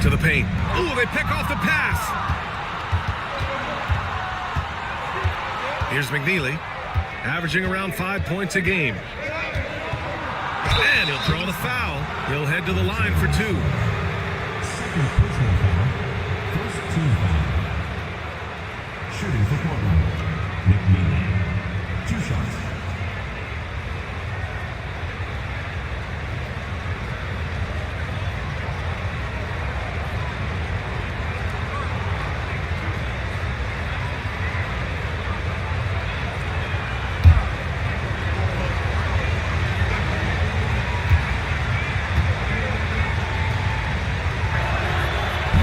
To the paint. Oh, they pick off the pass. Here's McNeely, averaging around 5 points a game. And he'll draw the foul. He'll head to the line for 2. Second personal foul. First team foul. Shooting for Portland, McNeely. 2 shots.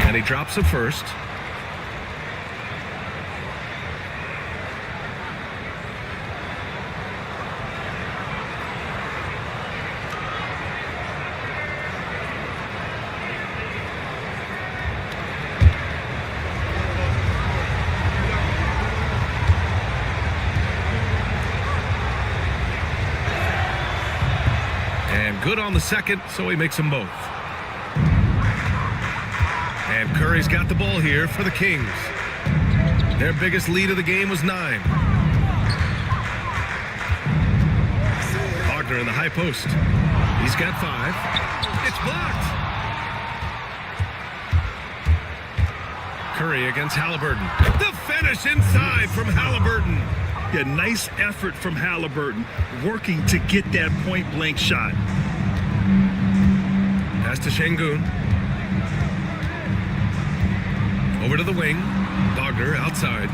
And he drops it first. And good on the second, so he makes them both. And Curry's got the ball here for the Kings. Their biggest lead of the game was 9. Wagner in the high post. He's got 5. It's blocked. Curry against Halliburton. The finish inside from Halliburton. Yeah, nice effort from Halliburton, working to get that point-blank shot. Pass to Şengün. Over to the wing. Wagner outside.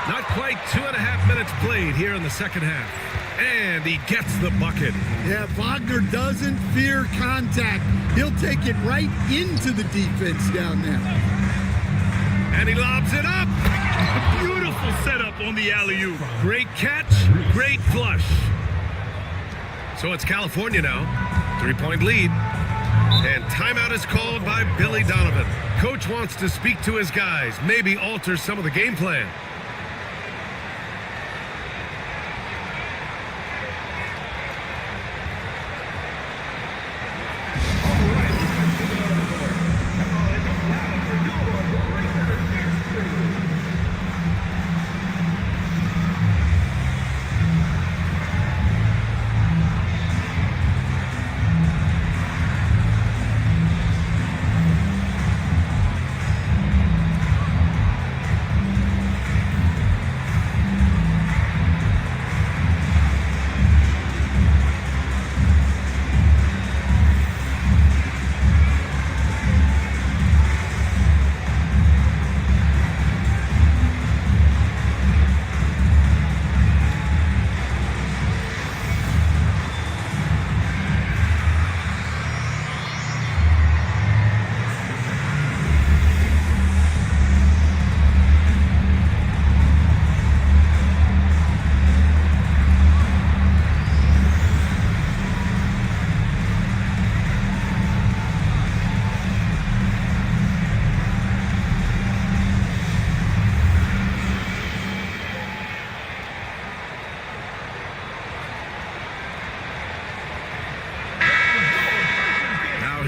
Not quite 2.5 minutes played here in the second half. And he gets the bucket. Yeah, Wagner doesn't fear contact. He'll take it right into the defense down there. And he lobs it up. A beautiful setup on the alley-oop. Great catch, great flush. So it's California now. 3-point lead. And timeout is called by Billy Donovan. Coach wants to speak to his guys, maybe alter some of the game plan.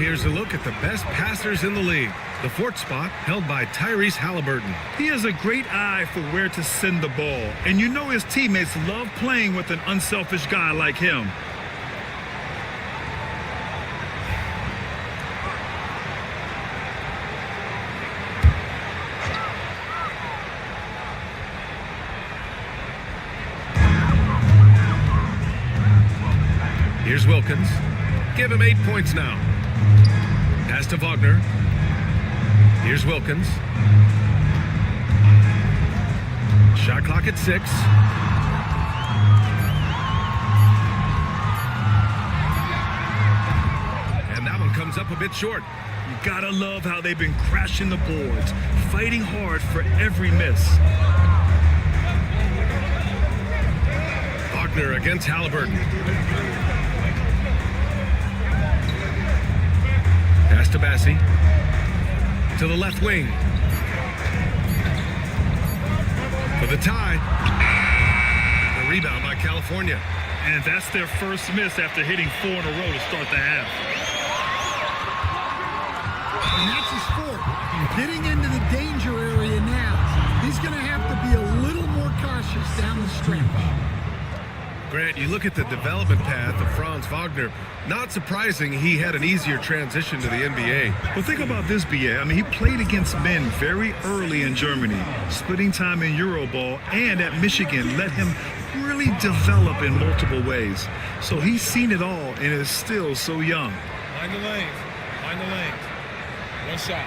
here's a look at the best passers in the league. The fourth spot held by Tyrese Halliburton. He has a great eye for where to send the ball, and you know his teammates love playing with an unselfish guy like him. Here's Wilkins. Give him 8 points now. Pass to Wagner. Here's Wilkins. Shot clock at 6. And that one comes up a bit short. You gotta love how they've been crashing the boards, fighting hard for every miss. Wagner against Halliburton. Pass to Bassi. To the left wing. For the tie. The rebound by California. And that's their first miss after hitting 4 in a row to start the half. And that's his fourth. Getting into the danger area now. He's going to have to be a little more cautious down the stretch. Grant, you look at the development path of Franz Wagner. Not surprising he had an easier transition to the NBA. Well, think about this, BA. I mean, he played against men very early in Germany, splitting time in Euroball, and at Michigan let him really develop in multiple ways. So he's seen it all and is still so young. Mind the lanes. Mind the lanes. One shot.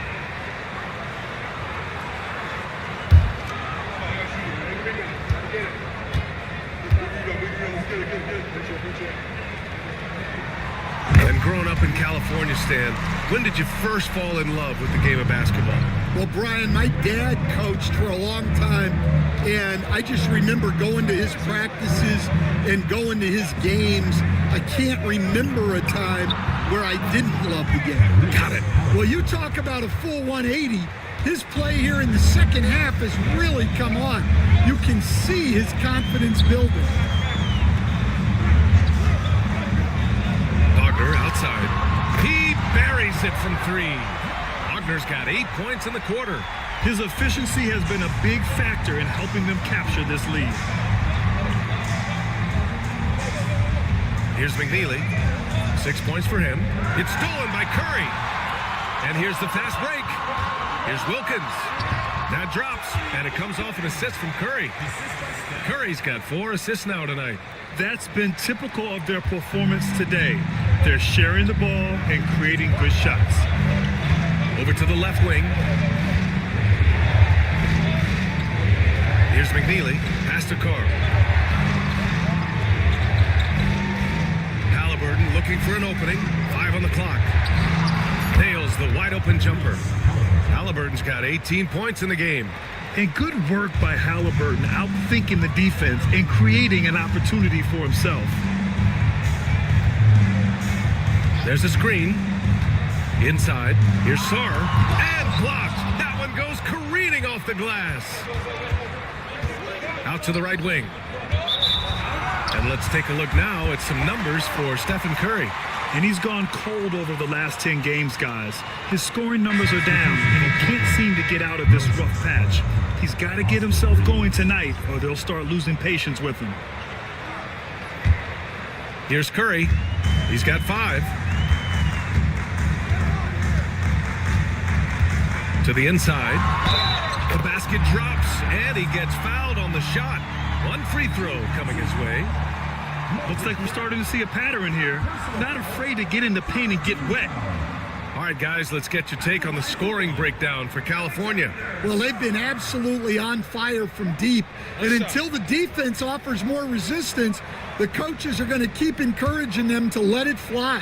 And growing up in California, Stan, when did you first fall in love with the game of basketball? Well, Brian, my dad coached for a long time, and I just remember going to his practices and going to his games. I can't remember a time where I didn't love the game. Got it. Well, you talk about a full 180. His play here in the second half has really come on. You can see his confidence building. Wagner outside. He buries it from 3. Wagner's got 8 points in the quarter. His efficiency has been a big factor in helping them capture this lead. Here's McNeely. 6 points for him. It's stolen by Curry. And here's the fast break. Here's Wilkins. That drops, and it comes off an assist from Curry. Curry's got 4 assists now tonight. That's been typical of their performance today. They're sharing the ball and creating good shots. Over to the left wing. Here's McNeely. Pass to Carr. Halliburton looking for an opening. 5 on the clock. Nails the wide open jumper. Halliburton's got 18 points in the game. And good work by Halliburton, outthinking the defense and creating an opportunity for himself. There's a screen. Inside. Here's Sarr. And blocked. That one goes careening off the glass. Out to the right wing. And let's take a look now at some numbers for Stephen Curry. And he's gone cold over the last 10 games, guys. His scoring numbers are down, and he can't seem to get out of this rough patch. He's got to get himself going tonight, or they'll start losing patience with him. Here's Curry. He's got 5. To the inside. The basket drops, and he gets fouled on the shot. 1 free throw coming his way. Looks like we're starting to see a pattern here. Not afraid to get in the paint and get wet. All right, guys, let's get your take on the scoring breakdown for California. Well, they've been absolutely on fire from deep. And until the defense offers more resistance, the coaches are going to keep encouraging them to let it fly.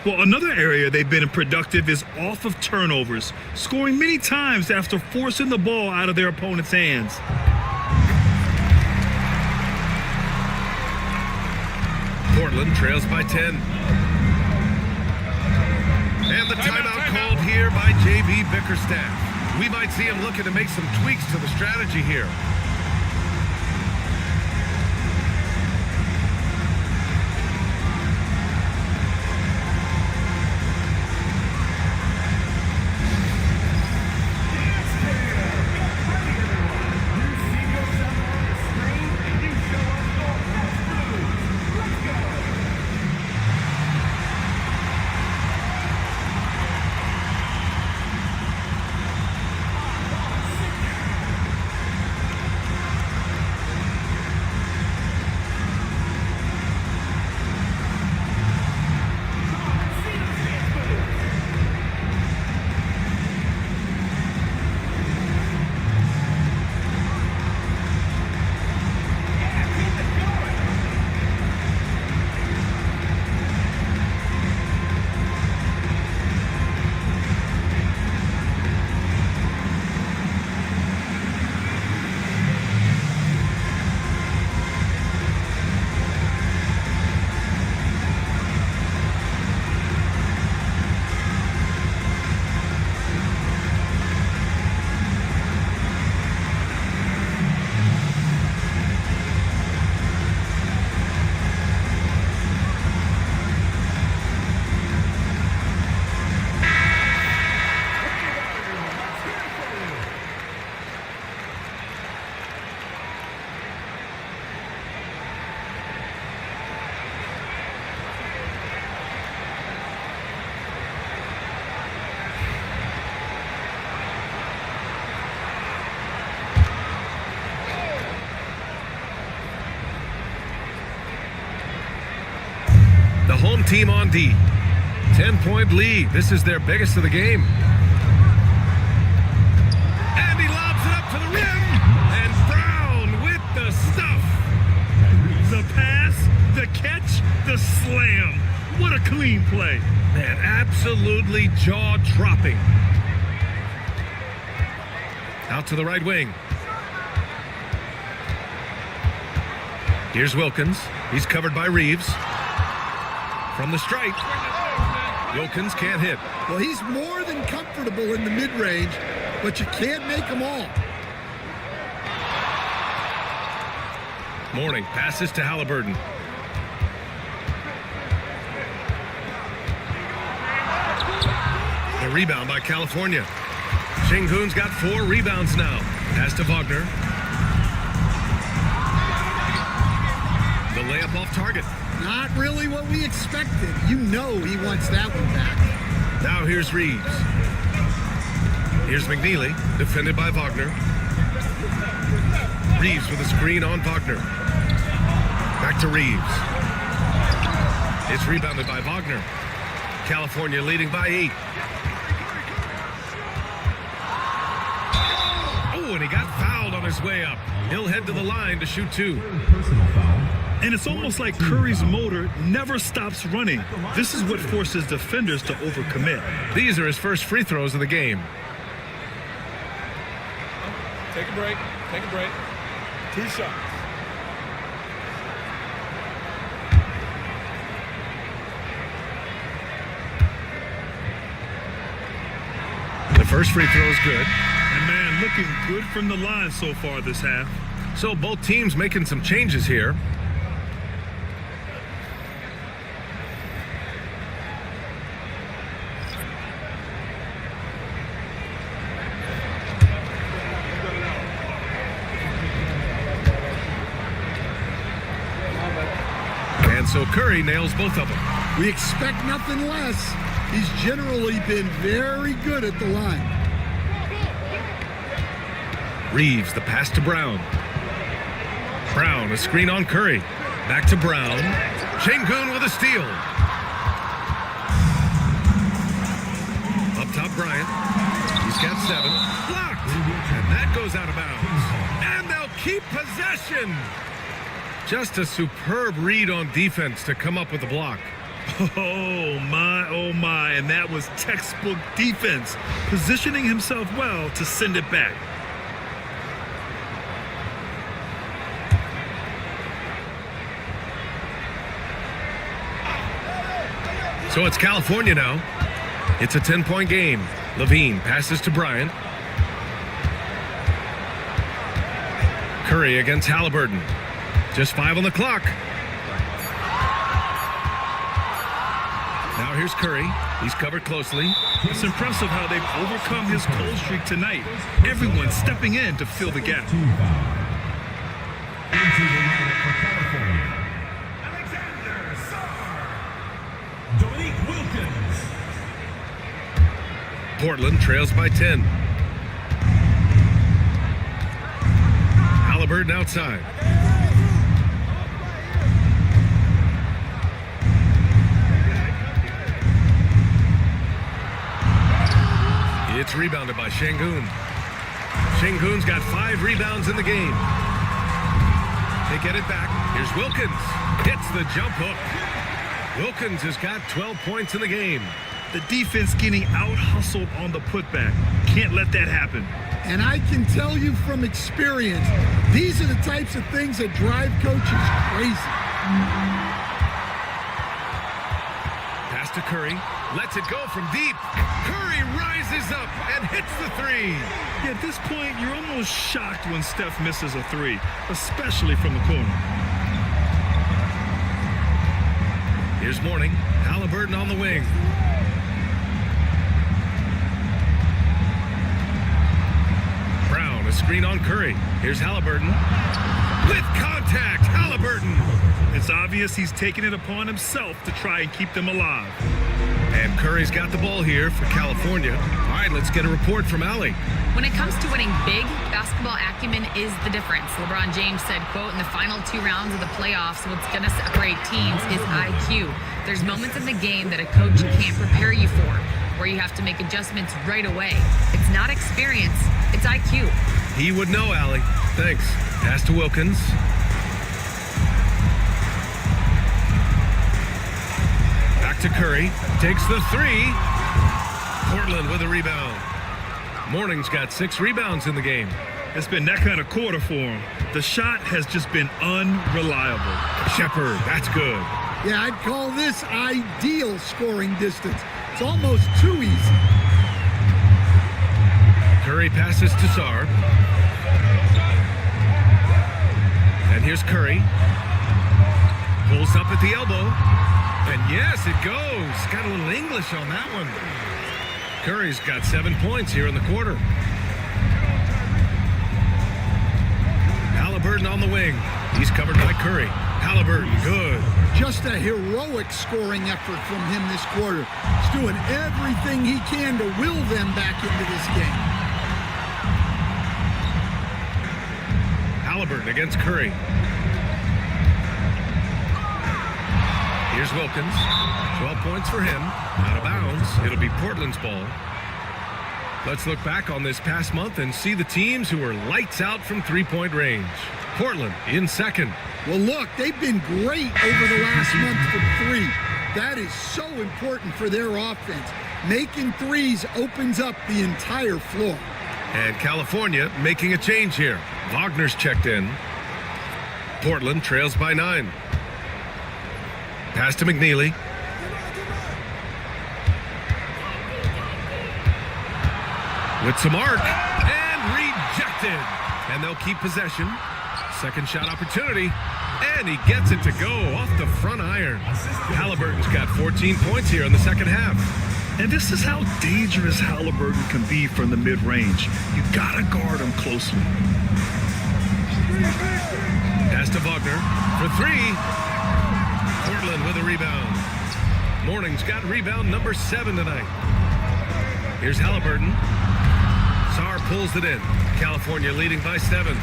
Well, another area they've been productive is off of turnovers, scoring many times after forcing the ball out of their opponent's hands. Portland trails by 10. And the timeout called here by J.B. Bickerstaff. We might see him looking to make some tweaks to the strategy here. the home team on D. 10-point lead. This is their biggest of the game. And he lobs it up to the rim. And Brown with the stuff. The pass, the catch, the slam. What a clean play. Man, absolutely jaw-dropping. Out to the right wing. Here's Wilkins. He's covered by Reeves. From the stripe. Wilkins can't hit. Well, he's more than comfortable in the mid-range, but you can't make them all. Mourning passes to Halliburton. A rebound by California. Şengün's got 4 rebounds now. Pass to Wagner. The layup off target. Not really what we expected. You know he wants that one back. Now here's Reeves. Here's McNeely, defended by Wagner. Reeves with a screen on Wagner. Back to Reeves. It's rebounded by Wagner. California leading by 8. Oh, and he got fouled on his way up. He'll head to the line to shoot 2. And it's almost like Curry's motor never stops running. This is what forces defenders to overcommit. These are his first free throws of the game. Take a break. Take a break. 2 shots. The first free throw is good. And man, looking good from the line so far this half. So both teams making some changes here. And so Curry nails both of them. We expect nothing less. He's generally been very good at the line. Reeves, the pass to Brown. Brown, a screen on Curry. Back to Brown. Şengün with a steal. Up top, Bryant. He's got 7. Blocked. And that goes out of bounds. And they'll keep possession. Just a superb read on defense to come up with the block. Oh my, and that was textbook defense, positioning himself well to send it back. So it's California now. It's a 10-point game. Levine passes to Bryant. Curry against Halliburton. Just 5 on the clock. Now here's Curry. He's covered closely. It's impressive how they've overcome his cold streak tonight. Everyone stepping in to fill the gap. Into the lineup for California, Alexander Sarr, Dominique Wilkins. Portland trails by 10. Halliburton outside. It's rebounded by Şengün. Şengün's got 5 rebounds in the game. They get it back. Here's Wilkins. Hits the jump hook. Wilkins has got 12 points in the game. The defense getting out-hustled on the putback. Can't let that happen. And I can tell you from experience, these are the types of things that drive coaches crazy. Pass to Curry. Lets it go from deep. Curry rises up and hits the 3. Yeah, at this point, you're almost shocked when Steph misses a 3, especially from the corner. Here's Mourning. Halliburton on the wing. Brown, a screen on Curry. Here's Halliburton. With contact, Halliburton. It's obvious he's taking it upon himself to try and keep them alive. And Curry's got the ball here for California. All right, let's get a report from Allie. When it comes to winning big, basketball acumen is the difference. LeBron James said, quote, in the final 2 rounds of the playoffs, what's going to separate teams is IQ. There's moments in the game that a coach can't prepare you for, where you have to make adjustments right away. It's not experience, it's IQ. He would know, Allie. Thanks. Pass to Wilkins. Back to Curry. Takes the 3. Portland with a rebound. Morning's got 6 rebounds in the game. It's been that kind of quarter for him. The shot has just been unreliable. Shepard, that's good. Yeah, I'd call this ideal scoring distance. It's almost too easy. Curry passes to Sarr. And here's Curry. Pulls up at the elbow. And yes, it goes. Got a little English on that one. Curry's got 7 points here in the quarter. Halliburton on the wing. He's covered by Curry. Halliburton, good. Just a heroic scoring effort from him this quarter. He's doing everything he can to will them back into this game. Halliburton against Curry. Here's Wilkins. 12 points for him. Out of bounds. It'll be Portland's ball. Let's look back on this past month and see the teams who were lights out from three-point range. Portland in second. Well, look, they've been great over the last month from 3. That is so important for their offense. Making threes opens up the entire floor. And California making a change here. Wagner's checked in. Portland trails by 9. Pass to McNeely. With some arc. And rejected. And they'll keep possession. Second shot opportunity. And he gets it to go off the front iron. Halliburton's got 14 points here in the second half. And this is how dangerous Halliburton can be from the mid-range. You gotta guard him closely. Pass to Wagner for 3. Portland with a rebound. Morning's got rebound number 7 tonight. Here's Halliburton. Sarr pulls it in. California leading by 7.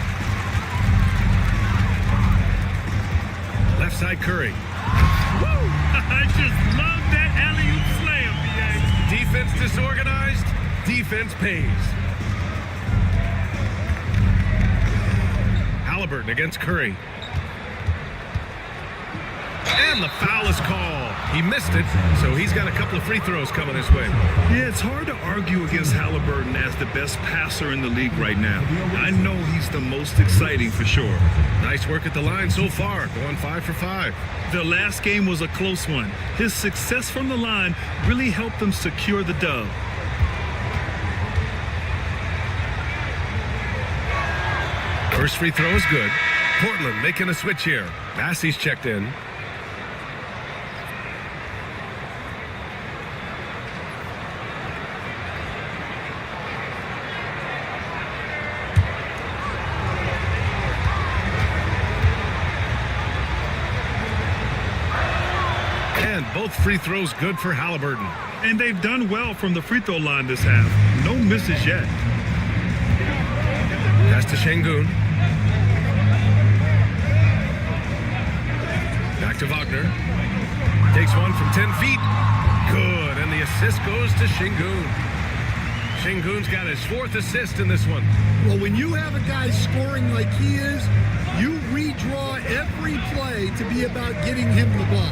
Left side Curry. Woo! I just love that alley-oop slam, BA. Defense disorganized. Defense pays. Halliburton against Curry. And the foul is called. He missed it, so he's got a couple of free throws coming his way. Yeah, it's hard to argue against Halliburton as the best passer in the league right now. I know he's the most exciting for sure. Nice work at the line so far, going 5 for 5. The last game was a close one. His success from the line really helped them secure the dub. First free throw is good. Portland making a switch here. Massey's checked in. And both free throws good for Halliburton. And they've done well from the free throw line this half. No misses yet. Pass to Şengün. Back to Wagner. Takes one from 10 feet. Good. And the assist goes to Şengün. Şengün's got his 4th assist in this one. Well, when you have a guy scoring like he is, you redraw every play to be about getting him the ball.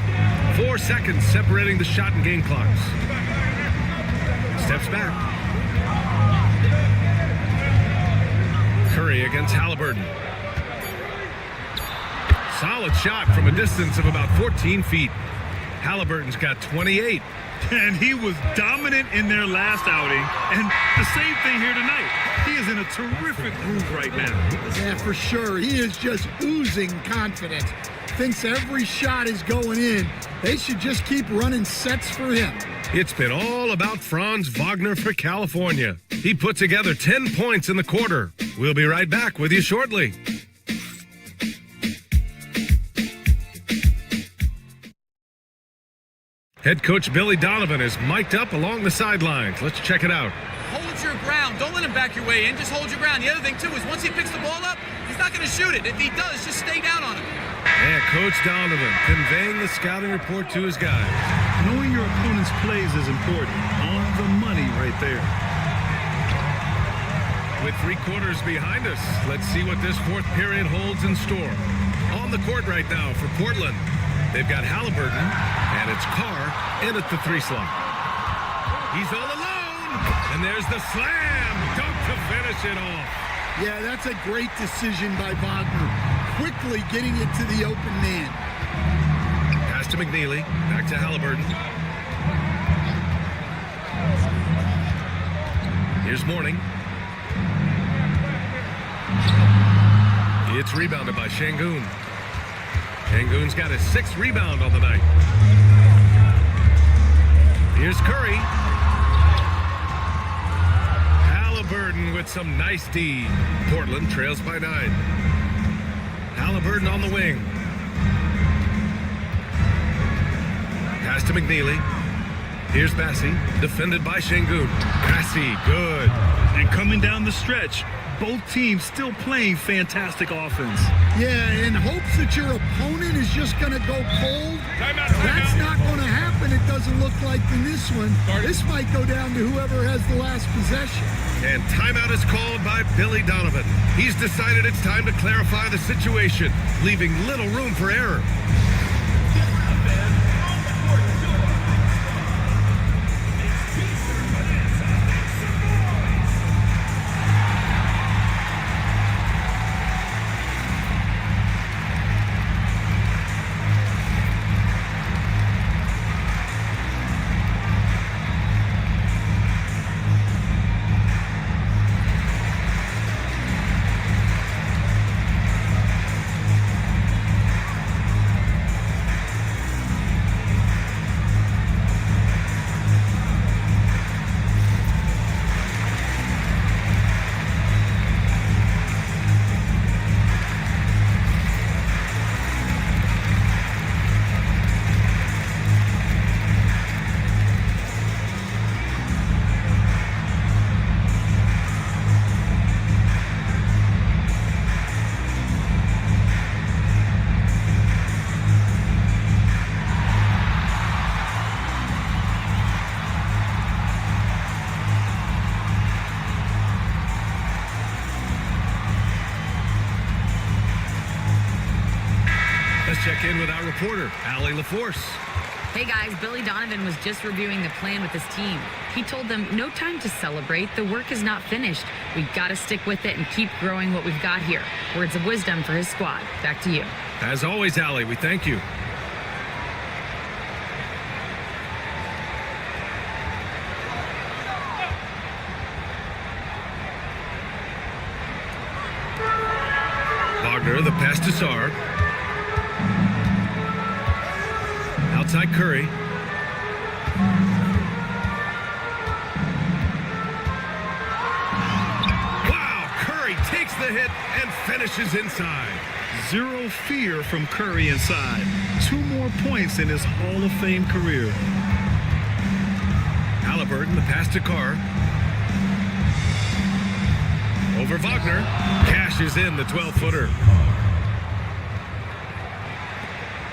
4 seconds separating the shot and game clocks. Steps back. Curry against Halliburton. Solid shot from a distance of about 14 feet. Halliburton's got 28. And he was dominant in their last outing. And the same thing here tonight. He is in a terrific groove right now. Yeah, for sure. He is just oozing confidence. Thinks every shot is going in. They should just keep running sets for him. It's been all about Franz Wagner for California. He put together 10 points in the quarter. We'll be right back with you shortly. Head coach Billy Donovan is mic'd up along the sidelines. Let's check it out. Hold your ground. Don't let him back your way in. Just hold your ground. The other thing, too, is once he picks the ball up, he's not going to shoot it. If he does, just stay down on him. And Coach Donovan conveying the scouting report to his guys. Knowing your opponent's plays is important. On the money right there. With 3 quarters behind us, let's see what this fourth period holds in store. On the court right now for Portland, they've got Halliburton, and it's Carr in at the 3 slot. He's all alone, and there's the slam dunk to finish it off. Yeah, that's a great decision by Wagner. Quickly getting it to the open man. Pass to McNeely, back to Halliburton. Here's Mourning. It's rebounded by Şengün. Şengün's got his 6th rebound on the night. Here's Curry. Halliburton with some nice D. Portland trails by 9. Halliburton on the wing. Pass to McNeely. Here's Bassey, defended by Şengün. Bassey, good. And coming down the stretch, both teams still playing fantastic offense. Yeah, in hopes that your opponent is just going to go cold. That's not going to happen, it doesn't look like in this one. This might go down to whoever has the last possession. And timeout is called by Billy Donovan. He's decided it's time to clarify the situation, leaving little room for error. Check in with our reporter, Allie LaForce. Hey guys, Billy Donovan was just reviewing the plan with his team. He told them no time to celebrate. The work is not finished. We've got to stick with it and keep growing what we've got here. Words of wisdom for his squad. Back to you. As always, Allie, we thank you. Wagner, the pass to Sarr. Outside Curry. Wow, Curry takes the hit and finishes inside. Zero fear from Curry inside. 2 more points in his Hall of Fame career. Halliburton, the pass to Carr. Over Wagner. Cashes in the 12-footer.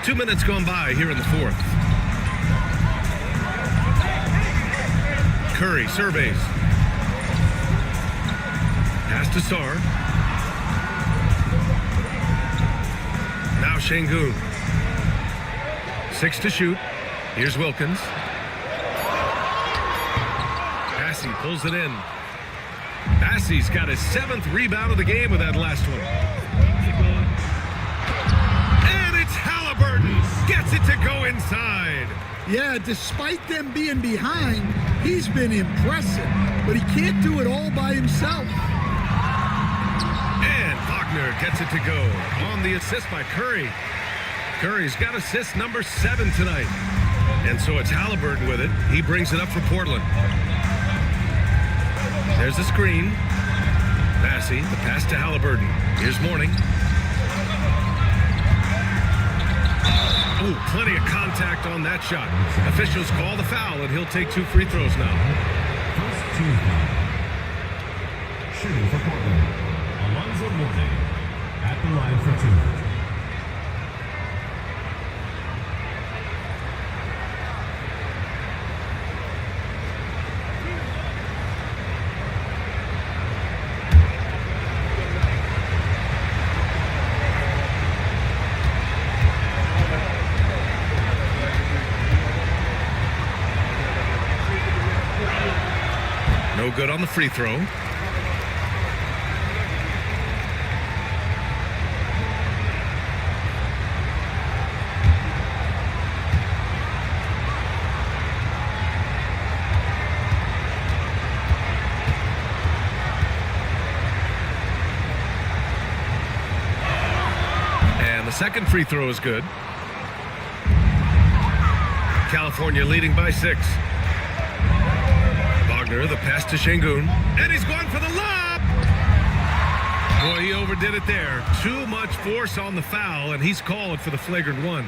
2 minutes gone by here in the 4th. Curry surveys. Pass to Sarr. Now Şengün. 6 to shoot. Here's Wilkins. Bassey pulls it in. Bassey's got his 7th rebound of the game with that last one. And it's Halliburton. Gets it to go inside. Yeah, despite them being behind, he's been impressive, but he can't do it all by himself. And Wagner gets it to go on the assist by Curry. Curry's got assist number 7 tonight. And so it's Halliburton with it. He brings it up for Portland. There's the screen. Bassey, the pass to Halliburton. Here's Mourning. Oh, plenty of contact on that shot. Officials call the foul, and he'll take 2 free throws now. First team foul. Shooting for Portland, Alonzo Mourning at the line for 2. No good on the free throw. And the second free throw is good. California leading by 6. The pass to Şengün, and he's going for the lob. Boy, he overdid it there. Too much force on the foul, and he's called for the flagrant 1.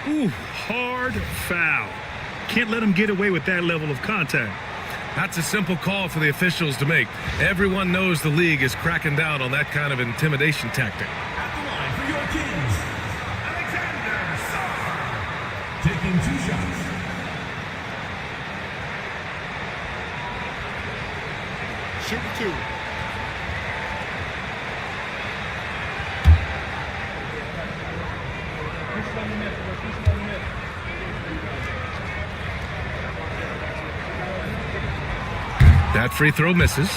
Ooh, hard foul. Can't let him get away with that level of contact. That's a simple call for the officials to make. Everyone knows the league is cracking down on that kind of intimidation tactic. At the line for your Kings, Alexander Sarr. Taking 2 shots. Shoot 2. That free throw misses.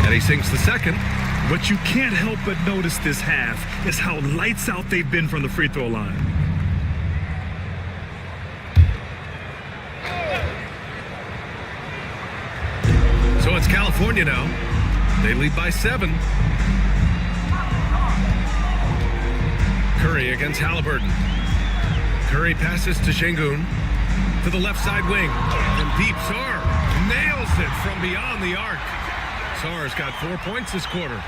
And he sinks the second. What you can't help but notice this half is how lights out they've been from the free throw line. So it's California now. They lead by 7. Curry against Halliburton. Curry passes to Şengün. To the left side wing. From deep, Sarr nails it from beyond the arc. Sarr's got 4 points this quarter.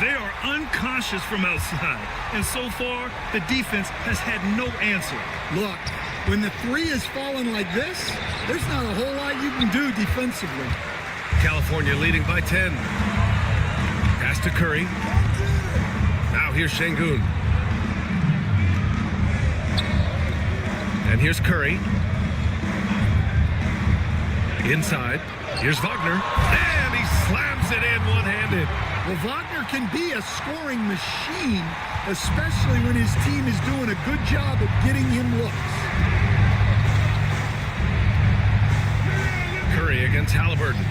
They are unconscious from outside, and so far, the defense has had no answer. Look, when the 3 is falling like this, there's not a whole lot you can do defensively. California leading by 10. Pass to Curry. Now here's Şengün. And here's Curry. Inside. Here's Wagner. And he slams it in one-handed. Well, Wagner can be a scoring machine, especially when his team is doing a good job of getting him looks. Curry against Halliburton.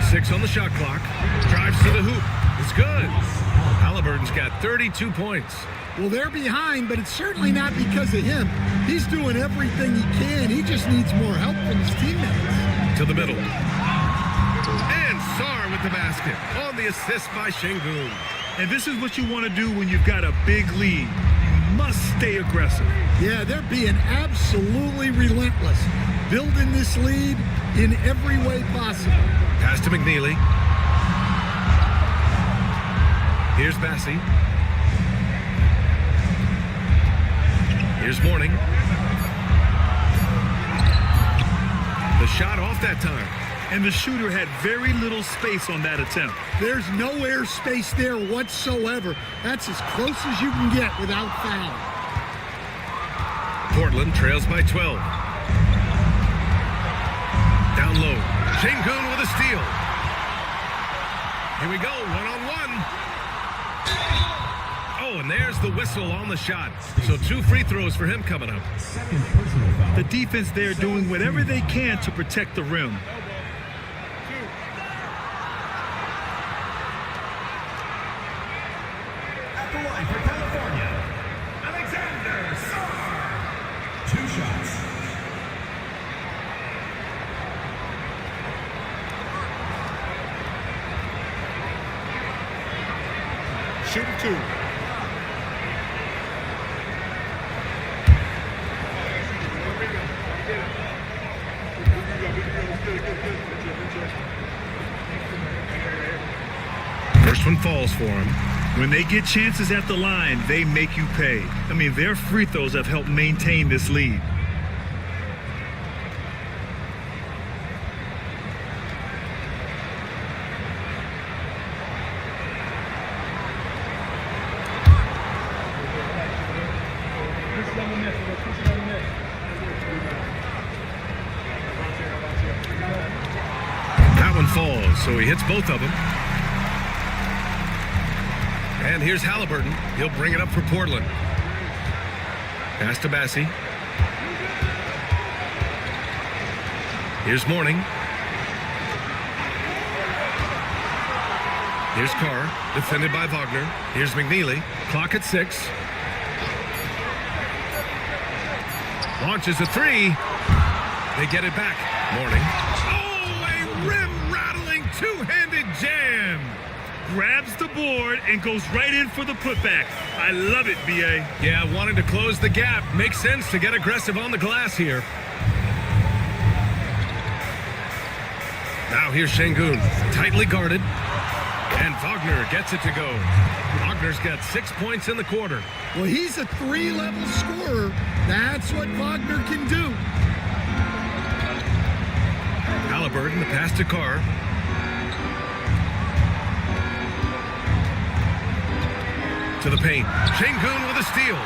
Six on the shot clock. Drives to the hoop. It's good. Halliburton's got 32 points. Well, they're behind, but it's certainly not because of him. He's doing everything he can. He just needs more help from his teammates. To the middle. And Sarr with the basket on the assist by Şengün. And this is what you want to do when you've got a big lead. You must stay aggressive. Yeah, they're being absolutely relentless, building this lead in every way possible. Pass to McNeely. Here's Bassey. Here's Mourning. The shot off that time. And the shooter had very little space on that attempt. There's no air space there whatsoever. That's as close as you can get without foul. Portland trails by 12. Down low. Şengün with a steal. Here we go, one-on-one. Oh, and there's the whistle on the shot. So 2 free throws for him coming up. The defense there doing whatever they can to protect the rim. At the line for California, Alexander Sarr. 2 shots. Shoot of 2. First one falls for him. When they get chances at the line, they make you pay. I mean, their free throws have helped maintain this lead. That one falls, so he hits both of them. And here's Halliburton. He'll bring it up for Portland. Pass to Bassi. Here's Mourning. Here's Carr, defended by Wagner. Here's McNeely. Clock at 6. Launches a 3. They get it back. Mourning. Oh, a rim-rattling two-handed jam. Grabs the board and goes right in for the putback. I love it, B.A. Yeah, wanting to close the gap. Makes sense to get aggressive on the glass here. Now here's Şengün, tightly guarded. And Wagner gets it to go. Wagner's got 6 points in the quarter. Well, he's a 3-level scorer. That's what Wagner can do. Halliburton, the pass to Carr. To the paint. Şengün with a steal.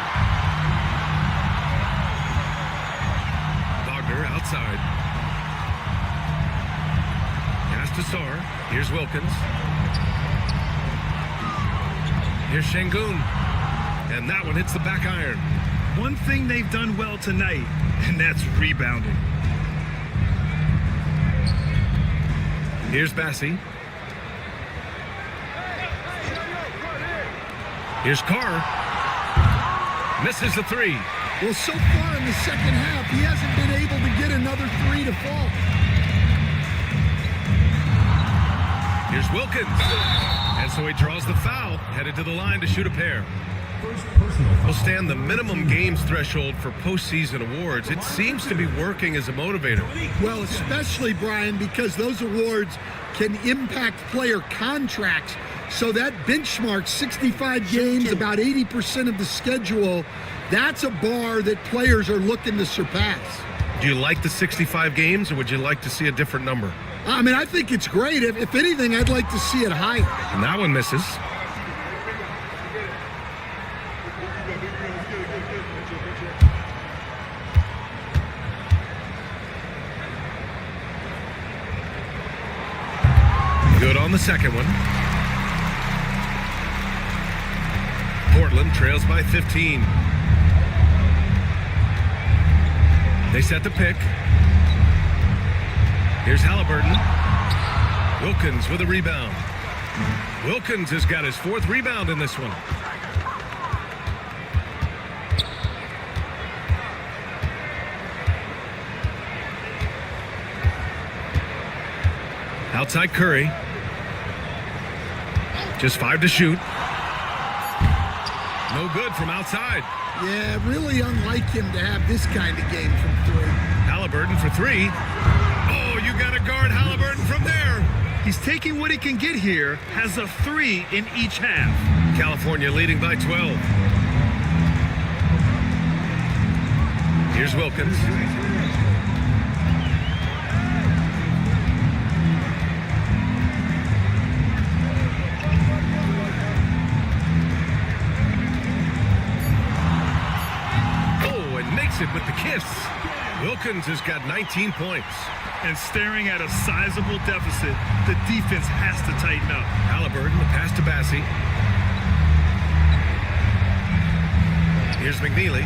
Wagner outside. Pass to Sarr. Here's Wilkins. Here's Şengün. And that one hits the back iron. One thing they've done well tonight, and that's rebounding. Here's Bassi. Here's Carr. Misses the 3. Well, so far in the second half, he hasn't been able to get another 3 to fall. Here's Wilkins. And so he draws the foul, headed to the line to shoot a pair. Will stand the minimum games threshold for postseason awards. It seems to be working as a motivator. Well, especially, Brian, because those awards can impact player contracts. So that benchmark, 65 games, about 80% of the schedule, that's a bar that players are looking to surpass. Do you like the 65 games, or would you like to see a different number? I mean, I think it's great. If anything, I'd like to see it higher. And that one misses. Good on the second one. Portland trails by 15. They set the pick. Here's Halliburton. Wilkins with a rebound. Wilkins has got his 4th rebound in this one. Outside Curry. Just 5 to shoot. No good from outside. Yeah, really unlike him to have this kind of game from 3. Halliburton for 3. Oh, you got to guard Halliburton from there. He's taking what he can get here, has a 3 in each half. California leading by 12. Here's Wilkins. It with the kiss. Wilkins has got 19 points. And staring at a sizable deficit, the defense has to tighten up. Halliburton, the pass to Bassi. Here's McNeely.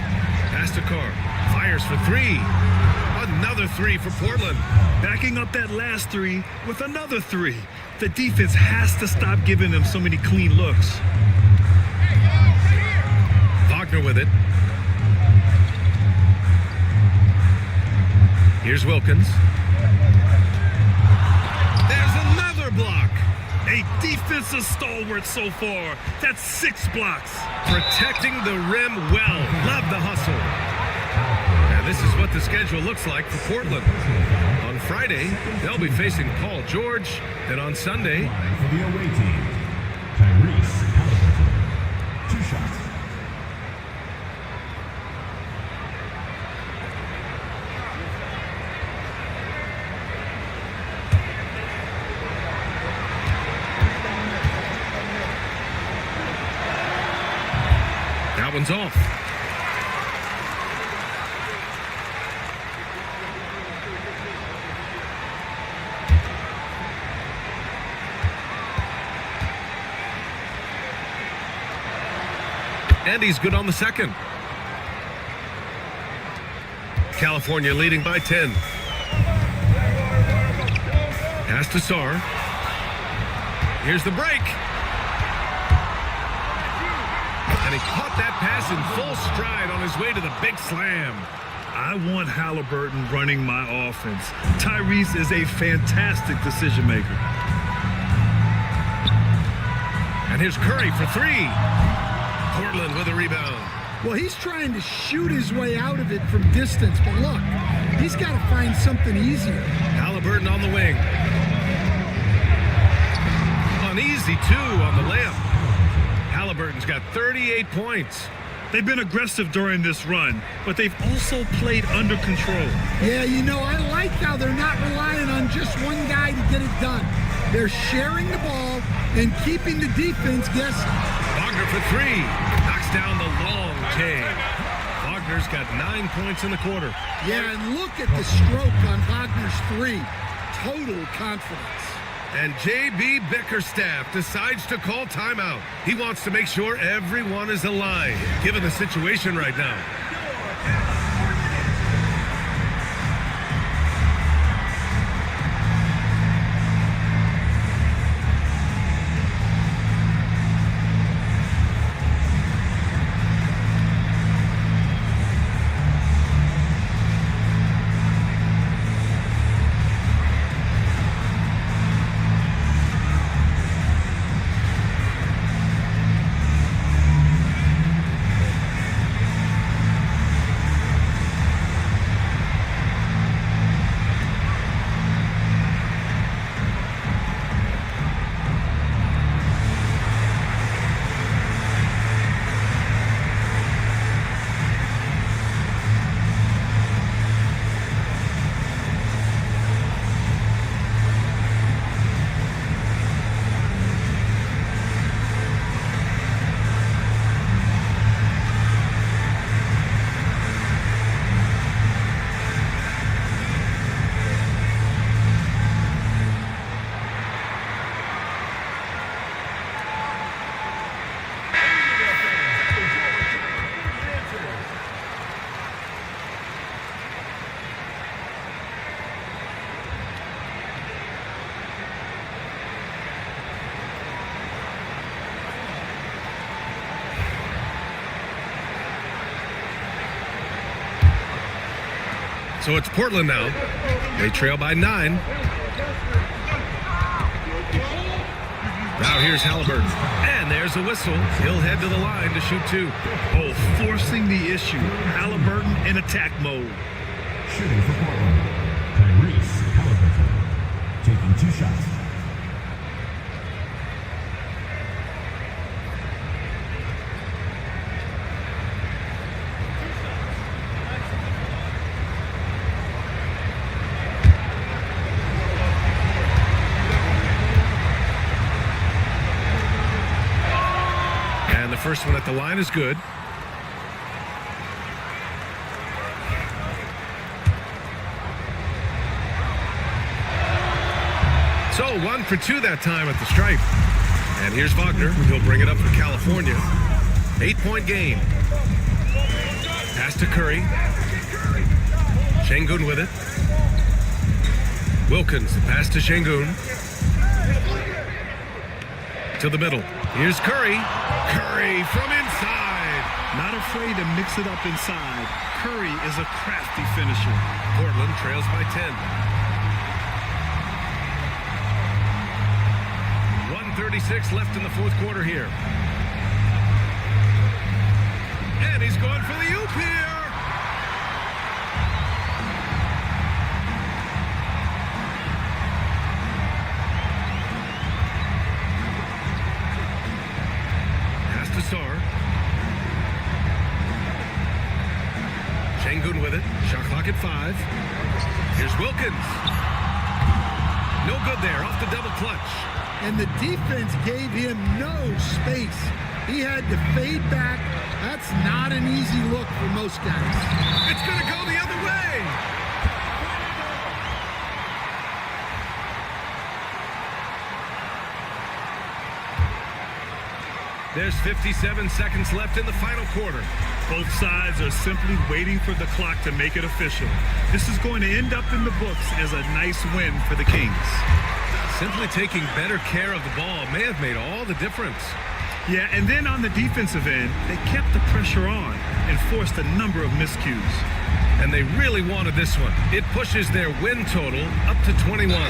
Pass to Carr. Fires for 3. Another 3 for Portland. Backing up that last 3 with another 3. The defense has to stop giving them so many clean looks. Wagner with it. Here's Wilkins. There's another block. A defensive stalwart so far. That's 6 blocks. Protecting the rim well. Love the hustle. And this is what the schedule looks like for Portland. On Friday, they'll be facing Paul George. Then on Sunday, For the away team, Tyrese Halliburton. 2 shots. that one's off. And he's good on the second. California leading by 10. Pass to Sarr. Here's the break. And he caught that pass in full stride on his way to the big slam. I want Halliburton running my offense. Tyrese is a fantastic decision maker. And here's Curry for 3. Portland with a rebound. Well, he's trying to shoot his way out of it from distance, but look, he's got to find something easier. Halliburton on the wing. An easy 2 on the layup. Halliburton's got 38 points. They've been aggressive during this run, but they've also played under control. Yeah, you know, I like how they're not relying on just one guy to get it done. They're sharing the ball and keeping the defense guessing. Wagner for 3. Knocks down the long K. Wagner's got 9 points in the quarter. Yeah, and look at the stroke on Wagner's 3. Total confidence. And J.B. Bickerstaff decides to call timeout. He wants to make sure everyone is aligned, given the situation right now. So it's Portland now. They trail by 9. Now here's Halliburton. And there's a whistle. He'll head to the line to shoot 2. Oh, forcing the issue. Halliburton in attack mode. Shooting for Portland, Tyrese Halliburton, taking 2 shots. And the first one at the line is good. So 1 for 2 that time at the stripe. And here's Wagner. He'll bring it up for California. 8-point game. Pass to Curry. Şengün with it. Wilkins, the pass to Şengün. To the middle. Here's Curry. Curry from inside. Not afraid to mix it up inside. Curry is a crafty finisher. Portland trails by 10. 2:36 left in the fourth quarter here. And he's going for the oop here. Pass to Sarr. Şengün with it. Shot clock at 5. Here's Wilkins. No good there. Off the double clutch. And the defense gave him no space. He had to fade back. That's not an easy look for most guys. It's going to go the other way. There's 57 seconds left in the final quarter. Both sides are simply waiting for the clock to make it official. This is going to end up in the books as a nice win for the Kings. Simply taking better care of the ball may have made all the difference. Yeah, and then on the defensive end, they kept the pressure on and forced a number of miscues. And they really wanted this one. It pushes their win total up to 21.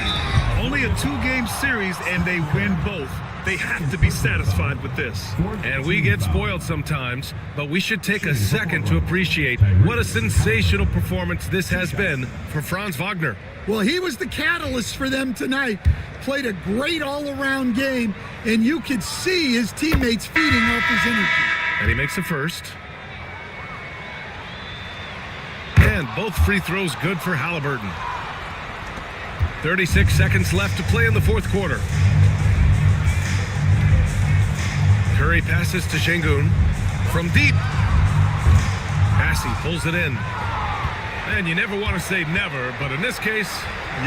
Only a 2-game series, and they win both. They have to be satisfied with this. And we get spoiled sometimes, but we should take a second to appreciate what a sensational performance this has been for Franz Wagner. Well, he was the catalyst for them tonight. Played a great all-around game, and you could see his teammates feeding off his energy. And he makes the first. And both free throws good for Halliburton. 36 seconds left to play in the fourth quarter. Curry passes to Şengün from deep. Passy pulls it in. And you never want to say never, but in this case...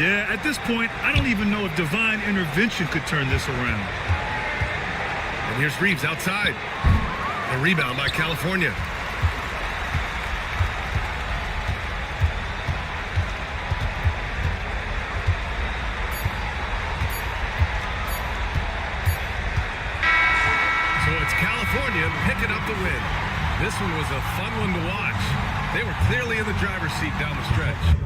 Yeah, at this point, I don't even know if divine intervention could turn this around. And here's Reeves outside. A rebound by California. So it's California picking up the win. This one was a fun one to watch. They were clearly in the driver's seat down the stretch.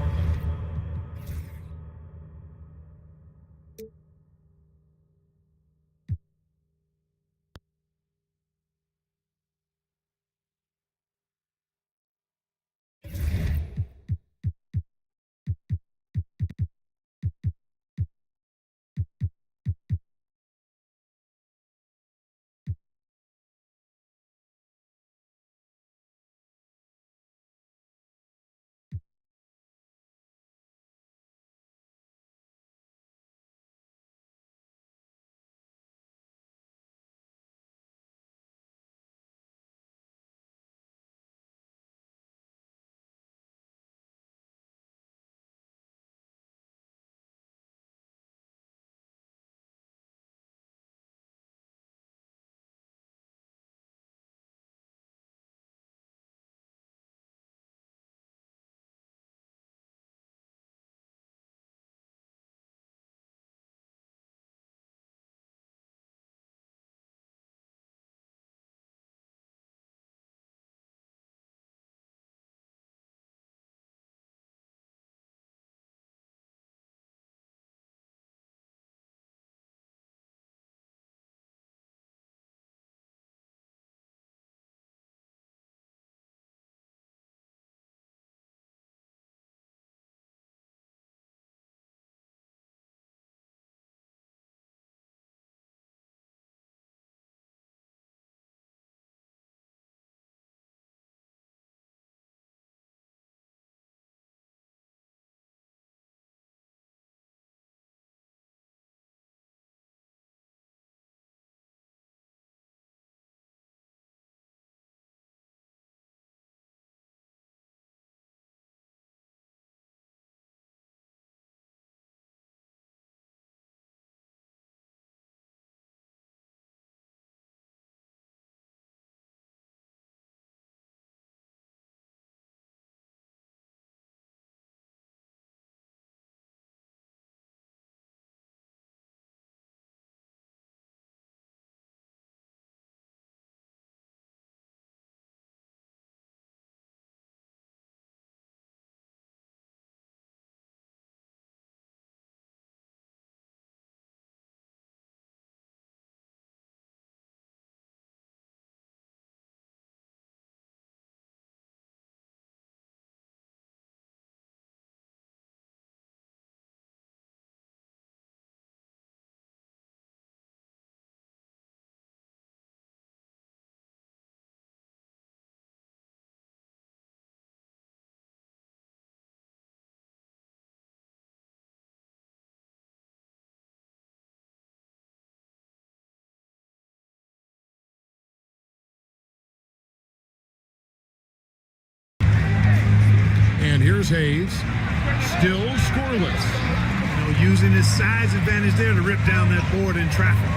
Here's Hayes. Still scoreless. Using his size advantage there to rip down that board in traffic.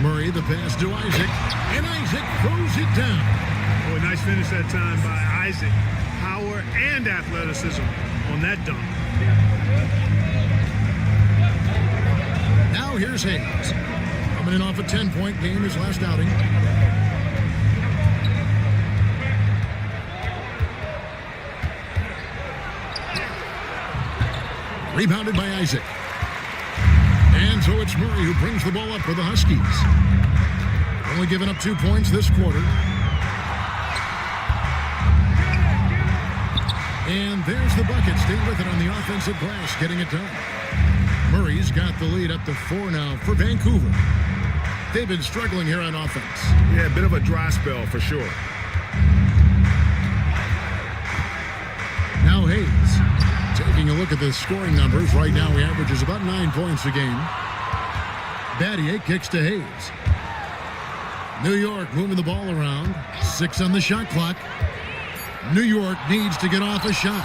Murray, the pass to Isaac. And Isaac throws it down. Boy, nice finish that time by Isaac. Power and athleticism on that dunk. Now here's Hayes. Coming in off a 10-point game his last outing. Rebounded by Isaac. And so it's Murray who brings the ball up for the Huskies. Only giving up 2 points this quarter. And there's the bucket. Stay with it on the offensive glass, getting it done. Murray's got the lead up to 4 now for Vancouver. They've been struggling here on offense. Yeah, a bit of a dry spell for sure. Now Hayes. Taking a look at the scoring numbers, right now he averages about 9 points a game. Battier kicks to Hayes. New York moving the ball around. 6 on the shot clock. New York needs to get off a shot.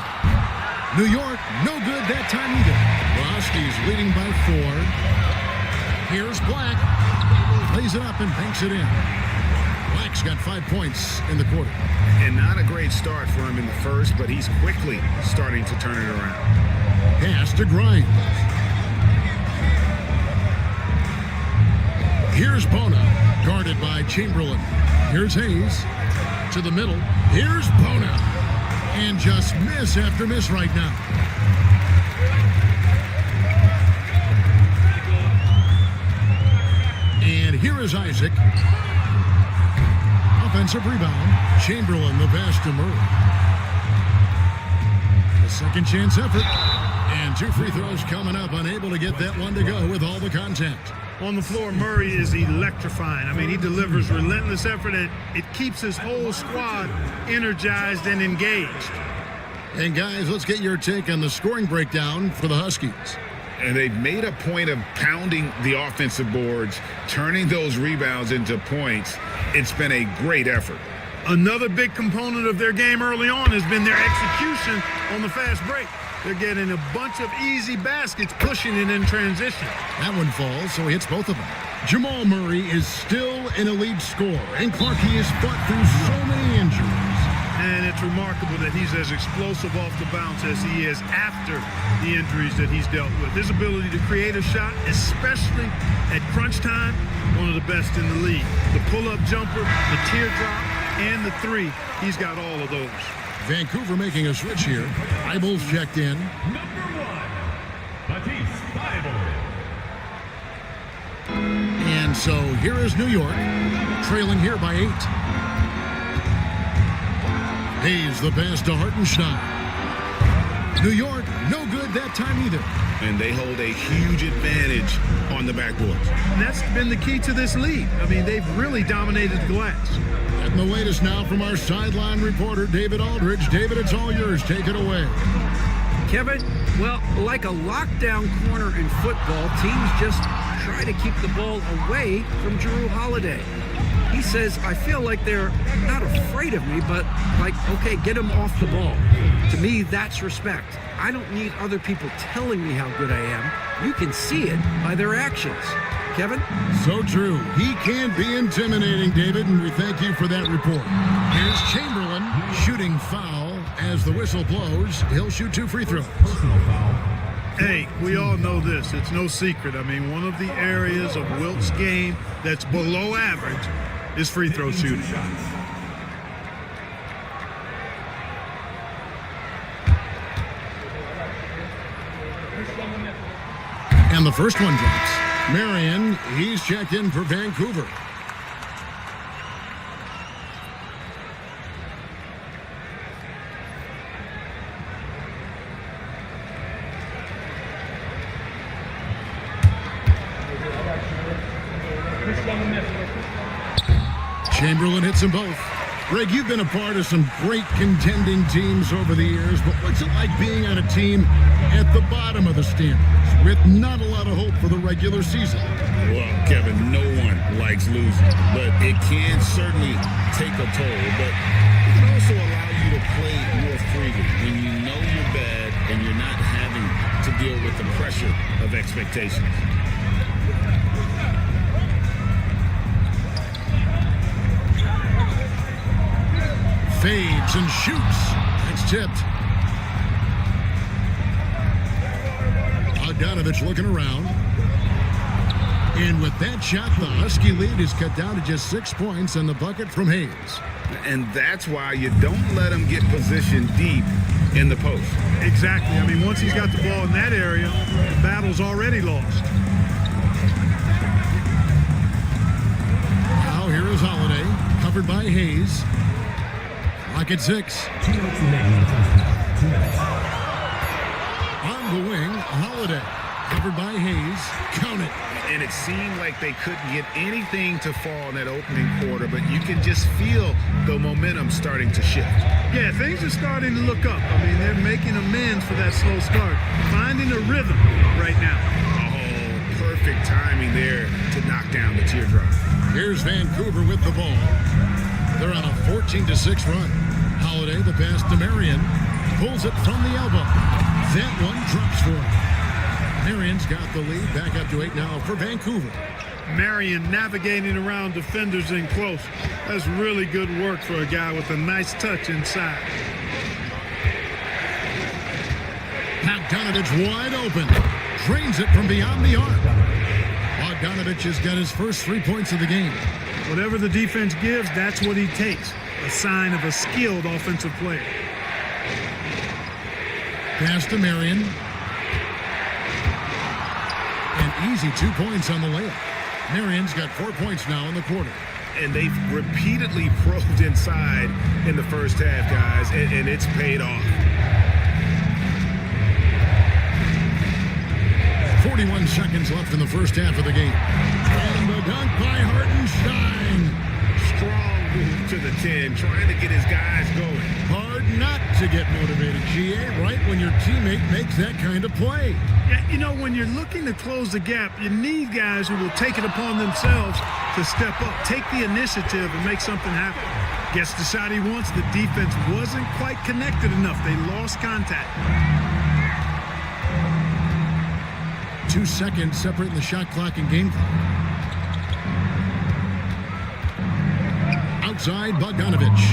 New York, no good that time either. The Huskies leading by 4. Here's Black. Lays it up and banks it in. Black's got 5 points in the quarter. And not a great start for him in the first, but he's quickly starting to turn it around. Pass to Grimes. Here's Bona, guarded by Chamberlain. Here's Hayes. To the middle. Here's Bona. And just miss after miss right now. And here is Isaac. Offensive rebound. Chamberlain, the pass to Murray. A second chance effort. And 2 free throws coming up. Unable to get that one to go with all the contact. On the floor, Murray is electrifying. I mean, he delivers relentless effort, and it keeps his whole squad energized and engaged. And guys, let's get your take on the scoring breakdown for the Huskies. And they've made a point of pounding the offensive boards, turning those rebounds into points. It's been a great effort. Another big component of their game early on has been their execution on the fast break. They're getting a bunch of easy baskets, pushing it in transition. That one falls, so he hits both of them. Jamal Murray is still an elite scorer, and Clarkie has fought through so many injuries. And it's remarkable that he's as explosive off the bounce as he is after the injuries that he's dealt with. His ability to create a shot, especially at crunch time, one of the best in the league. The pull-up jumper, the teardrop, and the 3, he's got all of those. Vancouver making a switch here. Eibel's checked in. Number 1, Matisse Thybulle. And so here is New York, trailing here by 8. Hayes the pass to Hartenstein. New York, no good that time either. And they hold a huge advantage on the backboards. And that's been the key to this league. I mean, they've really dominated the glass. And the latest now from our sideline reporter, David Aldridge. David, it's all yours. Take it away. Kevin, well, like a lockdown corner in football, teams just try to keep the ball away from Jrue Holiday. He says, I feel like they're not afraid of me, but like, okay, get him off the ball. To me, that's respect. I don't need other people telling me how good I am. You can see it by their actions. Kevin? So true. He can be intimidating, David, and we thank you for that report. Here's Chamberlain shooting foul as the whistle blows. He'll shoot 2 free throws. Hey, we all know this. It's no secret. I mean, one of the areas of Wilt's game that's below average is free throw shooting. And the first one drops. Marion, he's checked in for Vancouver. Chamberlain hits them both. Greg, you've been a part of some great contending teams over the years, but what's it like being on a team at the bottom of the standings with not a lot of hope for the regular season? Well, Kevin, no one likes losing, but it can certainly take a toll. But it can also allow you to play more freely when you know deal with the pressure of expectations. Fades and shoots. It's tipped. Bogdanovich looking around. And with that shot, the Husky lead is cut down to just 6 points and the bucket from Hayes. And that's why you don't let him get positioned deep in the post. Exactly. I mean, once he's got the ball in that area, the battle's already lost. Now here is Holiday, covered by Hayes. Clock at 6. On the wing, Holiday, covered by Hayes. Count it. And it seemed like they couldn't get anything to fall in that opening quarter, but you can just feel the momentum starting to shift. Yeah, things are starting to look up. I mean, they're making amends for that slow start, finding a rhythm right now. Oh, perfect timing there to knock down the teardrop. Here's Vancouver with the ball. They're on a 14-6 run. Holiday, the pass to Marion, pulls it from the elbow. That one drops for him. Marion's got the lead, back up to 8 now for Vancouver. Marion navigating around defenders in close. That's really good work for a guy with a nice touch inside. Bogdanovich wide open. Drains it from beyond the arc. Bogdanovich has got his first 3 points of the game. Whatever the defense gives, that's what he takes. A sign of a skilled offensive player. Pass to Marion. An easy 2 points on the layup. Marion's got 4 points now in the quarter. And they've repeatedly probed inside in the first half, guys, and it's paid off. 41 seconds left in the first half of the game. And the dunk by Hartenstein. Strong move to the 10, trying to get his guys going. Hard not to get motivated, GA, right when your teammate makes that kind of play. Yeah, you know, when you're looking to close the gap, you need guys who will take it upon themselves to step up, take the initiative, and make something happen. Gets the shot he wants. The defense wasn't quite connected enough. They lost contact. 2 seconds separating the shot clock and game clock. Outside, Bogdanovich.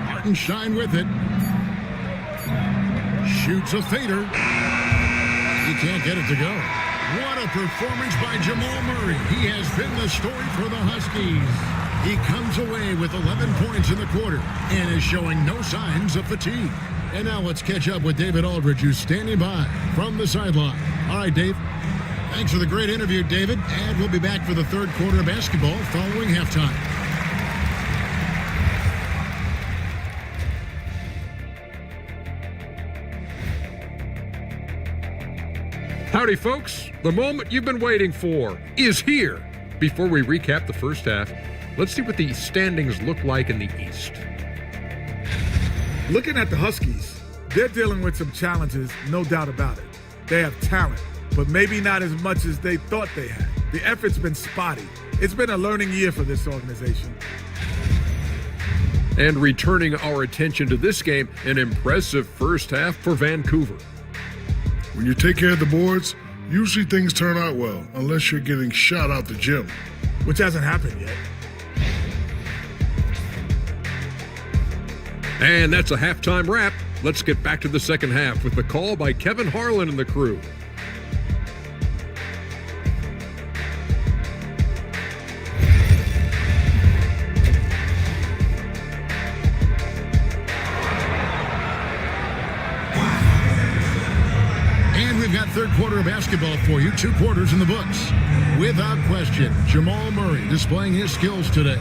Hartenstein with it. Shoots a fader. He can't get it to go. What a performance by Jamal Murray. He has been the story for the Huskies. He comes away with 11 points in the quarter and is showing no signs of fatigue. And now let's catch up with David Aldridge, who's standing by from the sideline. All right, Dave. Thanks for the great interview, David. And we'll be back for the third quarter of basketball following halftime. Howdy, folks. The moment you've been waiting for is here. Before we recap the first half, let's see what the standings look like in the East. Looking at the Huskies, they're dealing with some challenges, no doubt about it. They have talent, but maybe not as much as they thought they had. The effort's been spotty. It's been a learning year for this organization. And returning our attention to this game, an impressive first half for Vancouver. When you take care of the boards, usually things turn out well, unless you're getting shot out the gym. Which hasn't happened yet. And that's a halftime wrap. Let's get back to the second half with the call by Kevin Harlan and the crew. And we've got third quarter of basketball for you. 2 quarters in the books. Without question, Jamal Murray displaying his skills today.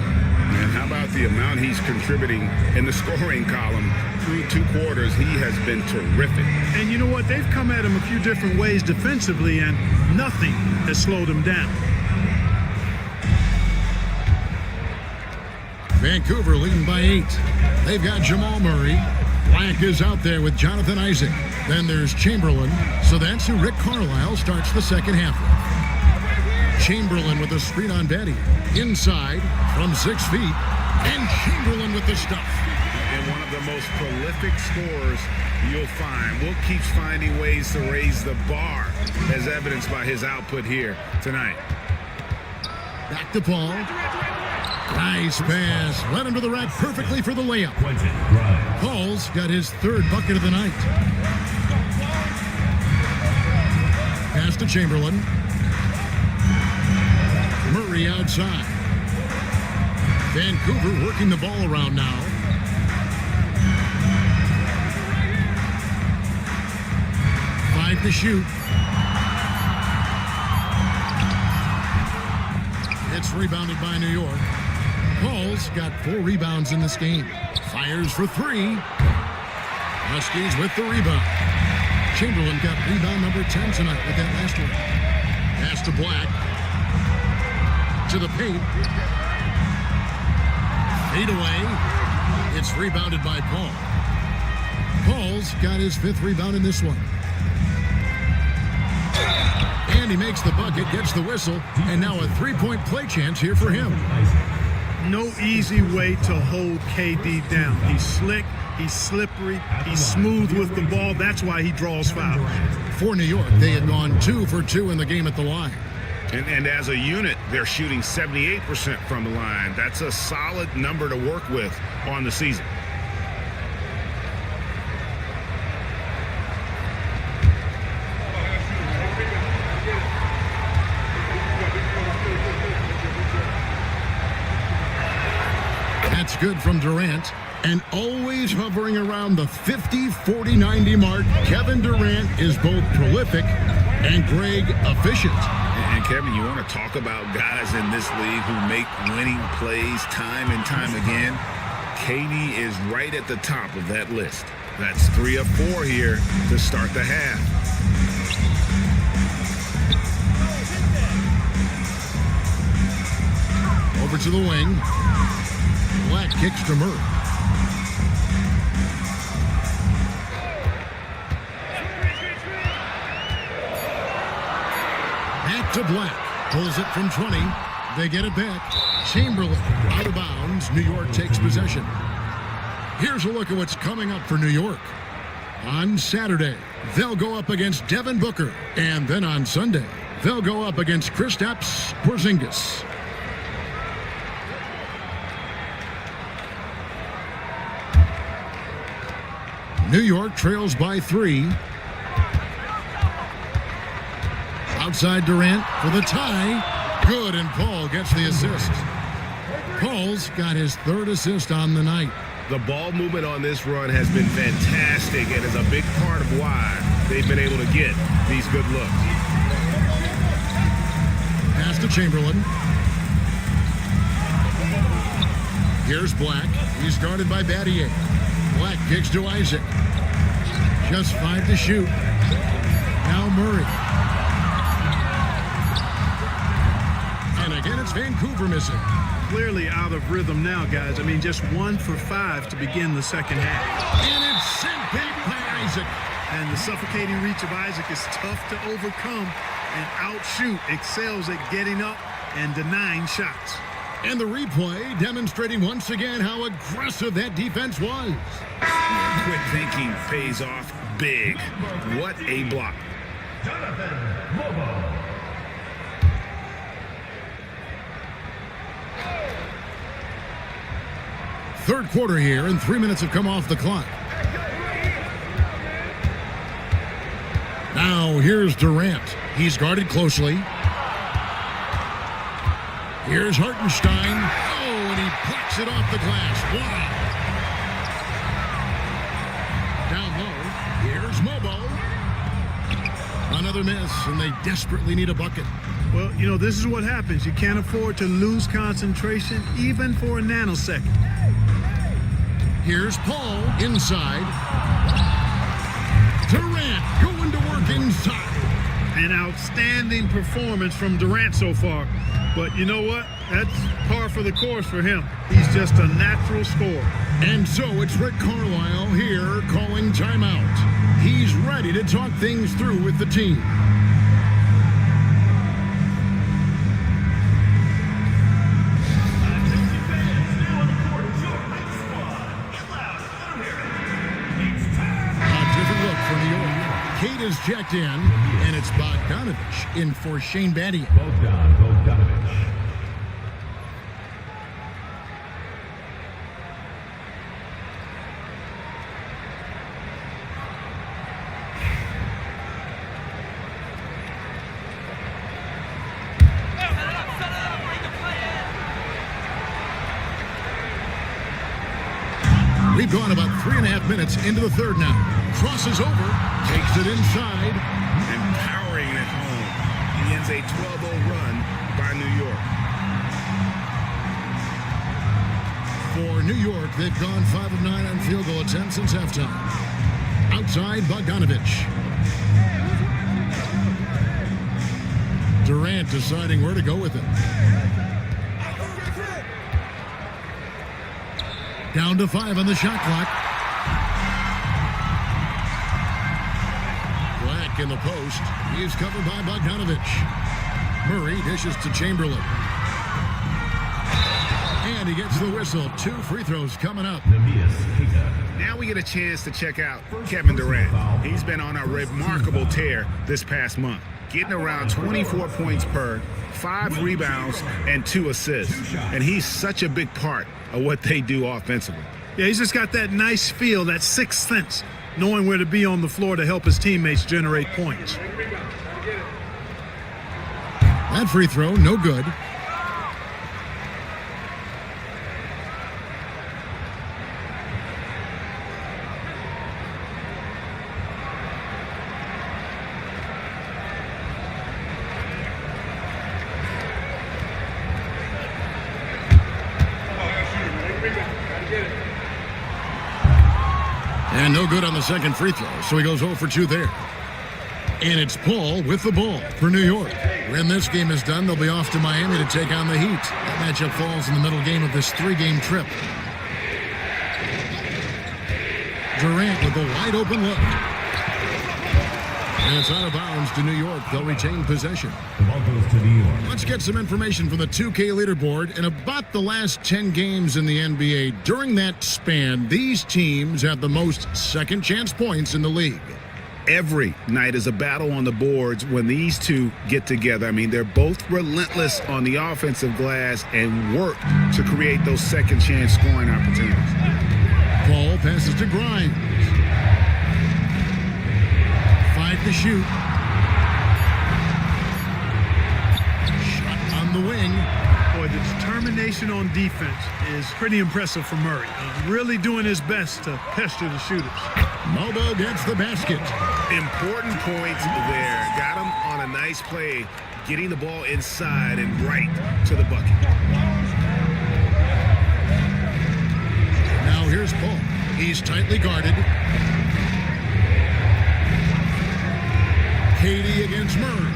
And how about the amount he's contributing in the scoring column through 2 quarters? He has been terrific. And you know what? They've come at him a few different ways defensively, and nothing has slowed him down. Vancouver leading by 8. They've got Jamal Murray. Black is out there with Jonathan Isaac. Then there's Chamberlain. So that's who Rick Carlisle starts the second half with. Chamberlain with a screen on Betty. Inside from 6 feet. And Chamberlain with the stuff. and one of the most prolific scorers you'll find. Wilt keeps finding ways to raise the bar, as evidenced by his output here tonight. Back to Paul. Nice pass. Led him to the rack perfectly for the layup. Paul's got his third bucket of the night. Pass to Chamberlain. Murray outside. Vancouver working the ball around now. Five to shoot. It's rebounded by New York. Paul's got 4 rebounds in this game. Fires for 3. Huskies with the rebound. Chamberlain got rebound number 10 tonight with that last one. Pass to Black. To the paint. Fade away. It's rebounded by Paul. Paul's got his 5th rebound in this one. And he makes the bucket, gets the whistle, and now a 3-point play chance here for him. No easy way to hold KD down. He's slick, he's slippery, he's smooth with the ball. That's why he draws fouls. For New York, they had gone 2 for 2 in the game at the line. And as a unit, they're shooting 78% from the line. That's a solid number to work with on the season. That's good from Durant. And always hovering around the 50, 40, 90 mark, Kevin Durant is both prolific and Greg efficient. And Kevin, you want to talk about guys in this league who make winning plays time and time again? KD is right at the top of that list. That's 3 of 4 here to start the half. Over to the wing. Black kicks to Murray. Back to Black. Pulls it from 20. They get it back. Chamberlain out of bounds. New York takes possession. Here's a look at what's coming up for New York. On Saturday, they'll go up against Devin Booker. And then on Sunday, they'll go up against Kristaps Porzingis. New York trails by 3. Outside Durant for the tie. Good, and Paul gets the assist. Paul's got his 3rd assist on the night. The ball movement on this run has been fantastic and is a big part of why they've been able to get these good looks. Pass to Chamberlain. Here's Black. He's guarded by Battier. Black kicks to Isaac. Just 5 to shoot. Now Murray. And again, it's Vancouver missing. Clearly out of rhythm now, guys. I mean, just 1 for 5 to begin the second half. And it's sent back by Isaac. And the suffocating reach of Isaac is tough to overcome and outshoot. Excels at getting up and denying shots. And the replay demonstrating once again how aggressive that defense was. Quick thinking pays off big. What a block. Third quarter here, and 3 minutes have come off the clock. Now here's Durant. He's guarded closely. Here's Hartenstein. Oh, and he plucks it off the glass. Wow. Down low. Here's Mobo. Another miss, and they desperately need a bucket. Well, you know, this is what happens. You can't afford to lose concentration even for a nanosecond. Here's Paul inside. Durant going to work inside. An outstanding performance from Durant so far. But you know what? That's par for the course for him. He's just a natural scorer. And so it's Rick Carlisle here calling timeout. He's ready to talk things through with the team. He's checked in, and it's Bogdanovich in for Shane Battier. Bogdanovich. We've gone about 3.5 minutes into the third now. Crosses over, takes it inside. And powering it home. He ends a 12-0 run by New York. For New York, they've gone 5 of 9 on field goal attempts since halftime. Outside, Bogdanovich. Durant deciding where to go with it. Down to 5 on the shot clock. Black in the post. He's covered by Bogdanovich. Murray dishes to Chamberlain. And he gets the whistle. 2 free throws coming up. Now we get a chance to check out Kevin Durant. He's been on a remarkable tear this past month, getting around 24 points per, 5 rebounds, and 2 assists. And he's such a big part of what they do offensively. Yeah, he's just got that nice feel, that sixth sense, knowing where to be on the floor to help his teammates generate points. That free throw, no good. And no good on the second free throw, so he goes 0 for 2 there. And it's Paul with the ball for New York. When this game is done, they'll be off to Miami to take on the Heat. That matchup falls in the middle game of this 3-game trip. Durant with a wide open look. And it's out of bounds to New York. They'll retain possession. The ball goes to New York. Let's get some information from the 2K leaderboard. In about the last 10 games in the NBA, during that span, these teams have the most second chance points in the league. Every night is a battle on the boards when these two get together. I mean, they're both relentless on the offensive glass and work to create those second chance scoring opportunities. Paul passes to Grimes. 5 to shoot. Shot on the wing. Boy, the determination on defense is pretty impressive for Murray. Really doing his best to pester the shooters. Mobo gets the basket. Important points there. Got him on a nice play, getting the ball inside and right to the bucket. Now here's Paul. He's tightly guarded. Katie against Murray.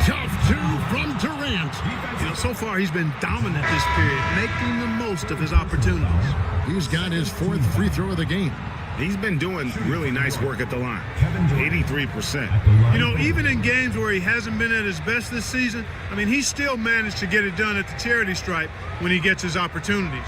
Tough 2 from Durant. You know, so far he's been dominant this period, making the most of his opportunities. He's got his 4th free throw of the game. He's been doing really nice work at the line. 83%. You know, even in games where he hasn't been at his best this season, I mean, he's still managed to get it done at the charity stripe when he gets his opportunities.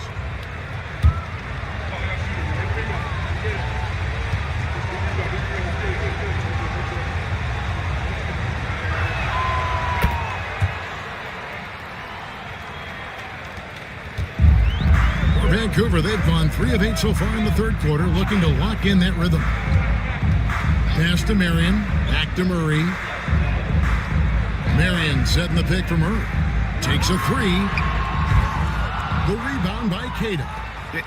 Vancouver, they've gone 3 of 8 so far in the third quarter, looking to lock in that rhythm. Pass to Marion, back to Murray. Marion setting the pick for Murray. Takes a 3. The rebound by Queta.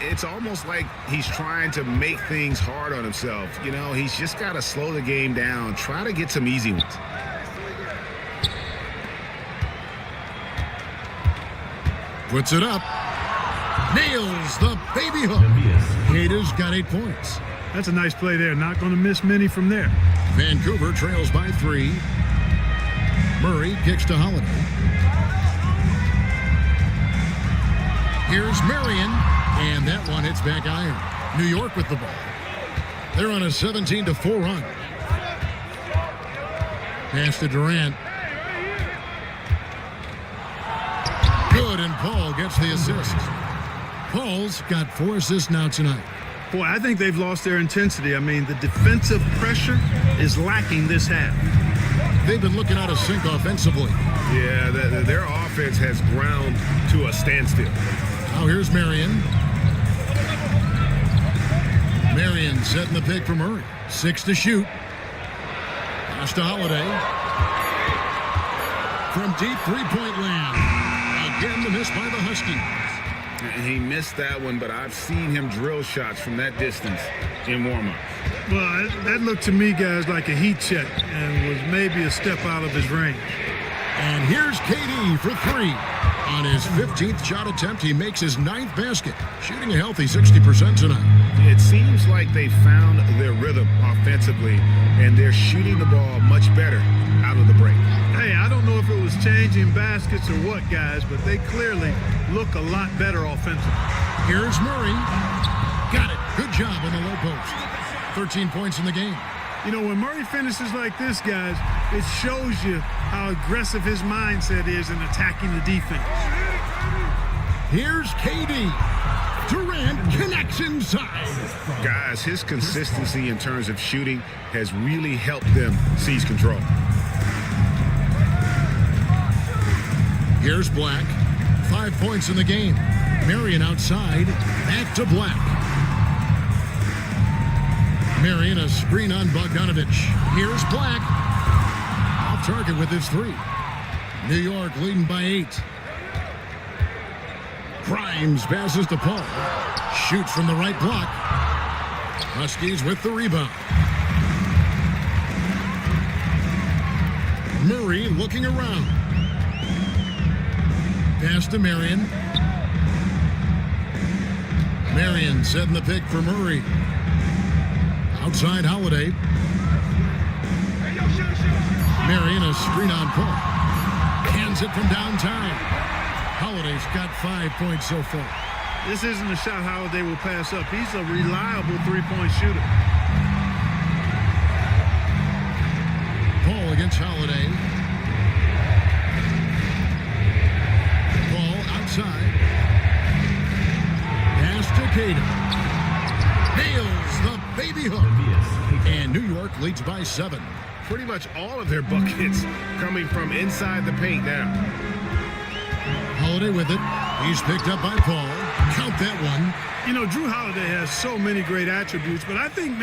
It's almost like he's trying to make things hard on himself. You know, he's just got to slow the game down, try to get some easy ones. Puts it up. Nails the baby hook. Queta's got 8 points. That's a nice play there. Not going to miss many from there. Vancouver trails by 3. Murray kicks to Holiday. Here's Marion, and that one hits back iron. New York with the ball. They're on a 17-4 run. Pass to Durant. Good, and Paul gets the assist. Paul's got 4 assists now tonight. Boy, I think they've lost their intensity. I mean, the defensive pressure is lacking this half. They've been looking out of sync offensively. Yeah, their offense has ground to a standstill. Now here's Marion. Marion setting the pick for Murray. 6 to shoot. Pass to Holiday. From deep three-point land. Again, the miss by the Huskies. And he missed that one, but I've seen him drill shots from that distance in warm-up. Well, that looked to me, guys, like a heat check and was maybe a step out of his range. And here's KD for 3. On his 15th shot attempt, he makes his 9th basket, shooting a healthy 60% tonight. It seems like they found their rhythm offensively, and they're shooting the ball much better out of the break. Hey, I don't know if it was changing baskets or what, guys, but they clearly look a lot better offensively. Here's Murray. Got it. Good job on the low post. 13 points in the game. You know, when Murray finishes like this, guys, it shows you how aggressive his mindset is in attacking the defense. Here's KD. Durant connects inside. Guys, his consistency in terms of shooting has really helped them seize control. Here's Black. 5 points in the game. Marion outside. Back to Black. Marion a screen on Bogdanovich. Here's Black. Off target with his 3. New York leading by 8. Grimes passes to Paul. Shoots from the right block. Huskies with the rebound. Murray looking around. Pass to Marion. Marion setting the pick for Murray. Outside Holiday. Marion a screen on Paul. Hands it from downtown. Holiday's got 5 points so far. This isn't a shot Holiday will pass up. He's a reliable three-point shooter. Paul against Holiday. Paul outside. Pass to Cato. Nails the baby hook. And New York leads by 7. Pretty much all of their buckets coming from inside the paint now. Holiday with it. He's picked up by Paul. Count that one. You know, Drew Holiday has so many great attributes, but I think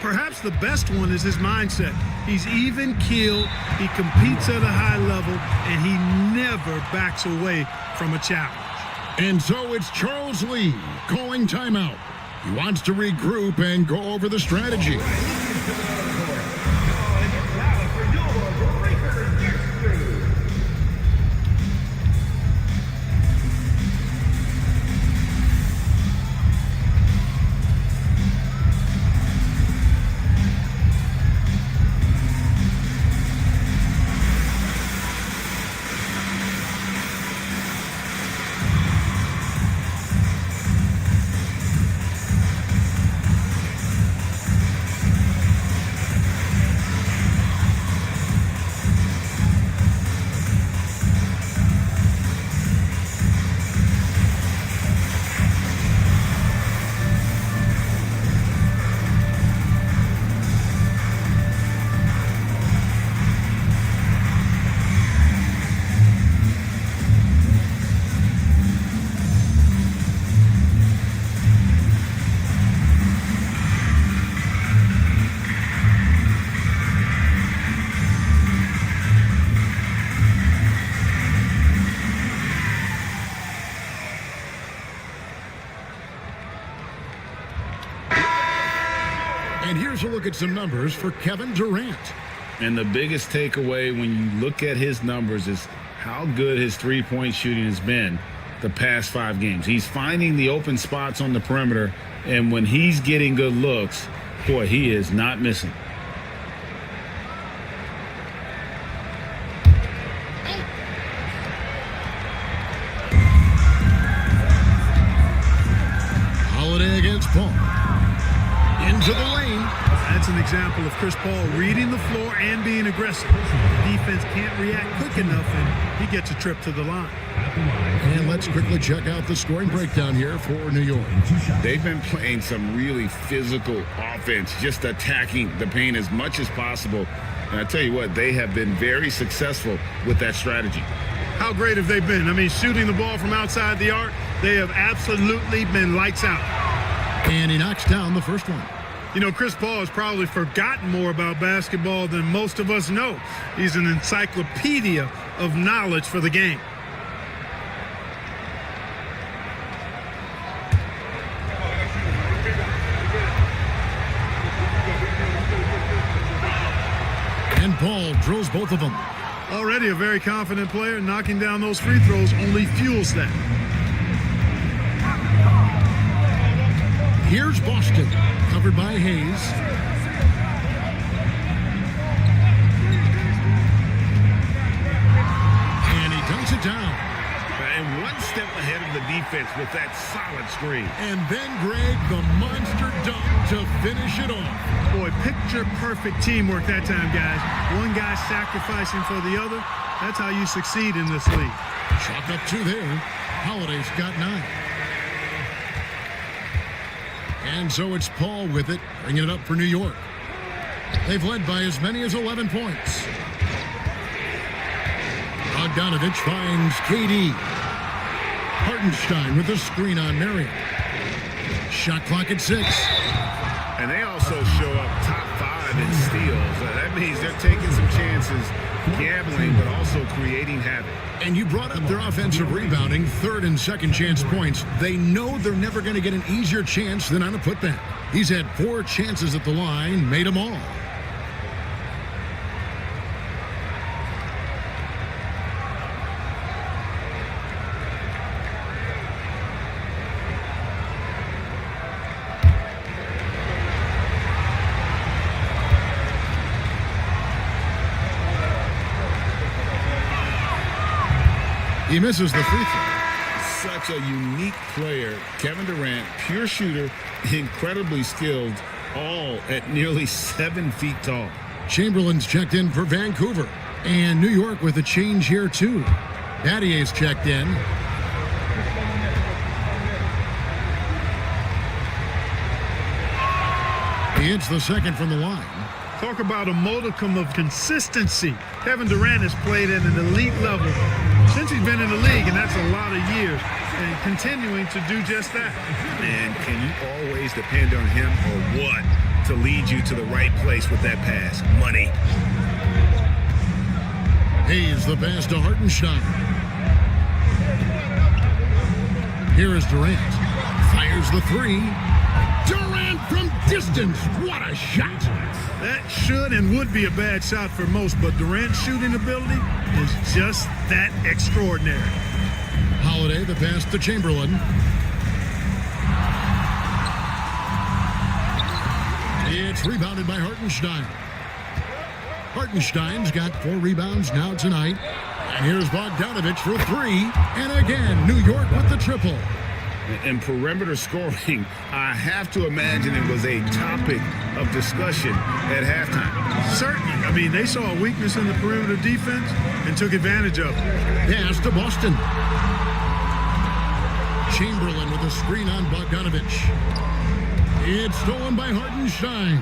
perhaps the best one is his mindset. He's even-keeled, he competes at a high level, and he never backs away from a challenge. And so it's Charles Lee calling timeout. He wants to regroup and go over the strategy. And here's a look at some numbers for Kevin Durant. And the biggest takeaway when you look at his numbers is how good his three-point shooting has been the past 5 games. He's finding the open spots on the perimeter, and when he's getting good looks, boy, he is not missing. Holiday against Paul. Into the lane. That's an example of Chris Paul reading the floor and being aggressive. The defense can't react quick enough, and he gets a trip to the line. And let's quickly check out the scoring breakdown here for New York. They've been playing some really physical offense, just attacking the paint as much as possible. And I tell you what, they have been very successful with that strategy. How great have they been? I mean, shooting the ball from outside the arc, they have absolutely been lights out. And he knocks down the first one. You know, Chris Paul has probably forgotten more about basketball than most of us know. He's an encyclopedia of knowledge for the game. And Paul drills both of them. Already a very confident player, knocking down those free throws only fuels that. Here's Boston, covered by Hayes. And he dunks it down. And one step ahead of the defense with that solid screen. And then Greg, the monster dunk to finish it off. Boy, picture-perfect teamwork that time, guys. One guy sacrificing for the other. That's how you succeed in this league. Chalk up 2 there. Holiday's got 9. And so it's Paul with it, bringing it up for New York. They've led by as many as 11 points. Bogdanovich finds KD. Hartenstein with a screen on Marion. Shot clock at 6. And they also show up top 5 in steals. That means they're taking some chances, gambling, but also creating havoc. And you brought up their offensive rebounding, third and second chance points. They know they're never going to get an easier chance than on a putback. He's had 4 chances at the line, made them all. He misses the free throw. Such a unique player. Kevin Durant, pure shooter, incredibly skilled, all at nearly 7 feet tall. Chamberlain's checked in for Vancouver. And New York with a change here, too. Battier's checked in. He hits the second from the line. Talk about a modicum of consistency. Kevin Durant has played at an elite level since he's been in the league, and that's a lot of years, and continuing to do just that. And can you always depend on him or what to lead you to the right place with that pass? Money. Hayes the pass to Hartenstein. Here is Durant. Fires the 3. Durant from distance. What a shot. That should and would be a bad shot for most, but Durant's shooting ability is just that extraordinary. Holiday the pass to Chamberlain. It's rebounded by Hartenstein. Hartenstein's got 4 rebounds now tonight. And here's Bogdanovich for 3. And again, New York with the triple. And perimeter scoring, I have to imagine it was a topic of discussion at halftime. Certainly. I mean, they saw a weakness in the perimeter defense and took advantage of it. Pass to Boston. Chamberlain with a screen on Bogdanovich. It's stolen by Hartenstein.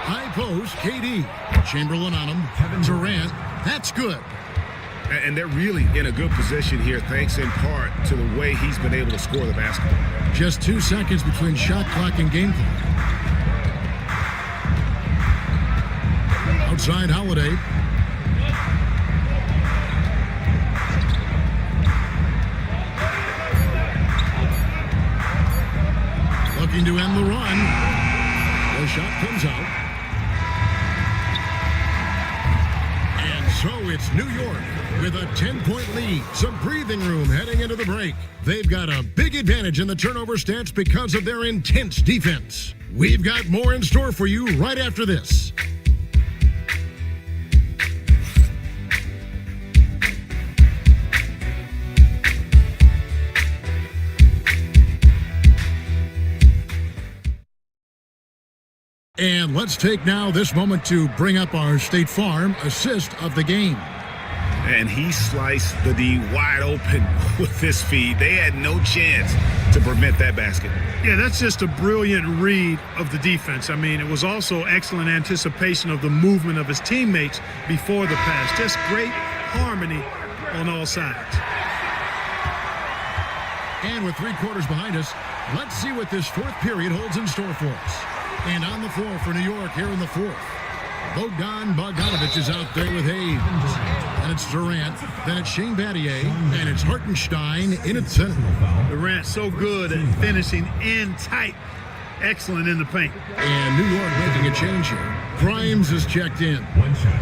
High post, KD. Chamberlain on him. Durant. That's good. And they're really in a good position here, thanks in part to the way he's been able to score the basketball. Just 2 seconds between shot clock and game clock. Outside Holiday. Looking to end the run. The shot comes out. And so it's New York with a 10-point lead. Some breathing room heading into the break. They've got a big advantage in the turnover stats because of their intense defense. We've got more in store for you right after this. And let's take now this moment to bring up our State Farm assist of the game. And he sliced the D wide open with his feet. They had no chance to prevent that basket. Yeah, that's just a brilliant read of the defense. I mean, it was also excellent anticipation of the movement of his teammates before the pass. Just great harmony on all sides. And with 3 quarters behind us, let's see what this fourth period holds in store for us. And on the floor for New York here in the fourth, Bogdan Bogdanovic is out there with Hayes. And it's Durant, then it's Shane Battier, and it's Hartenstein in its center. Durant so good at finishing in tight. Excellent in the paint. And New York making a change here. Grimes is checked in. One shot.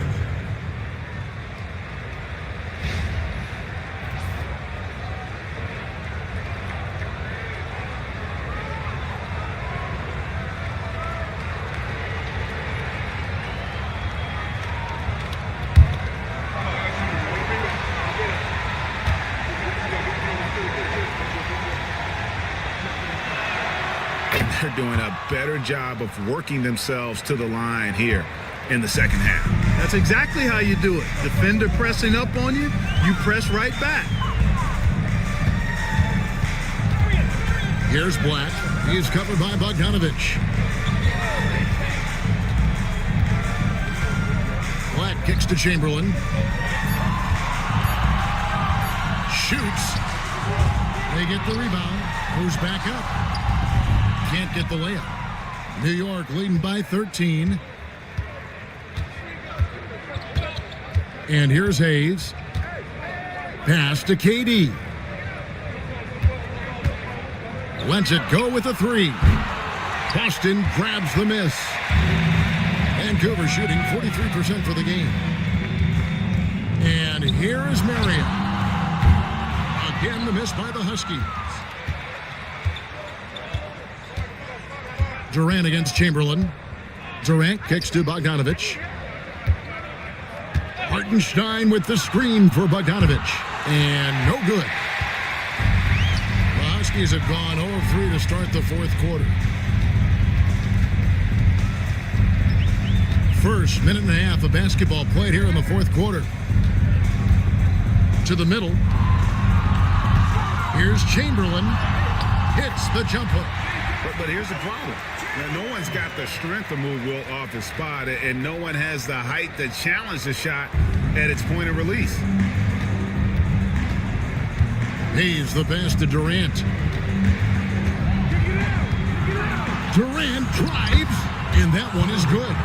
They're doing a better job of working themselves to the line here in the second half. That's exactly how you do it. Defender pressing up on you, you press right back. Here's Black. He's covered by Bogdanovic. Black kicks to Chamberlain. Shoots. They get the rebound. Moves back up. Can't get the layup. New York leading by 13. And here's Hayes. Pass to KD. Lets it go with a 3. Boston grabs the miss. Vancouver shooting 43% for the game. And here is Marion. Again, the miss by the Huskies. Durant against Chamberlain. Durant kicks to Bogdanovic. Hartenstein with the screen for Bogdanovic. And no good. The Huskies have gone 0-3 to start the fourth quarter. First minute and a half of basketball played here in the fourth quarter. To the middle. Here's Chamberlain. Hits the jump hook. But here's the problem. Now, no one's got the strength to move Wilt off his spot, and no one has the height to challenge the shot at its point of release. Hayes the pass to Durant. Durant drives, and that one is good.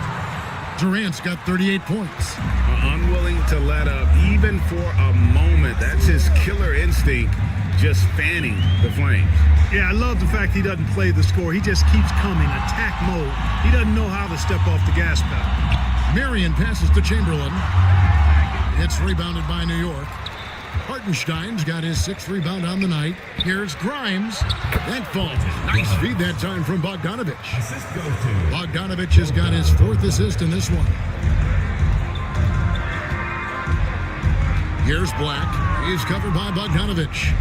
Durant's got 38 points. Unwilling to let up even for a moment. That's his killer instinct, just fanning the flames. Yeah, I love the fact he doesn't play the score. He just keeps coming, attack mode. He doesn't know how to step off the gas pedal. Marion passes to Chamberlain. It's rebounded by New York. Hartenstein's got his 6th rebound on the night. Here's Grimes. That falls. Nice feed that time from Bogdanovic. Bogdanovic has got his 4th assist in this one. Here's Black. He's covered by Bogdanovic.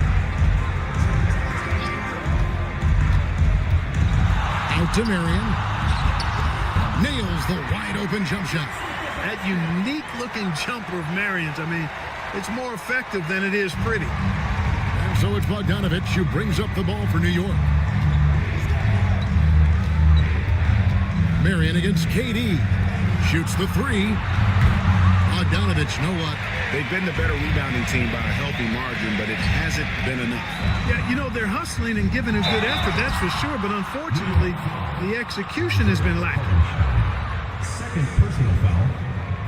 Out to Marion. Nails the wide open jump shot. That unique looking jumper of Marion's, I mean, it's more effective than it is pretty. And so it's Bogdanovic who brings up the ball for New York. Marion against KD. Shoots the 3. Bogdanovic, no luck. They've been the better rebounding team by a healthy margin, but it hasn't been enough. Yeah, you know, they're hustling and giving a good effort, that's for sure, but unfortunately, the execution has been lacking. Second personal foul.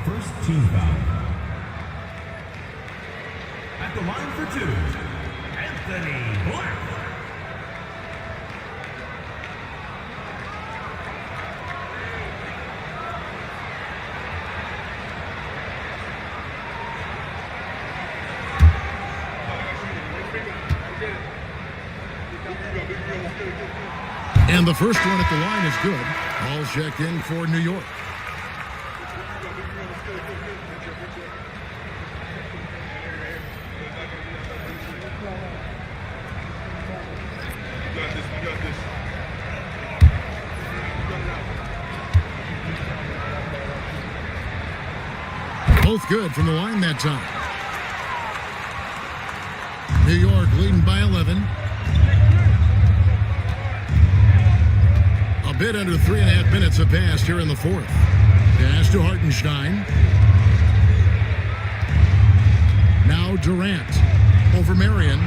First team foul. At the line for 2, Anthony Black. And the first one at the line is good. Ball checked in for New York. Both good from the line that time. New York leading by 11. A bit under 3.5 minutes have passed here in the fourth. Pass to Hartenstein. Now Durant over Marion.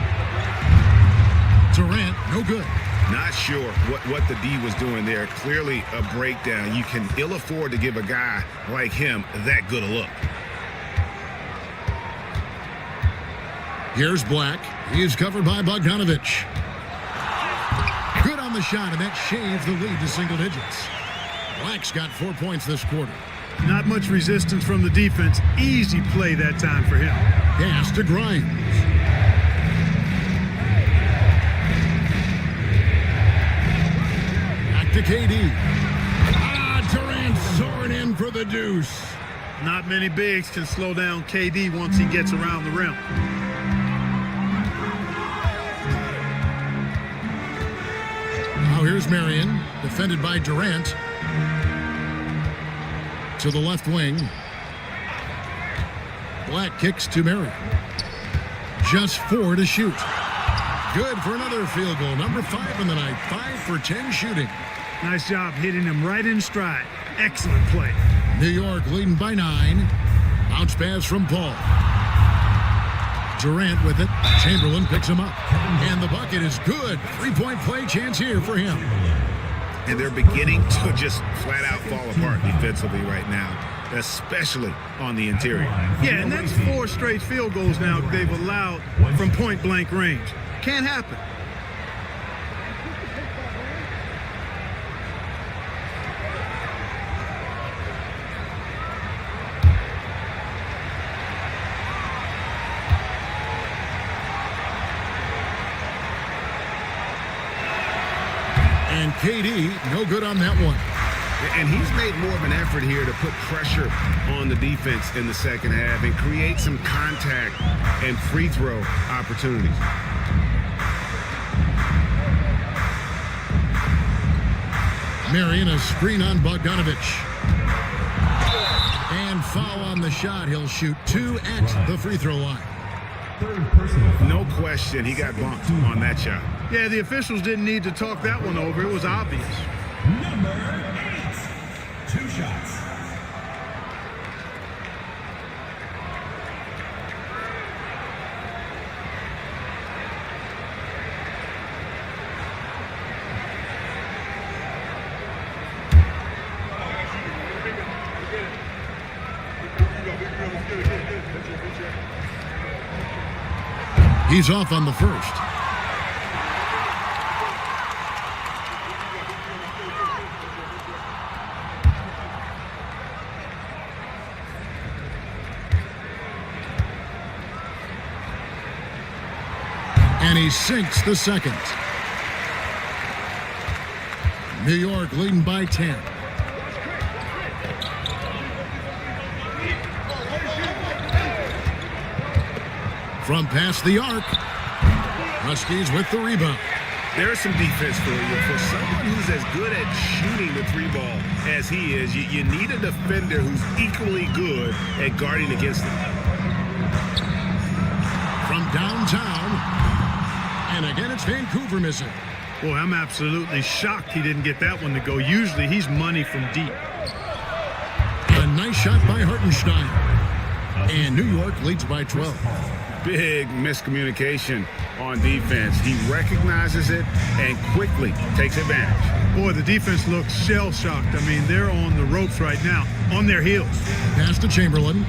Durant, no good. Not sure what the D was doing there. Clearly a breakdown. You can ill afford to give a guy like him that good a look. Here's Black. He is covered by Bogdanovich. Good on the shot, and that shaves the lead to single digits. Black's got 4 points this quarter. Not much resistance from the defense. Easy play that time for him. Pass to Grimes. Back to KD. Durant soaring in for the deuce. Not many bigs can slow down KD once he gets around the rim. Now here's Marion, defended by Durant. To the left wing. Black kicks to Marion. Just 4 to shoot. Good for another field goal. Number 5 in the night. 5 for 10 shooting. Nice job hitting him right in stride. Excellent play. New York leading by 9. Bounce pass from Paul. Durant with it. Chamberlain picks him up. And the bucket is good. 3-point play chance here for him. And they're beginning to just flat out fall apart defensively right now, especially on the interior. Yeah, and that's 4 straight field goals now they've allowed from point blank range. Can't happen. And KD, no good on that one. And he's made more of an effort here to put pressure on the defense in the second half and create some contact and free throw opportunities. Marion, a screen on Bogdanovich. And foul on the shot. He'll shoot 2 at the free throw line. No question, he got bumped on that shot. Yeah, the officials didn't need to talk that one over. It was obvious. Number 8. 2 shots. He's off on the first. And he sinks the second. New York leading by 10. From past the arc. Huskies with the rebound. There's some defense for you. For someone who's as good at shooting the 3-ball as he is, you need a defender who's equally good at guarding against it. From downtown. And again, it's Vancouver missing. Boy, I'm absolutely shocked he didn't get that one to go. Usually he's money from deep. A nice shot by Hartenstein. And New York leads by 12. Big miscommunication on defense. He recognizes it and quickly takes advantage. Boy, the defense looks shell-shocked. I mean, they're on the ropes right now, on their heels. Pass to Chamberlain.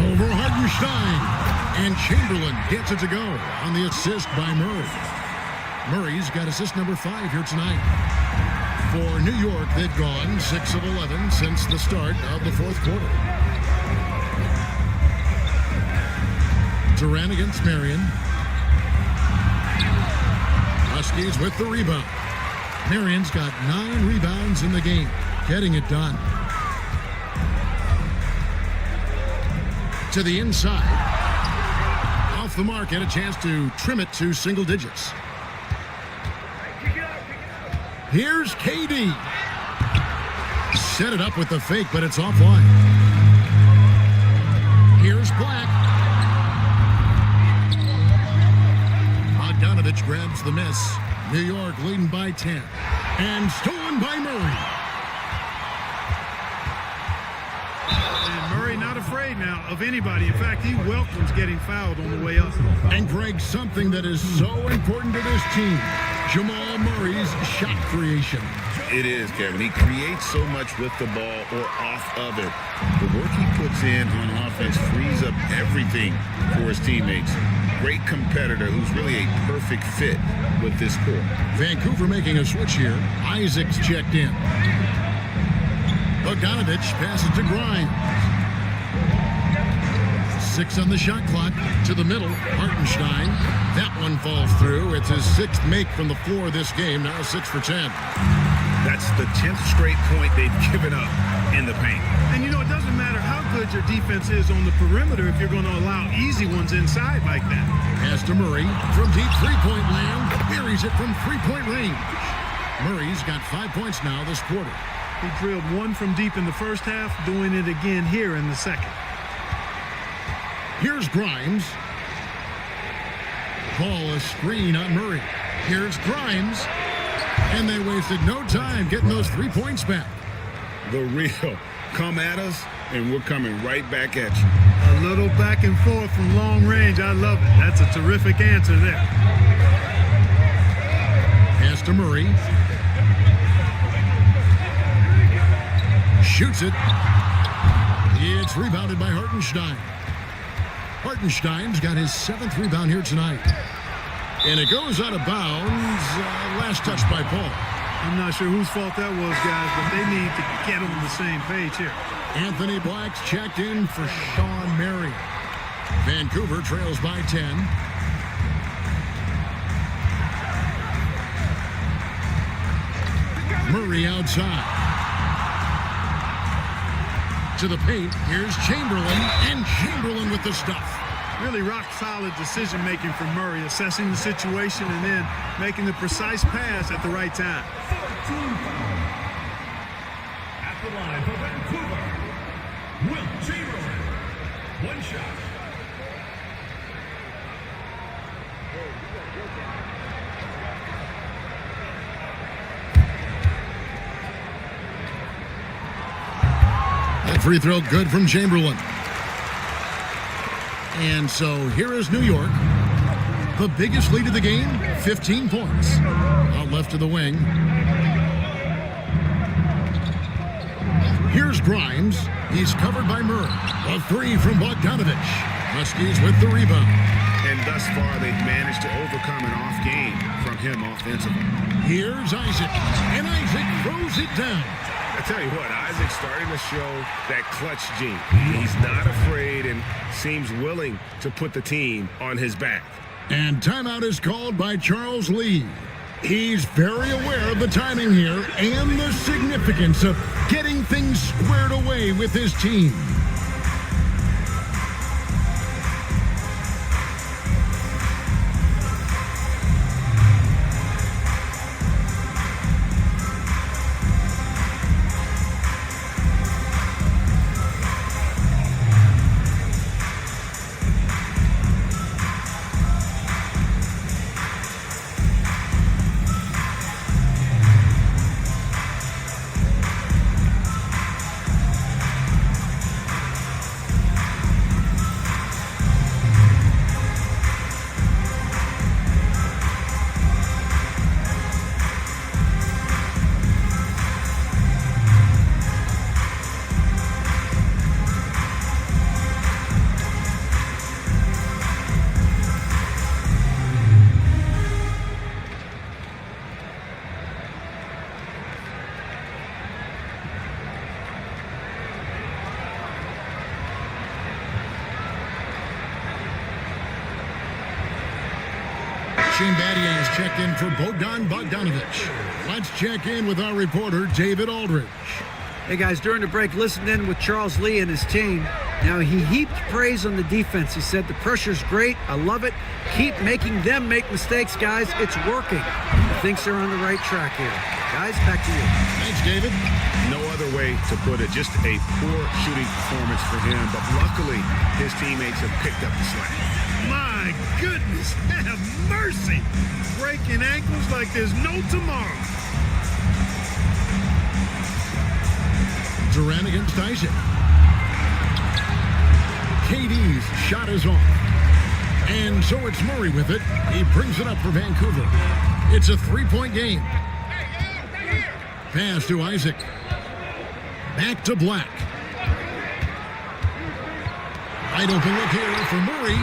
Over Hartenstein. And Chamberlain gets it to go on the assist by Murray. Murray's got assist number 5 here tonight. For New York, they've gone 6 of 11 since the start of the fourth quarter. Durant against Marion. Huskies with the rebound. Marion's got 9 rebounds in the game, getting it done. To the inside. Off the mark, had a chance to trim it to single digits. Here's KD. Set it up with the fake, but it's offline. That's the miss. New York leading by 10. And stolen by Murray. And Murray not afraid now of anybody. In fact, he welcomes getting fouled on the way up. And Greg, something that is so important to this team, Jamal Murray's shot creation. It is, Kevin. He creates so much with the ball or off of it. The work he puts in on offense frees up everything for his teammates. Great competitor who's really a perfect fit with this core. Vancouver making a switch here. Isaac's checked in. Bogdanovich passes to Grimes. 6 on the shot clock. To the middle. Hartenstein. That one falls through. It's his 6th make from the floor this game. Now 6 for 10. That's the 10th straight point they've given up in the paint. And you know, it doesn't matter how good your defense is on the perimeter if you're going to allow easy ones inside like that. Pass to Murray from deep three-point land. Buries it from three-point range. Murray's got 5 points now this quarter. He drilled one from deep in the first half, doing it again here in the second. Here's Grimes. Ball a screen on Murray. Here's Grimes. And they wasted no time getting those 3 points back. The real come at us, and we're coming right back at you. A little back and forth from long range. I love it. That's a terrific answer there. Pass to Murray. Shoots it. It's rebounded by Hartenstein. Hartenstein's got his 7th rebound here tonight. And it goes out of bounds. Last touch by Paul. I'm not sure whose fault that was, guys, but they need to get on the same page here. Anthony Black's checked in for Sean Mary. Vancouver trails by 10. Murray outside. To the paint. Here's Chamberlain. And Chamberlain with the stuff. Really rock-solid decision-making from Murray, assessing the situation and then making the precise pass at the right time. At the line for Vancouver, Wilt Chamberlain. 1 shot. That free throw good from Chamberlain. And so here is New York. The biggest lead of the game, 15 points. Out left to the wing. Here's Grimes. He's covered by Murray. A 3 from Bogdanovich. Huskies with the rebound. And thus far, they've managed to overcome an off game from him offensively. Here's Isaac. And Isaac throws it down. I tell you what, Isaac's starting to show that clutch gene. He's not afraid and seems willing to put the team on his back. And timeout is called by Charles Lee. He's very aware of the timing here and the significance of getting things squared away with his team. Shane Battier has checked in for Bogdanovich. Let's check in with our reporter, David Aldridge. Hey guys, during the break, listened in with Charles Lee and his team. Now, he heaped praise on the defense. He said, the pressure's great. I love it. Keep making them make mistakes, guys. It's working. He thinks they're on the right track here. Guys, back to you. Thanks, David. No other way to put it. Just a poor shooting performance for him, but luckily his teammates have picked up the slack. My goodness, have mercy. Breaking ankles like there's no tomorrow. Durant against Isaac. KD's shot is off. And so it's Murray with it. He brings it up for Vancouver. It's a three-point game. Pass to Isaac. Back to Black. Wide open look here for Murray.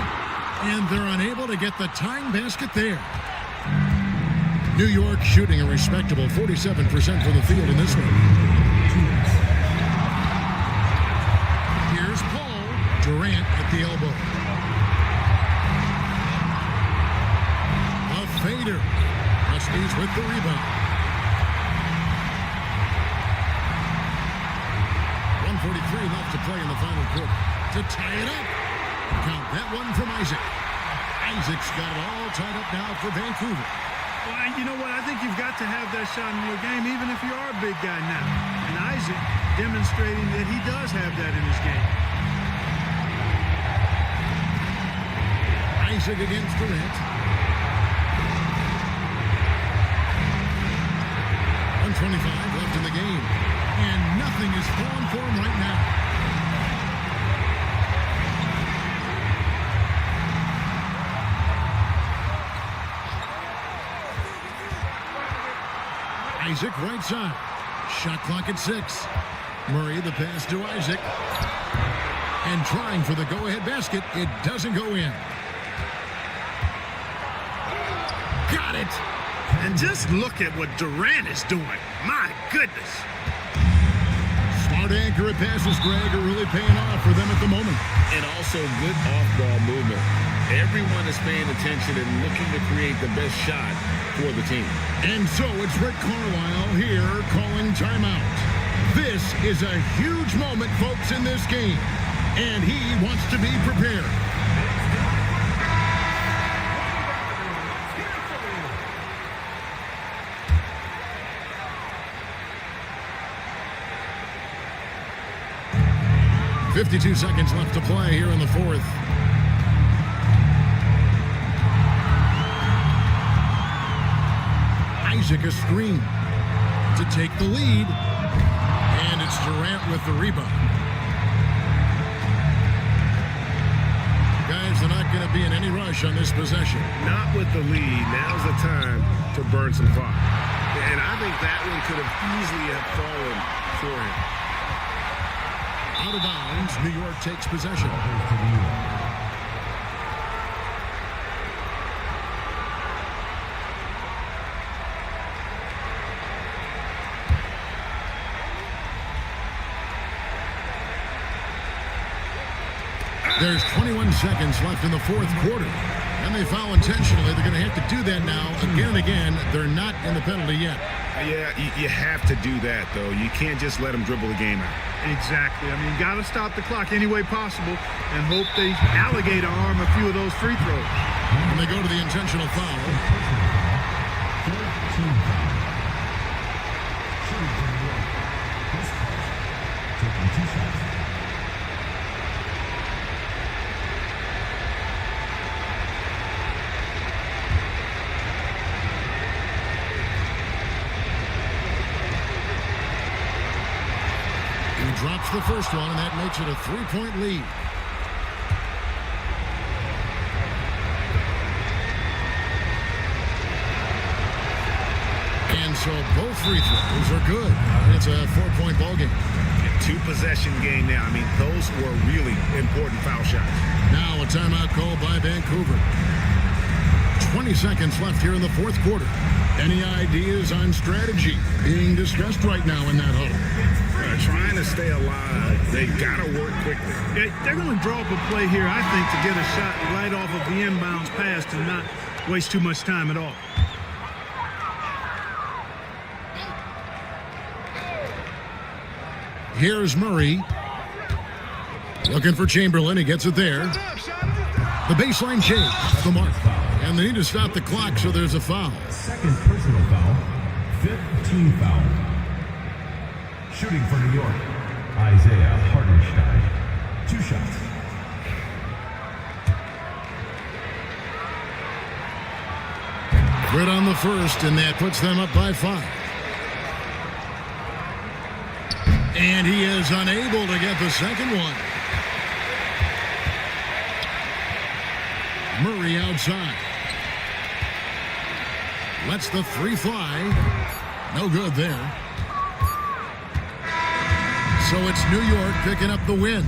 And they're unable to get the tying basket there. New York shooting a respectable 47% from the field in this one. Here's Paul. Durant at the elbow. A fader. Rusty's with the rebound. 1:43 left to play in the final quarter. To tie it up. Count that one from Isaac. Isaac's got it all tied up now for Vancouver. Well, you know what? I think you've got to have that shot in your game, even if you are a big guy now. And Isaac demonstrating that he does have that in his game. Isaac against Durant. 1:25 left in the game. And nothing is falling for him right now. Isaac right side. Shot clock at 6. Murray the pass to Isaac. And trying for the go-ahead basket. It doesn't go in. Got it. And just look at what Durant is doing. My goodness. Smart accurate passes, Greg, are really paying off for them at the moment. And also good off-ball movement. Everyone is paying attention and looking to create the best shot for the team. And so it's Rick Carlisle here calling timeout. This is a huge moment, folks, in this game. And he wants to be prepared. .52 seconds left to play here in the fourth. Isaac a screen to take the lead. And it's Durant with the rebound. Guys, they're not going to be in any rush on this possession. Not with the lead. Now's the time to burn some fire. And I think that one could have easily have fallen for him. Out of bounds, New York takes possession. There's 21 seconds left in the fourth quarter. And they foul intentionally. They're going to have to do that now again and again. They're not in the penalty yet. Yeah, you have to do that, though. You can't just let them dribble the game out. Exactly. I mean, you got to stop the clock any way possible and hope they alligator arm a few of those free throws. And they go to the intentional foul. Drops the first one, and that makes it a 3-point lead. And so both free throws are good. It's a 4-point ball game. Two-possession game now. I mean, those were really important foul shots. Now a timeout call by Vancouver. 20 seconds left here in the fourth quarter. Any ideas on strategy being discussed right now in that huddle? Trying to stay alive. They got to work quickly. They're going to draw up a play here, I think, to get a shot right off of the inbounds pass to not waste too much time at all. Here's Murray. Looking for Chamberlain. He gets it there. The baseline change. The mark. And they need to stop the clock, so there's a foul. Second personal foul. Fifth team foul. Shooting for New York, Isaiah Hartenstein. 2 shots. Good on the first, and that puts them up by 5. And he is unable to get the second one. Murray outside. Lets the 3 fly. No good there. So it's New York picking up the win.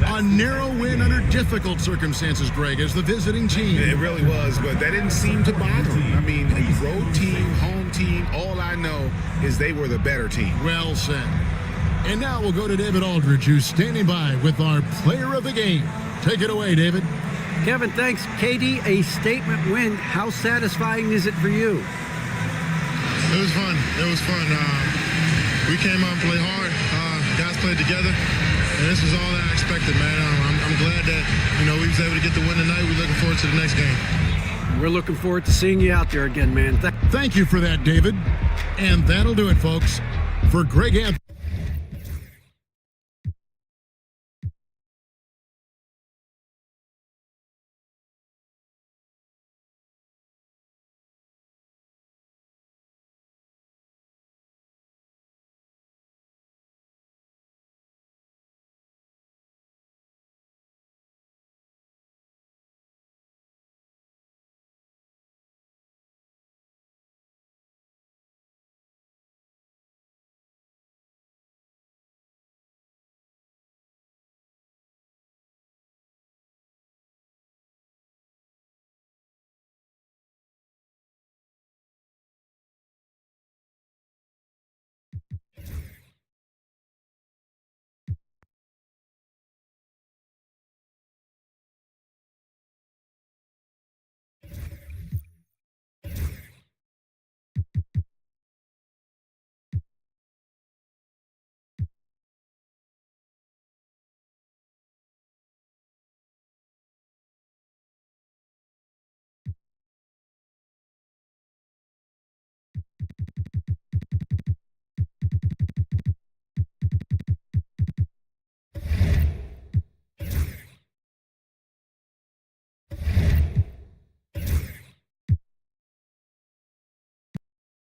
A narrow win under difficult circumstances, Greg, as the visiting team. It really was, but that didn't seem to bother him. I mean, road team, home team, all I know is they were the better team. Well said. And now we'll go to David Aldridge, who's standing by with our player of the game. Take it away, David. Kevin, thanks. KD, a statement win. How satisfying is it for you? It was fun. It was fun. We came out and played hard. Guys played together. And this was all I expected, man. I'm glad that, we was able to get the win tonight. We're looking forward to the next game. We're looking forward to seeing you out there again, man. Thank you for that, David. And that'll do it, folks. For Greg Anthony.